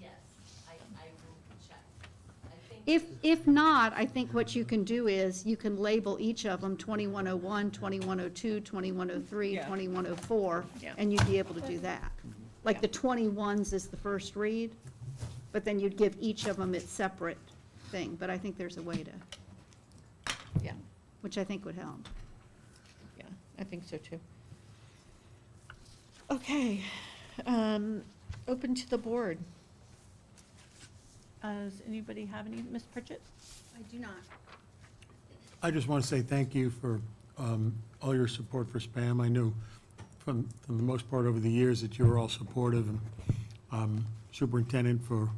If not, I think what you can do is, you can label each of them 2101, 2102, 2103, Yeah. 2104, Yeah. and you'd be able to do that. Like Yeah. the 21s is the first read, but then you'd give each of them its separate thing. But I think there's a way to, yeah, which I think would help. yeah, I think so too. Okay, open to the board. Does anybody have any, Ms. Pritchett? I do not. I just want to say thank you for all your support for SPAM. I knew from the most part over the years that you were all supportive, and Superintendent for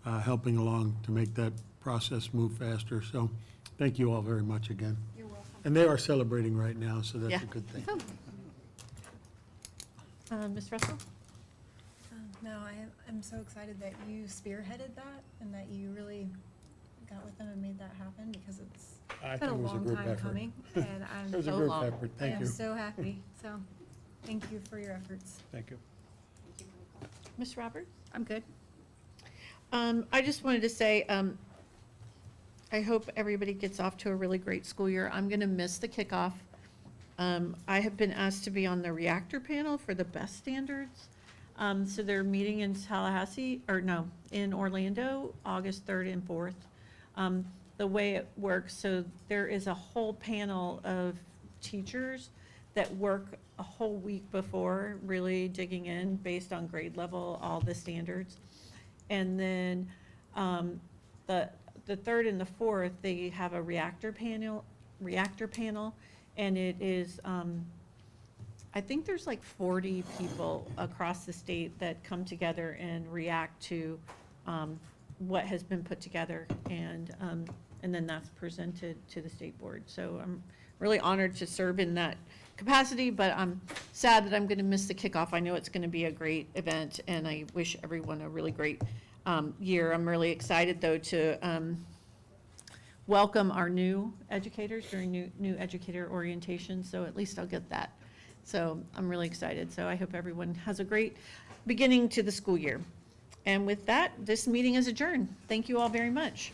helping along to make that process move faster. So thank you all very much again. You're welcome. And they are celebrating right now, so that's Yeah. a good thing. Ms. Russell? No, I'm so excited that you spearheaded that and that you really got with them and made that happen, because it's I been a think it was a long group time effort. coming. And It was a I'm, group long. effort. Thank you. I'm so happy. So thank you for your efforts. Thank you. Ms. Roberts? I'm good. I just wanted to say, I hope everybody gets off to a really great school year. I'm going to miss the kickoff. I have been asked to be on the reactor panel for the best standards. So they're meeting in Tallahassee, or no, in Orlando, August 3rd and 4th. The way it works, so there is a whole panel of teachers that work a whole week before, really digging in based on grade level, all the standards. And then the third and the fourth, they have a reactor panel, and it is, I think there's like 40 people across the state that come together and react to what has been put together, and then that's presented to the state board. So I'm really honored to serve in that capacity, but I'm sad that I'm going to miss the kickoff. I know it's going to be a great event, and I wish everyone a really great year. I'm really excited, though, to welcome our new educators during new educator orientation, so at least I'll get that. So I'm really excited. So I hope everyone has a great beginning to the school year. And with that, this meeting is adjourned. Thank you all very much.